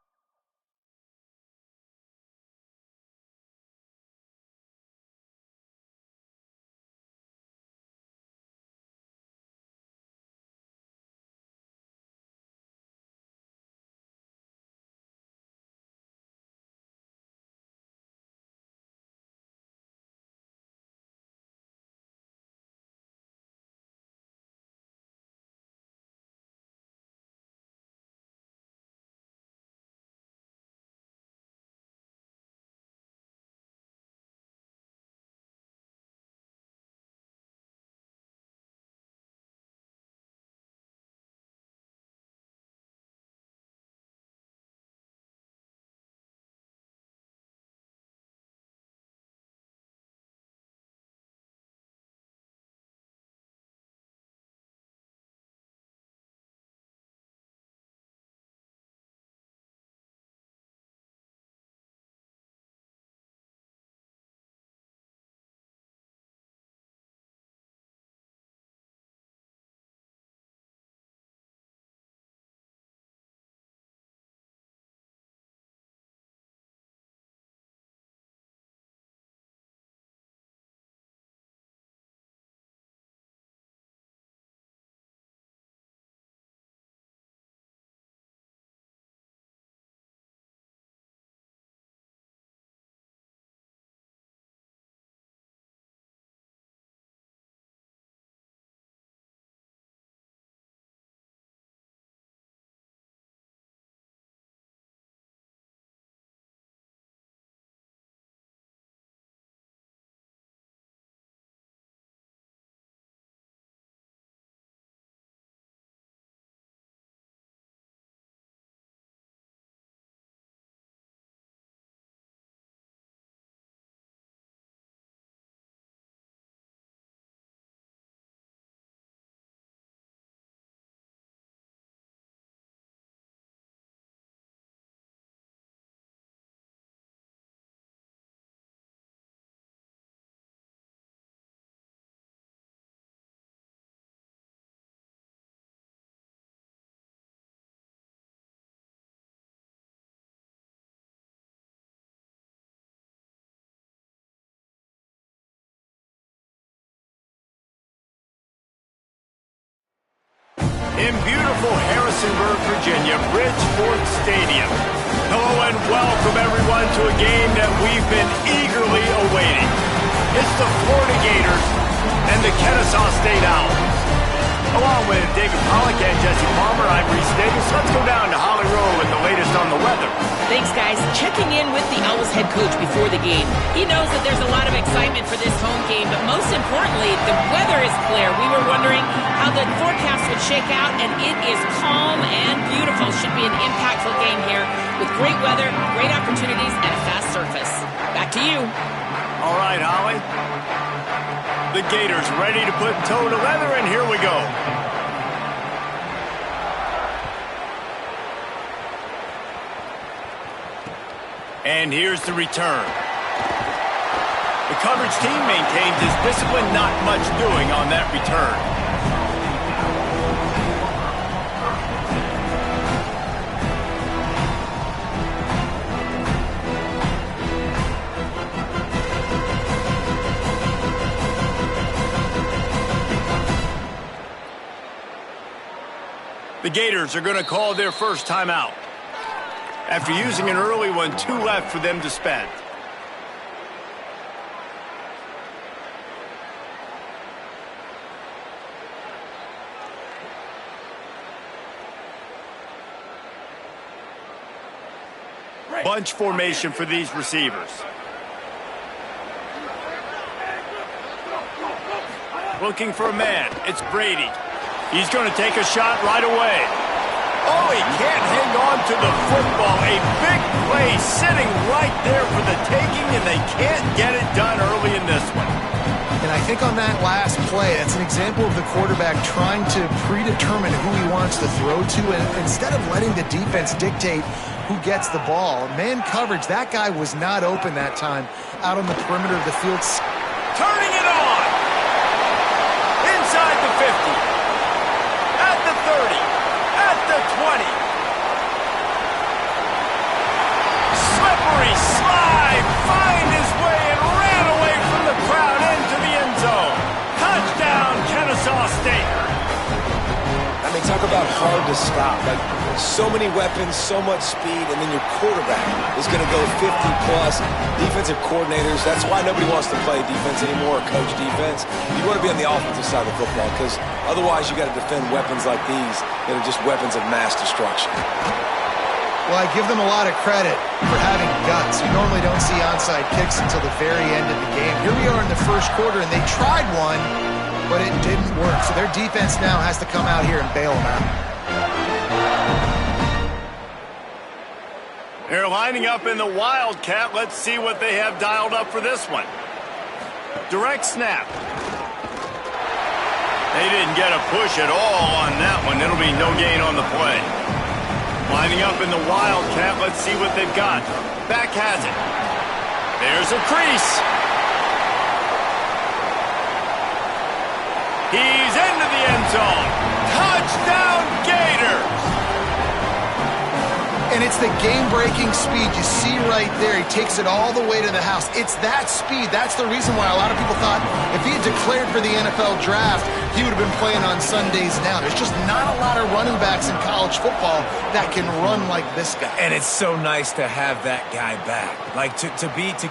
in beautiful Harrisonburg, Virginia, Bridgeport Stadium. Hello and welcome everyone to a game that we've been eagerly awaiting. It's the Florida Gators and the Kennesaw State Owls. Along with David Pollack and Jesse Palmer, I'm Reese Davis. Let's go down to Holly Rowe with the latest on the weather. Thanks, guys. Checking in with the Owls head coach before the game. He knows that there's a lot of excitement for this home game, but most importantly, the weather is clear. We were wondering how the forecast would shake out, and it is calm and beautiful. Should be an impactful game here with great weather, great opportunities, and a fast surface. Back to you. All right, Holly. The Gators ready to put toe to leather, and here we go. And here's the return. The coverage team maintains this discipline, not much doing on that return. The Gators are going to call their first timeout. After using an early one, 2 left for them to spend. Bunch formation for these receivers. Looking for a man. It's Brady. He's going to take a shot right away. Oh, he can't hang on to the football. A big play sitting right there for the taking, and they can't get it done early in this one. And I think on that last play, that's an example of the quarterback trying to predetermine who he wants to throw to, and instead of letting the defense dictate who gets the ball. Man coverage, that guy was not open that time out on the perimeter of the field. Turning it on! Inside the 50. At the 30, at the 20. Slippery slide, find his way and ran away from the crowd into the end zone. Touchdown, Kennesaw State. I mean, talk about hard to stop. Like, so many weapons, so much speed, and then your quarterback is going to go 50-plus. Defensive coordinators, that's why nobody wants to play defense anymore or coach defense. You want to be on the offensive side of the football because otherwise you got to defend weapons like these that are just weapons of mass destruction. Well, I give them a lot of credit for having guts. You normally don't see onside kicks until the very end of the game. Here we are in the first quarter, and they tried one, but it didn't work. So their defense now has to come out here and bail them out. They're lining up in the Wildcat. Let's see what they have dialed up for this one. Direct snap. They didn't get a push at all on that one. It'll be no gain on the play. Lining up in the Wildcat. Let's see what they've got. Back has it. There's a crease. He's into the end zone. Touchdown, Gators! And it's the game-breaking speed you see right there. He takes it all the way to the house. It's that speed. That's the reason why a lot of people thought if he had declared for the NFL draft, he would have been playing on Sundays now. There's just not a lot of running backs in college football that can run like this guy. And it's so nice to have that guy back. Like, to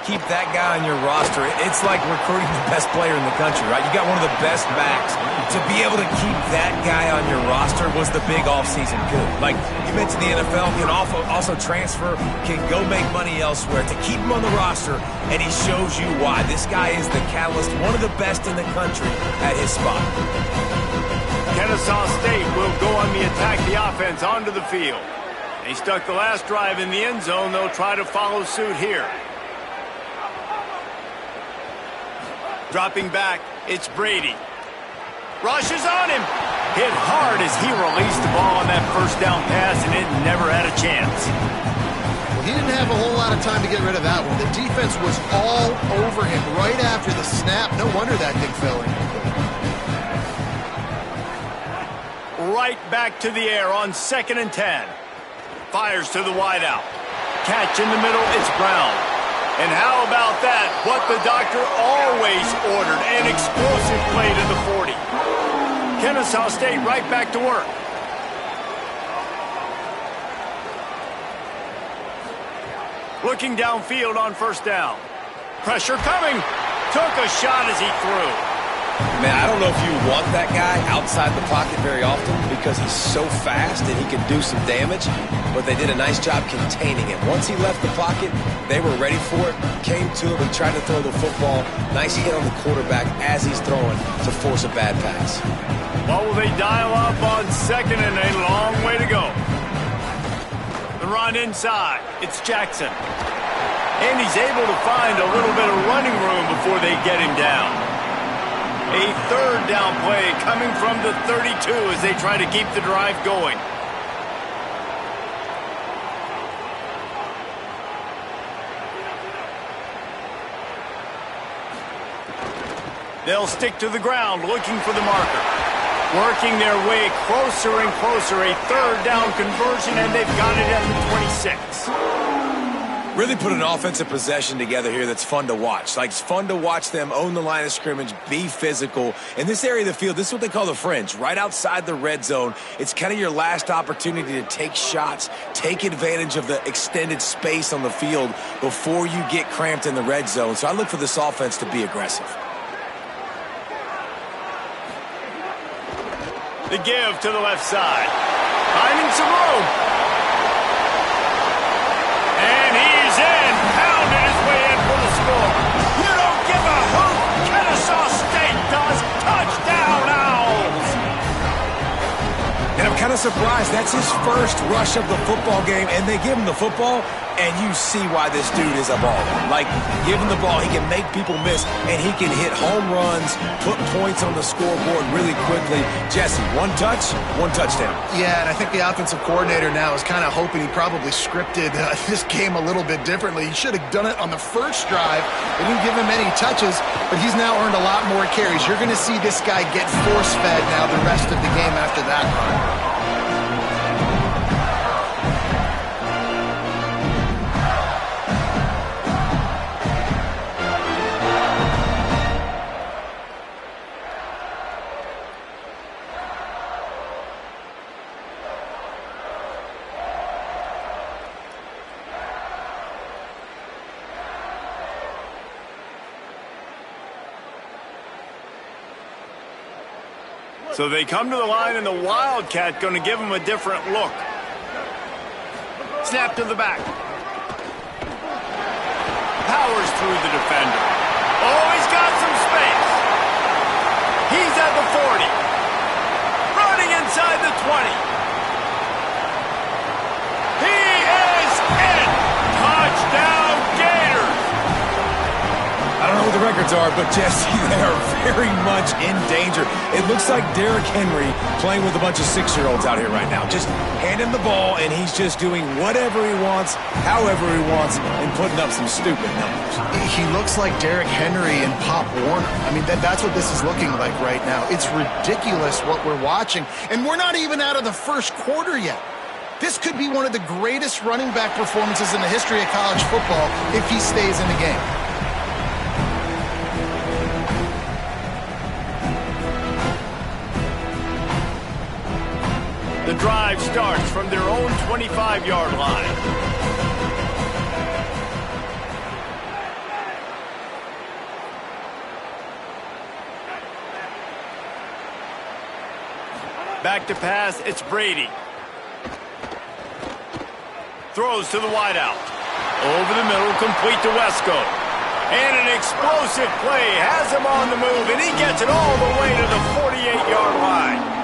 keep that guy on your roster, it's like recruiting the best player in the country, right? You got one of the best backs. To be able to keep that guy on your roster was the big offseason coup. Like, you mentioned the NFL can also transfer, can go make money elsewhere. To keep him on the roster, and he shows you why. This guy is the catalyst, one of the best in the country at his spot. Kennesaw State will go on the attack, the offense onto the field. They stuck the last drive in the end zone. They'll try to follow suit here. Dropping back, it's Brady. Rushes on him. Hit hard as he released the ball on that first down pass, and it never had a chance. Well, he didn't have a whole lot of time to get rid of that one. The defense was all over him right after the snap. No wonder that thing fell in. Right back to the air on 2nd and 10. Fires to the wideout. Catch in the middle, it's Brown. And how about that? What the doctor always ordered, an explosive play to the 40. Kennesaw State right back to work. Looking downfield on first down. Pressure coming. Took a shot as he threw. Man, I don't know if you want that guy outside the pocket very often because he's so fast and he can do some damage, but they did a nice job containing him. Once he left the pocket, they were ready for it, came to him, and tried to throw the football. Nice hit on the quarterback as he's throwing to force a bad pass. What will they dial up on second and a long way to go? The run inside. It's Jackson. And he's able to find a little bit of running room before they get him down. A third down play coming from the 32 as they try to keep the drive going. They'll stick to the ground looking for the marker. Working their way closer and closer. A third down conversion, and they've got it at the 26. Really put an offensive possession together here that's fun to watch. Like, it's fun to watch them own the line of scrimmage, be physical. In this area of the field, this is what they call the fringe, right outside the red zone. It's kind of your last opportunity to take shots, take advantage of the extended space on the field before you get cramped in the red zone. So I look for this offense to be aggressive. The give to the left side. Finding some room. And he's in. Pounded his way in for the score. You don't give a hoot. Kennesaw State does. Touchdown, Owls. And I'm kind of surprised. That's his first rush of the football game, and they give him the football, and you see why this dude is a baller. Like, give him the ball, he can make people miss, and he can hit home runs, put points on the scoreboard really quickly. Jesse, one touch, one touchdown. Yeah, and I think the offensive coordinator now is kind of hoping he probably scripted this game a little bit differently. He should have done it on the first drive. They didn't give him any touches, but he's now earned a lot more carries. You're going to see this guy get force-fed now the rest of the game after that run. So they come to the line, and the Wildcat going to give him a different look. Snap to the back. Powers through the defender. Oh, he's got some space. He's at the 40. Running inside the 20. He is in. Touchdown, Gators. I don't know what the records are, but Jesse, they are very much in danger. It looks like Derrick Henry playing with a bunch of 6-year-olds out here right now. Just hand him the ball, and he's just doing whatever he wants, however he wants, and putting up some stupid numbers. He looks like Derrick Henry and Pop Warner. I mean, that's what this is looking like right now. It's ridiculous what we're watching, and we're not even out of the first quarter yet. This could be one of the greatest running back performances in the history of college football if he stays in the game. The drive starts from their own 25-yard line. Back to pass, it's Brady. Throws to the wideout. Over the middle, complete to Wesco. And an explosive play has him on the move, and he gets it all the way to the 48-yard line.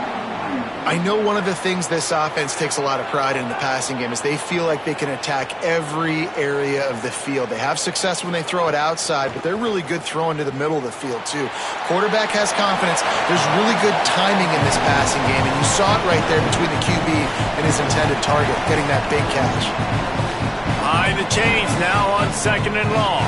I know one of the things this offense takes a lot of pride in the passing game is they feel like they can attack every area of the field. They have success when they throw it outside, but they're really good throwing to the middle of the field too. Quarterback has confidence. There's really good timing in this passing game, and you saw it right there between the QB and his intended target, getting that big catch. Behind the chains now on second and long.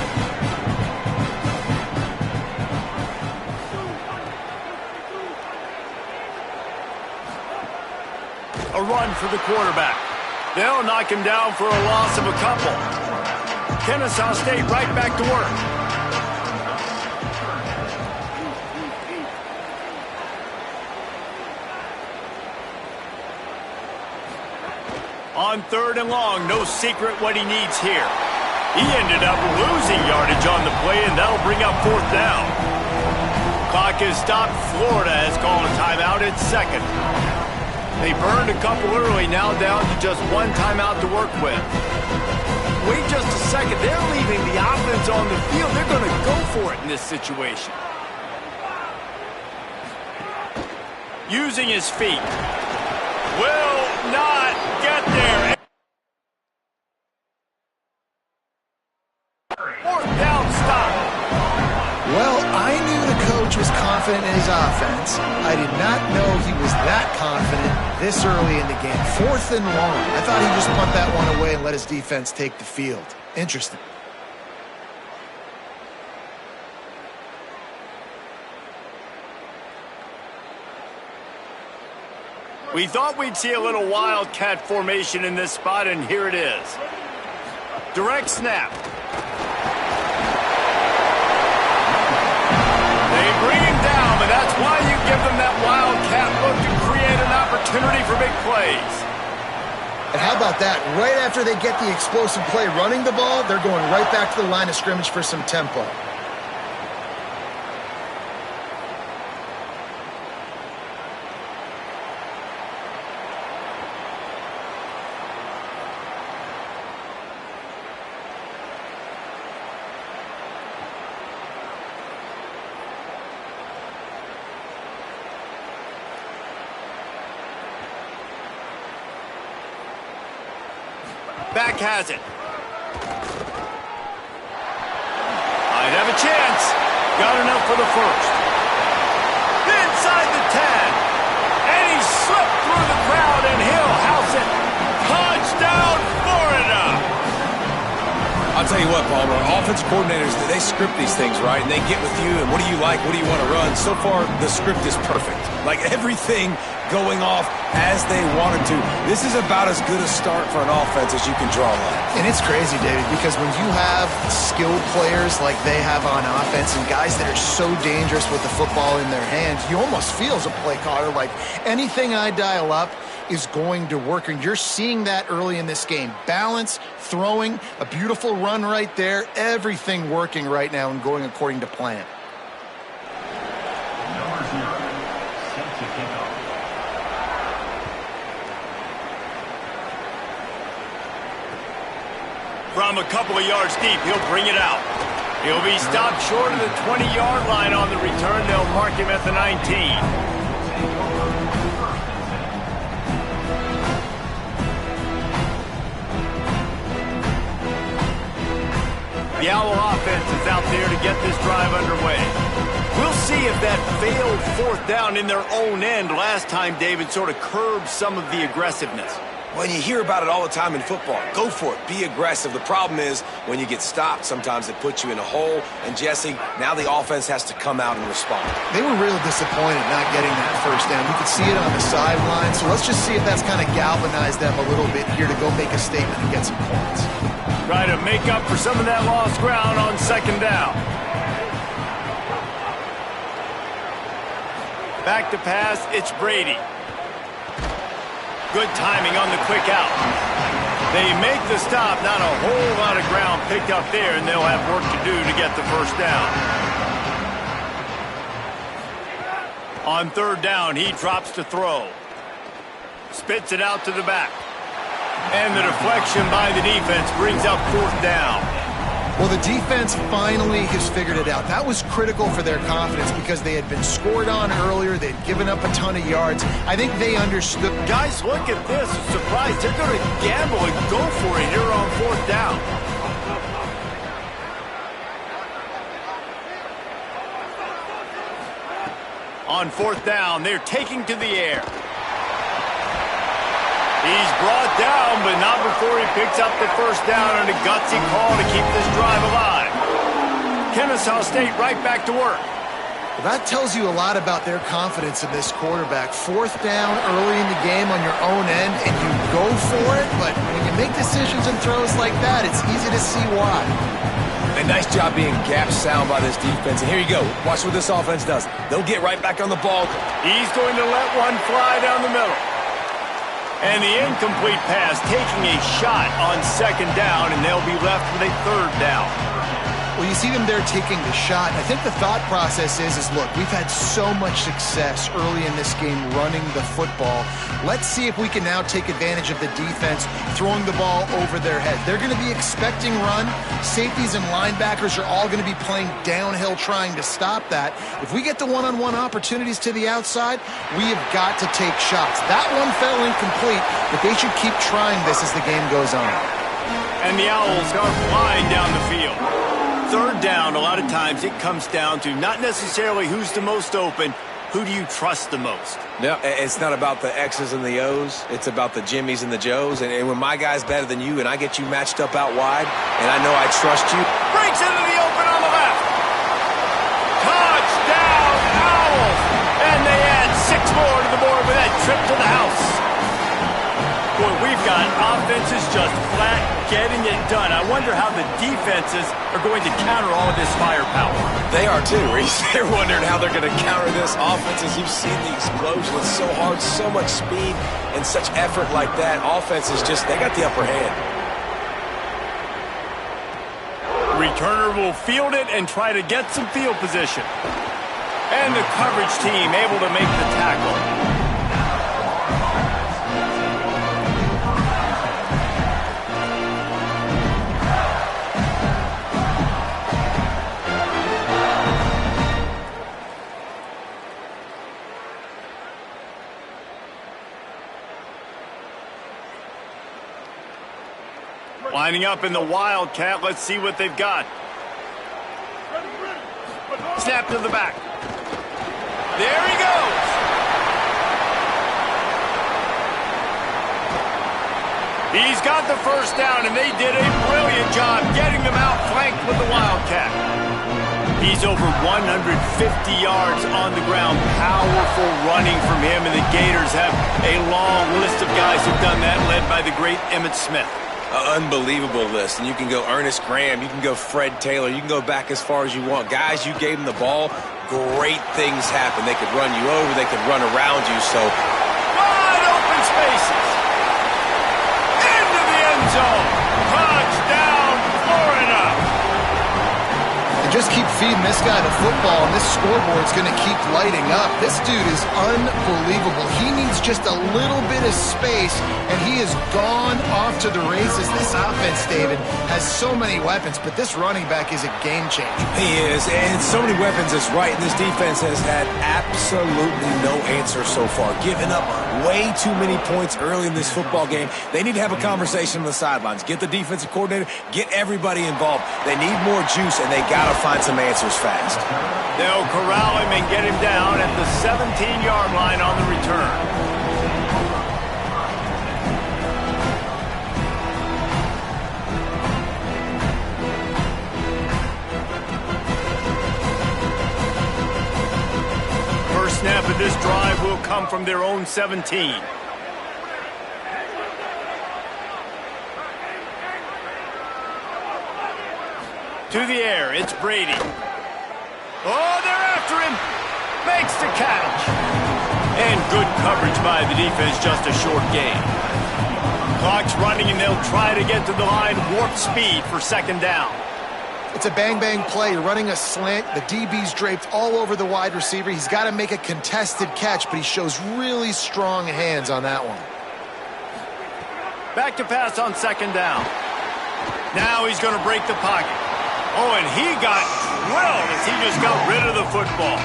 A run for the quarterback. They'll knock him down for a loss of a couple. Kennesaw State right back to work. On third and long, no secret what he needs here. He ended up losing yardage on the play, and that'll bring up 4th down. Clock is stopped. Florida has called a timeout at 2nd. They burned a couple early, now down to just 1 timeout to work with. Wait just a second. They're leaving the offense on the field. They're going to go for it in this situation. Using his feet. Will not get there. 4th down stop. Well, I knew the coach was confident in his offense. I did not know he was that confident this early in the game. 4th and long. I thought he'd just punt that one away and let his defense take the field. Interesting. We thought we'd see a little wildcat formation in this spot, and here it is. Direct snap. They bring him down, but that's why you give them that wildcat look to create an opportunity for big plays. And how about that? Right after they get the explosive play running the ball, they're going right back to the line of scrimmage for some tempo. Back has it. Might have a chance. Got enough for the 1st. Inside the 10. And he slipped through the crowd, and he'll house it. Touchdown, Florida. I'll tell you what, Palmer, offensive coordinators, they script these things, right? And they get with you, and what do you like? What do you want to run? So far, the script is perfect. Like everything going off as they wanted to. This is about as good a start for an offense as you can draw up. And it's crazy, David, because when you have skilled players like they have on offense and guys that are so dangerous with the football in their hands, you almost feel as a play caller like anything I dial up is going to work. And you're seeing that early in this game. Balance, throwing, a beautiful run right there, everything working right now and going according to plan. Number 0, set to kick off. From a couple of yards deep, he'll bring it out. He'll be stopped short of the 20-yard line on the return. They'll mark him at the 19. The Owl offense is out there to get this drive underway. We'll see if that failed 4th down in their own end last time, David, sort of curbed some of the aggressiveness. When you hear about it all the time in football, go for it. Be aggressive. The problem is when you get stopped, sometimes it puts you in a hole. And, Jesse, now the offense has to come out and respond. They were real disappointed not getting that 1st down. You could see it on the sideline. So let's just see if that's kind of galvanized them a little bit here to go make a statement and get some points. Try to make up for some of that lost ground on 2nd down. Back to pass, it's Brady. Good timing on the quick out. They make the stop, not a whole lot of ground picked up there, and they'll have work to do to get the 1st down. On 3rd down, he drops to throw. Spits it out to the back. And the deflection by the defense brings up 4th down. Well, the defense finally has figured it out. That was critical for their confidence because they had been scored on earlier. They'd given up a ton of yards. I think they understood. Guys, look at this. I'm surprised. They're going to gamble and go for it here on 4th down. On 4th down, they're taking to the air. He's brought down, but not before he picks up the 1st down and a gutsy call to keep this drive alive. Kennesaw State right back to work. Well, that tells you a lot about their confidence in this quarterback. 4th down early in the game on your own end, and you go for it, but when you make decisions and throws like that, it's easy to see why. A nice job being gap sound by this defense. And here you go. Watch what this offense does. They'll get right back on the ball. He's going to let one fly down the middle. And the incomplete pass taking a shot on second down, and they'll be left with a third down. Well, you see them there taking the shot. I think the thought process is look, we've had so much success early in this game running the football. Let's see if we can now take advantage of the defense throwing the ball over their head. They're going to be expecting run. Safeties and linebackers are all going to be playing downhill trying to stop that. If we get the one-on-one opportunities to the outside, we have got to take shots. That one fell incomplete, but they should keep trying this as the game goes on. And the Owls are flying down the field. Third down, a lot of times it comes down to not necessarily who's the most open, who do you trust the most? No, it's not about the X's and the O's. It's about the Jimmies and the Joes. And when my guy's better than you and I get you matched up out wide and I know I trust you. Breaks into the open on the left. Touchdown, Owls! And they add 6 more to the board with that trip to the house. Boy, we've got offenses just flat getting it done. I wonder how the defenses are going to counter all of this firepower. They are too, Reese. They're wondering how they're going to counter this offense. As you've seen the explosion, it's so hard, so much speed, and such effort like that. Offense is just, they got the upper hand. Returner will field it and try to get some field position. And the coverage team able to make the tackle. Lining up in the Wildcat. Let's see what they've got. Snap to the back. There he goes. He's got the first down, and they did a brilliant job getting them outflanked with the Wildcat. He's over 150 yards on the ground. Powerful running from him, and the Gators have a long list of guys who've done that, led by the great Emmitt Smith. Unbelievable list. And you can go Ernest Graham, you can go Fred Taylor, you can go back as far as you want. Guys, you gave them the ball, great things happen. They could run you over, they could run around you. So wide open spaces. Into the end zone. Touchdown, Florida. And just keep feeding this guy the football, and this scoreboard's going to keep lighting up. This dude is unbelievable. He needs just a little bit of space, and he has gone off to the races. This offense, David, has so many weapons, but this running back is a game changer. he is, and so many weapons is right, and this defense has had absolutely no answer so far. Giving up way too many points early in this football game. They need to have a conversation on the sidelines. Get the defensive coordinator, get everybody involved. They need more juice, and they got to find some answers fast. They'll corral him and get him down at the 17-yard line on the return. First snap of this drive will come from their own 17. To the air, it's Brady. Oh, they're after him. Makes the catch. And good coverage by the defense, just a short gain. Clock's running, and they'll try to get to the line, warp speed for second down. It's a bang-bang play. You're running a slant. The DB's draped all over the wide receiver. He's got to make a contested catch, but he shows really strong hands on that one. Back to pass on second down. Now he's going to break the pocket. Oh, and he got drilled as he just got rid of the football.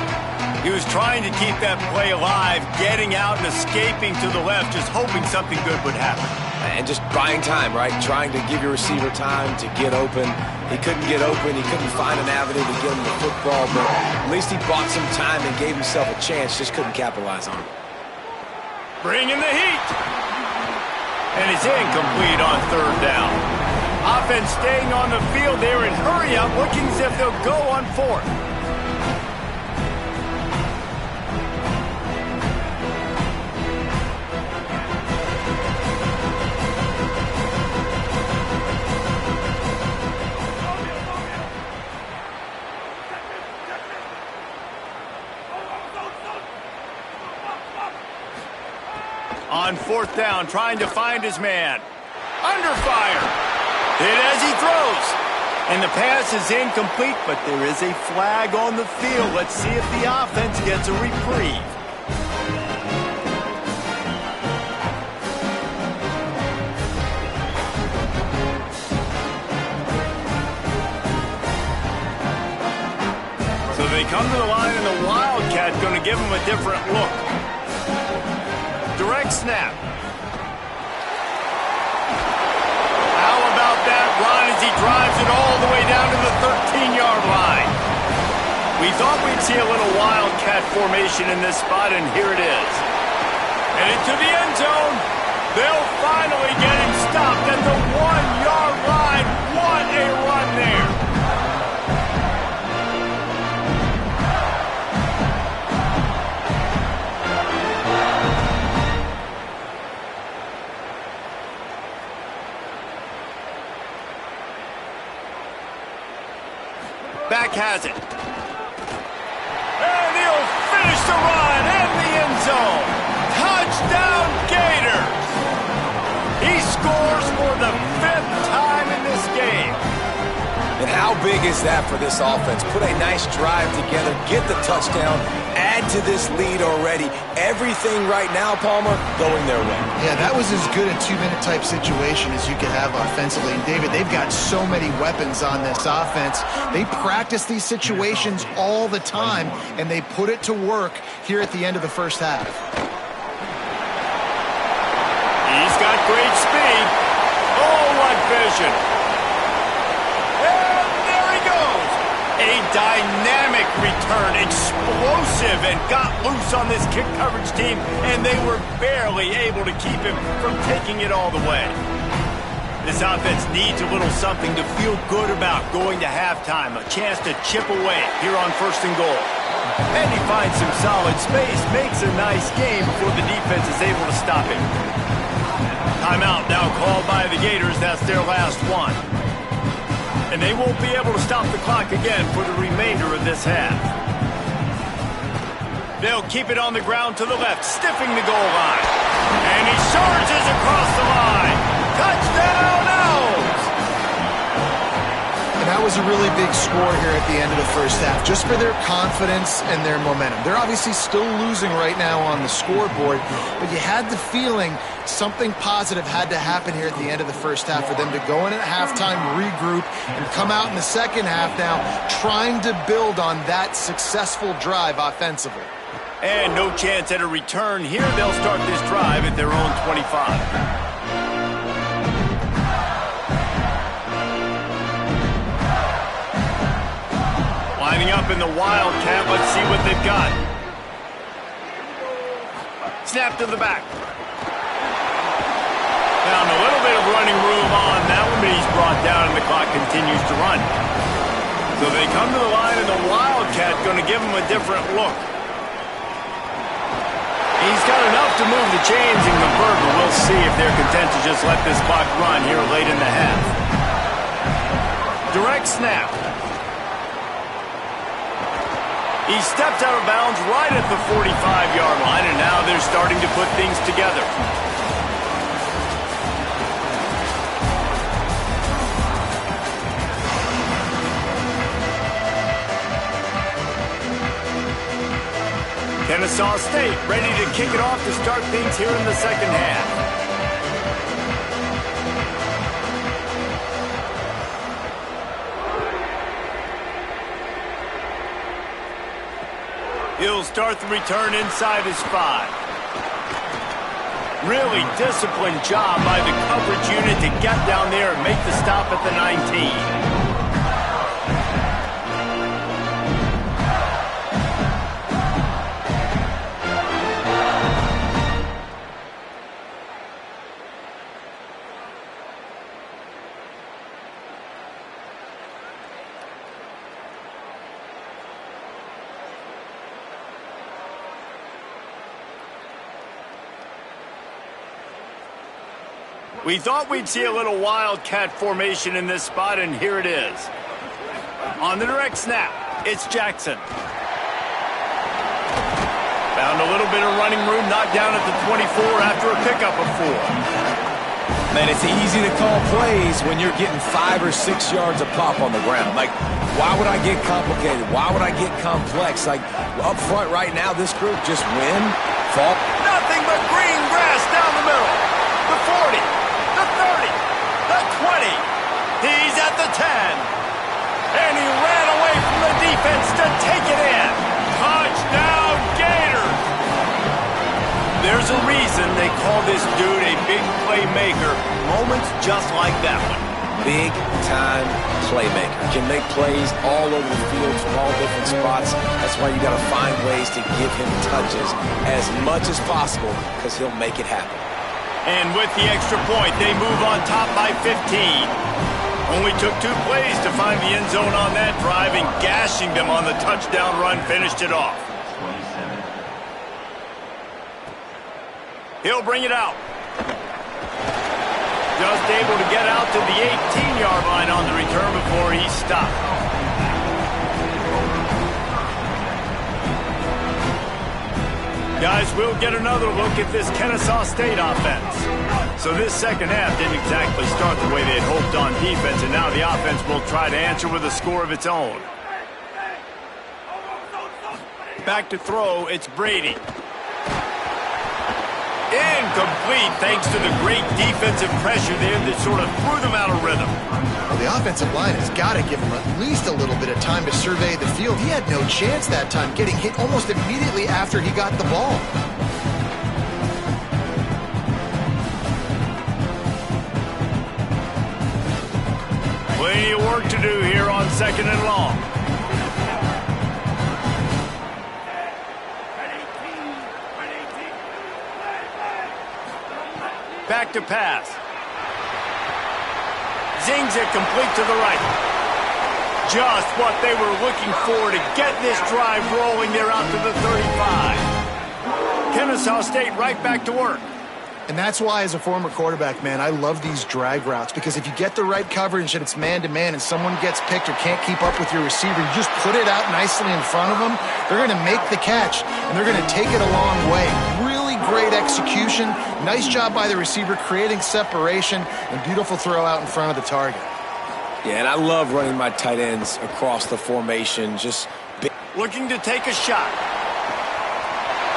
He was trying to keep that play alive, getting out and escaping to the left, just hoping something good would happen. And just buying time, right? Trying to give your receiver time to get open. He couldn't get open. He couldn't find an avenue to get him the football, but at least he bought some time and gave himself a chance. Just couldn't capitalize on it. Bring in the heat. And it's incomplete on third down. Offense staying on the field there in hurry up, looking as if they'll go on fourth. On fourth down, trying to find his man. Under fire. Hit as he throws. And the pass is incomplete, but there is a flag on the field. Let's see if the offense gets a reprieve. So they come to the line, and the Wildcat going to give them a different look. Direct snap. How about that run as he drives it all the way down to the 13-yard line? We thought we'd see a little Wildcat formation in this spot, and here it is. And into the end zone. They'll finally get him stopped at the 1-yard line. What a run there. Back has it. And he'll finish the run in the end zone. Touchdown Gators. He scores for the 5th time in this game. And how big is that for this offense? Put a nice drive together, get the touchdown, add to this lead already. Everything right now, Palmer, going their way. Yeah, that was as good a 2-minute type situation as you could have offensively. And David, they've got so many weapons on this offense. They practice these situations all the time, and they put it to work here at the end of the first half. He's got great speed. Oh, what vision. And there he goes. A dynamic return, explosive, and got loose on this kick coverage team, and they were barely able to keep him from taking it all the way. This offense needs a little something to feel good about going to halftime, a chance to chip away here on 1st and goal. And he finds some solid space, makes a nice game before the defense is able to stop him. Timeout now called by the Gators. That's their last one. And they won't be able to stop the clock again for the remainder of this half. They'll keep it on the ground to the left, stiffing the goal line. And he charges across the line. Touchdown, Owls! And that was a really big score here at the end of the first half, just for their confidence and their momentum. They're obviously still losing right now on the scoreboard, but you had the feeling something positive had to happen here at the end of the first half for them to go in at halftime, regroup, and come out in the second half now trying to build on that successful drive offensively. And no chance at a return here. They'll start this drive at their own 25. Lining up in the Wildcat. Let's see what they've got. Snap to the back. Found a little bit of running room on that one, but he's brought down and the clock continues to run. So they come to the line and the Wildcat going to give him a different look. He's got enough to move the chains and convert, but we'll see if they're content to just let this clock run here late in the half. Direct snap. He steps out of bounds right at the 45-yard line, and now they're starting to put things together. Kennesaw State ready to kick it off to start things here in the second half. He'll start the return inside his 5. Really disciplined job by the coverage unit to get down there and make the stop at the 19. We thought we'd see a little Wildcat formation in this spot, and here it is. On the direct snap, it's Jackson. Found a little bit of running room, knocked down at the 24 after a pickup of 4. Man, it's easy to call plays when you're getting 5 or 6 yards a pop on the ground. Like, why would I get complicated? Why would I get complex? Like, up front right now, this group just win, fall. Nothing but green grass down the middle. The 40, the 30, the 20. He's at the 10. And he ran away from the defense to take it in. Touchdown, Gators! There's a reason they call this dude a big playmaker. Moments just like that one. Big-time playmaker. Can make plays all over the field from all different spots. That's why you got to find ways to give him touches as much as possible because he'll make it happen. And with the extra point, they move on top by 15. Only took 2 plays to find the end zone on that drive, and gashing them on the touchdown run finished it off. He'll bring it out. Just able to get out to the 18-yard line on the return before he stopped. Guys, we'll get another look at this Kennesaw State offense. So this second half didn't exactly start the way they had hoped on defense, and now the offense will try to answer with a score of its own. Back to throw, it's Brady. Incomplete thanks to the great defensive pressure there that sort of threw them out of rhythm. Well, the offensive line has got to give him at least a little bit of time to survey the field. He had no chance that time, getting hit almost immediately after he got the ball. Plenty of work to do here on 2nd and long. Back to pass. Zings it complete to the right. Just what they were looking for to get this drive rolling there out to the 35. Kennesaw State right back to work. And that's why, as a former quarterback, man, I love these drag routes, because if you get the right coverage and it's man-to-man and someone gets picked or can't keep up with your receiver, you just put it out nicely in front of them, they're going to make the catch, and they're going to take it a long way. Really great execution. Nice job by the receiver creating separation, and beautiful throw out in front of the target. Yeah, and I love running my tight ends across the formation. Just looking to take a shot.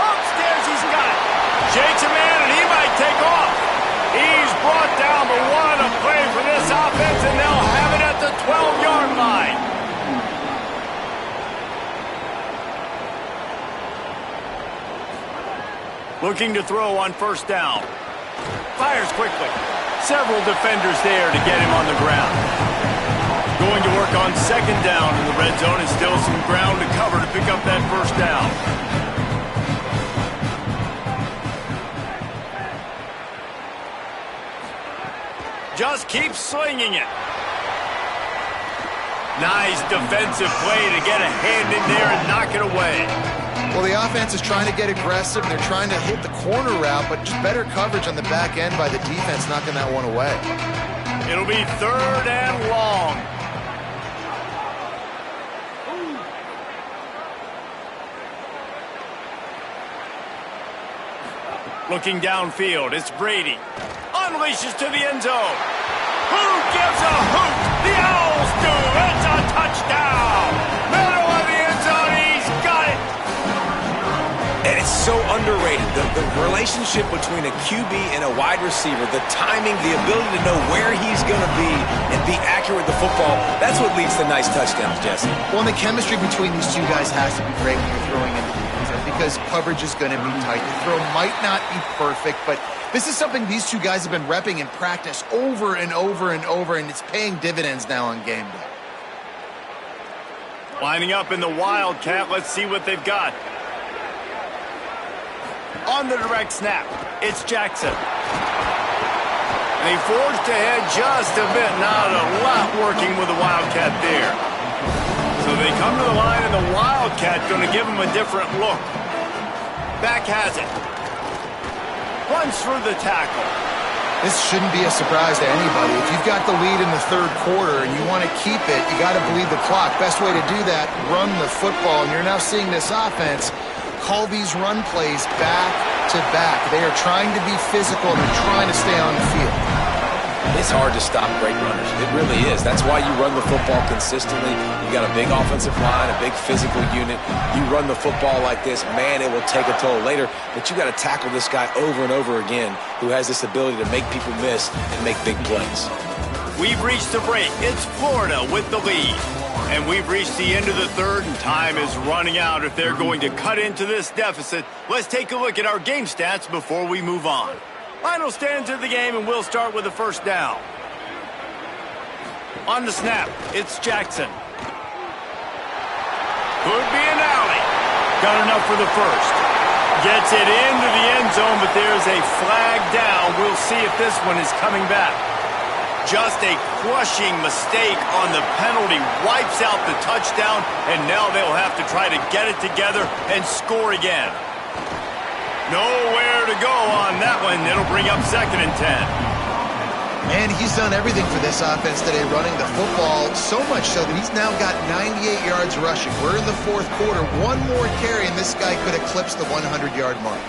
Upstairs, he's got it. Shakes a man, and he might take off. He's brought down, but what a play for this offense, and they'll have it at the 12-yard line. Looking to throw on 1st down. Fires quickly. Several defenders there to get him on the ground. Going to work on 2nd down in the red zone, and still some ground to cover to pick up that 1st down. Just keep slinging it. Nice defensive play to get a hand in there and knock it away. Well, the offense is trying to get aggressive, and they're trying to hit the corner route, but just better coverage on the back end by the defense, knocking that one away. It'll be 3rd and long. Looking downfield, it's Brady. Unleashes to the end zone. Who gives a hoot? The Owls do. It's a touchdown. Middle of the end zone. He's got it. And it's so underrated. The relationship between a QB and a wide receiver, the timing, the ability to know where he's going to be and be accurate with the football, that's what leads to nice touchdowns, Jesse. Well, and the chemistry between these two guys has to be great when you're throwing into defense, because coverage is going to be tight. The throw might not be perfect, but this is something these two guys have been repping in practice over and over and over, and it's paying dividends now on game day. Lining up in the Wildcat. Let's see what they've got. On the direct snap, it's Jackson. And he forged ahead just a bit. Not a lot working with the Wildcat there. So they come to the line, and the Wildcat going to give him a different look. Back has it. Runs through the tackle. This shouldn't be a surprise to anybody. If you've got the lead in the 3rd quarter and you want to keep it, you got to bleed the clock. Best way to do that, run the football. And you're now seeing this offense call these run plays back to back. They are trying to be physical, and they're trying to stay on the field. It's hard to stop great runners. It really is. That's why you run the football consistently. You got a big offensive line, a big physical unit. You run the football like this, man, it will take a toll later. But you got to tackle this guy over and over again who has this ability to make people miss and make big plays. We've reached the break. It's Florida with the lead. And we've reached the end of the third, and time is running out if they're going to cut into this deficit. Let's take a look at our game stats before we move on. Final stands of the game, and we'll start with the first down. On the snap, it's Jackson. Could be an alley. Got enough for the first. Gets it into the end zone, but there's a flag down. We'll see if this one is coming back. Just a crushing mistake on the penalty. Wipes out the touchdown, and now they'll have to try to get it together and score again. Nowhere to go on that one. It'll bring up 2nd and 10. And he's done everything for this offense today, running the football, so much so that he's now got 98 yards rushing. We're in the fourth quarter. One more carry, and this guy could eclipse the 100-yard mark.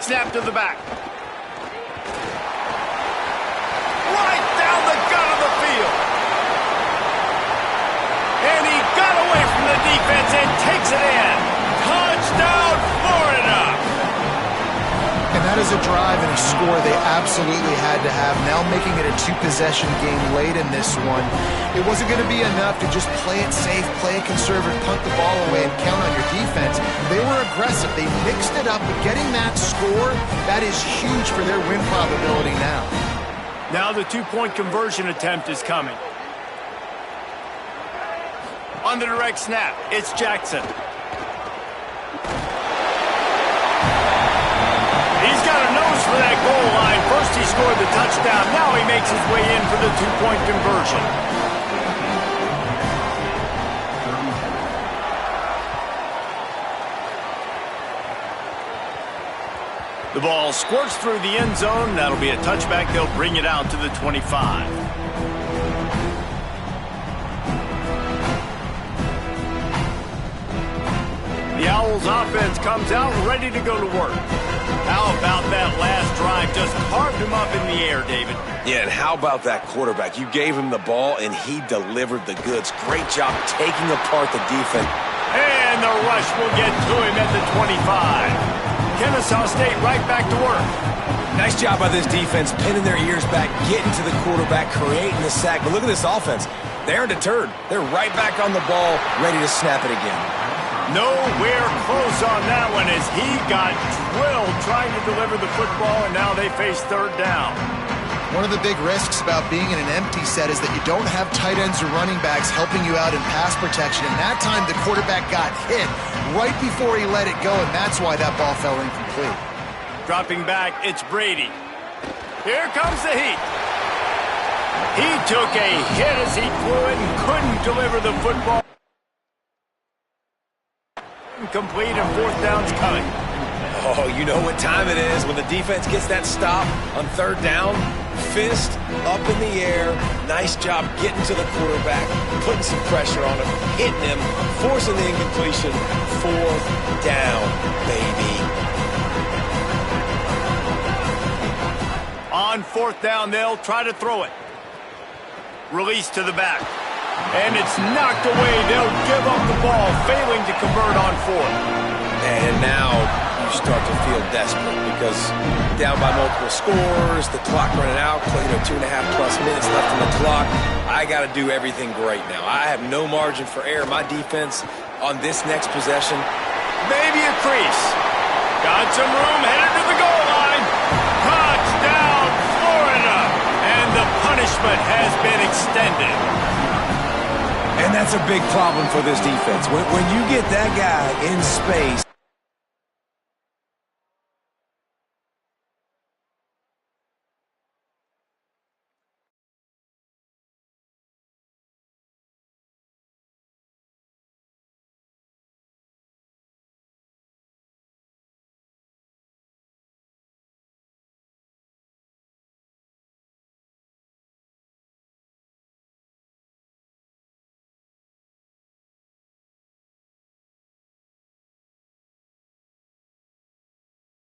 Snap to the back. Right down the gut of the field. And he got away from the defense and takes it in. Touchdown, Florida! And that is a drive and a score they absolutely had to have. Now making it a two-possession game late in this one. It wasn't going to be enough to just play it safe, play it conservative, punt the ball away, and count on your defense. They were aggressive. They mixed it up, but getting that score, that is huge for their win probability now. Now the two-point conversion attempt is coming. On the direct snap, it's Jackson. He's got a nose for that goal line. First he scored the touchdown. Now he makes his way in for the two-point conversion. The ball squirts through the end zone. That'll be a touchback. They'll bring it out to the 25. The Owls offense comes out ready to go to work. How about that last drive? Just carved him up in the air, David. Yeah, and how about that quarterback? You gave him the ball, and he delivered the goods. Great job taking apart the defense. And the rush will get to him at the 25. Kennesaw State right back to work. Nice job by this defense, pinning their ears back, getting to the quarterback, creating the sack. But look at this offense. They're deterred. They're right back on the ball, ready to snap it again. Nowhere close on that one as he got drilled trying to deliver the football, and now they face third down. One of the big risks about being in an empty set is that you don't have tight ends or running backs helping you out in pass protection. And that time the quarterback got hit right before he let it go, and that's why that ball fell incomplete. Dropping back, it's Brady. Here comes the heat. He took a hit as he threw it and couldn't deliver the football. Complete, and fourth down's coming. Oh, you know what time it is when the defense gets that stop on third down. Fist up in the air. Nice job getting to the quarterback, putting some pressure on him, hitting him, forcing the incompletion. Fourth down, baby. On fourth down, they'll try to throw it. Release to the back. And it's knocked away. They'll give up the ball, failing to convert on fourth. And now you start to feel desperate because down by multiple scores, the clock running out, 2.5+ minutes left on the clock. I got to do everything great now. I have no margin for error. My defense on this next possession, maybe a crease. Got some room, headed to the goal line. Touchdown, Florida. And the punishment has been extended. And that's a big problem for this defense. When you get that guy in space,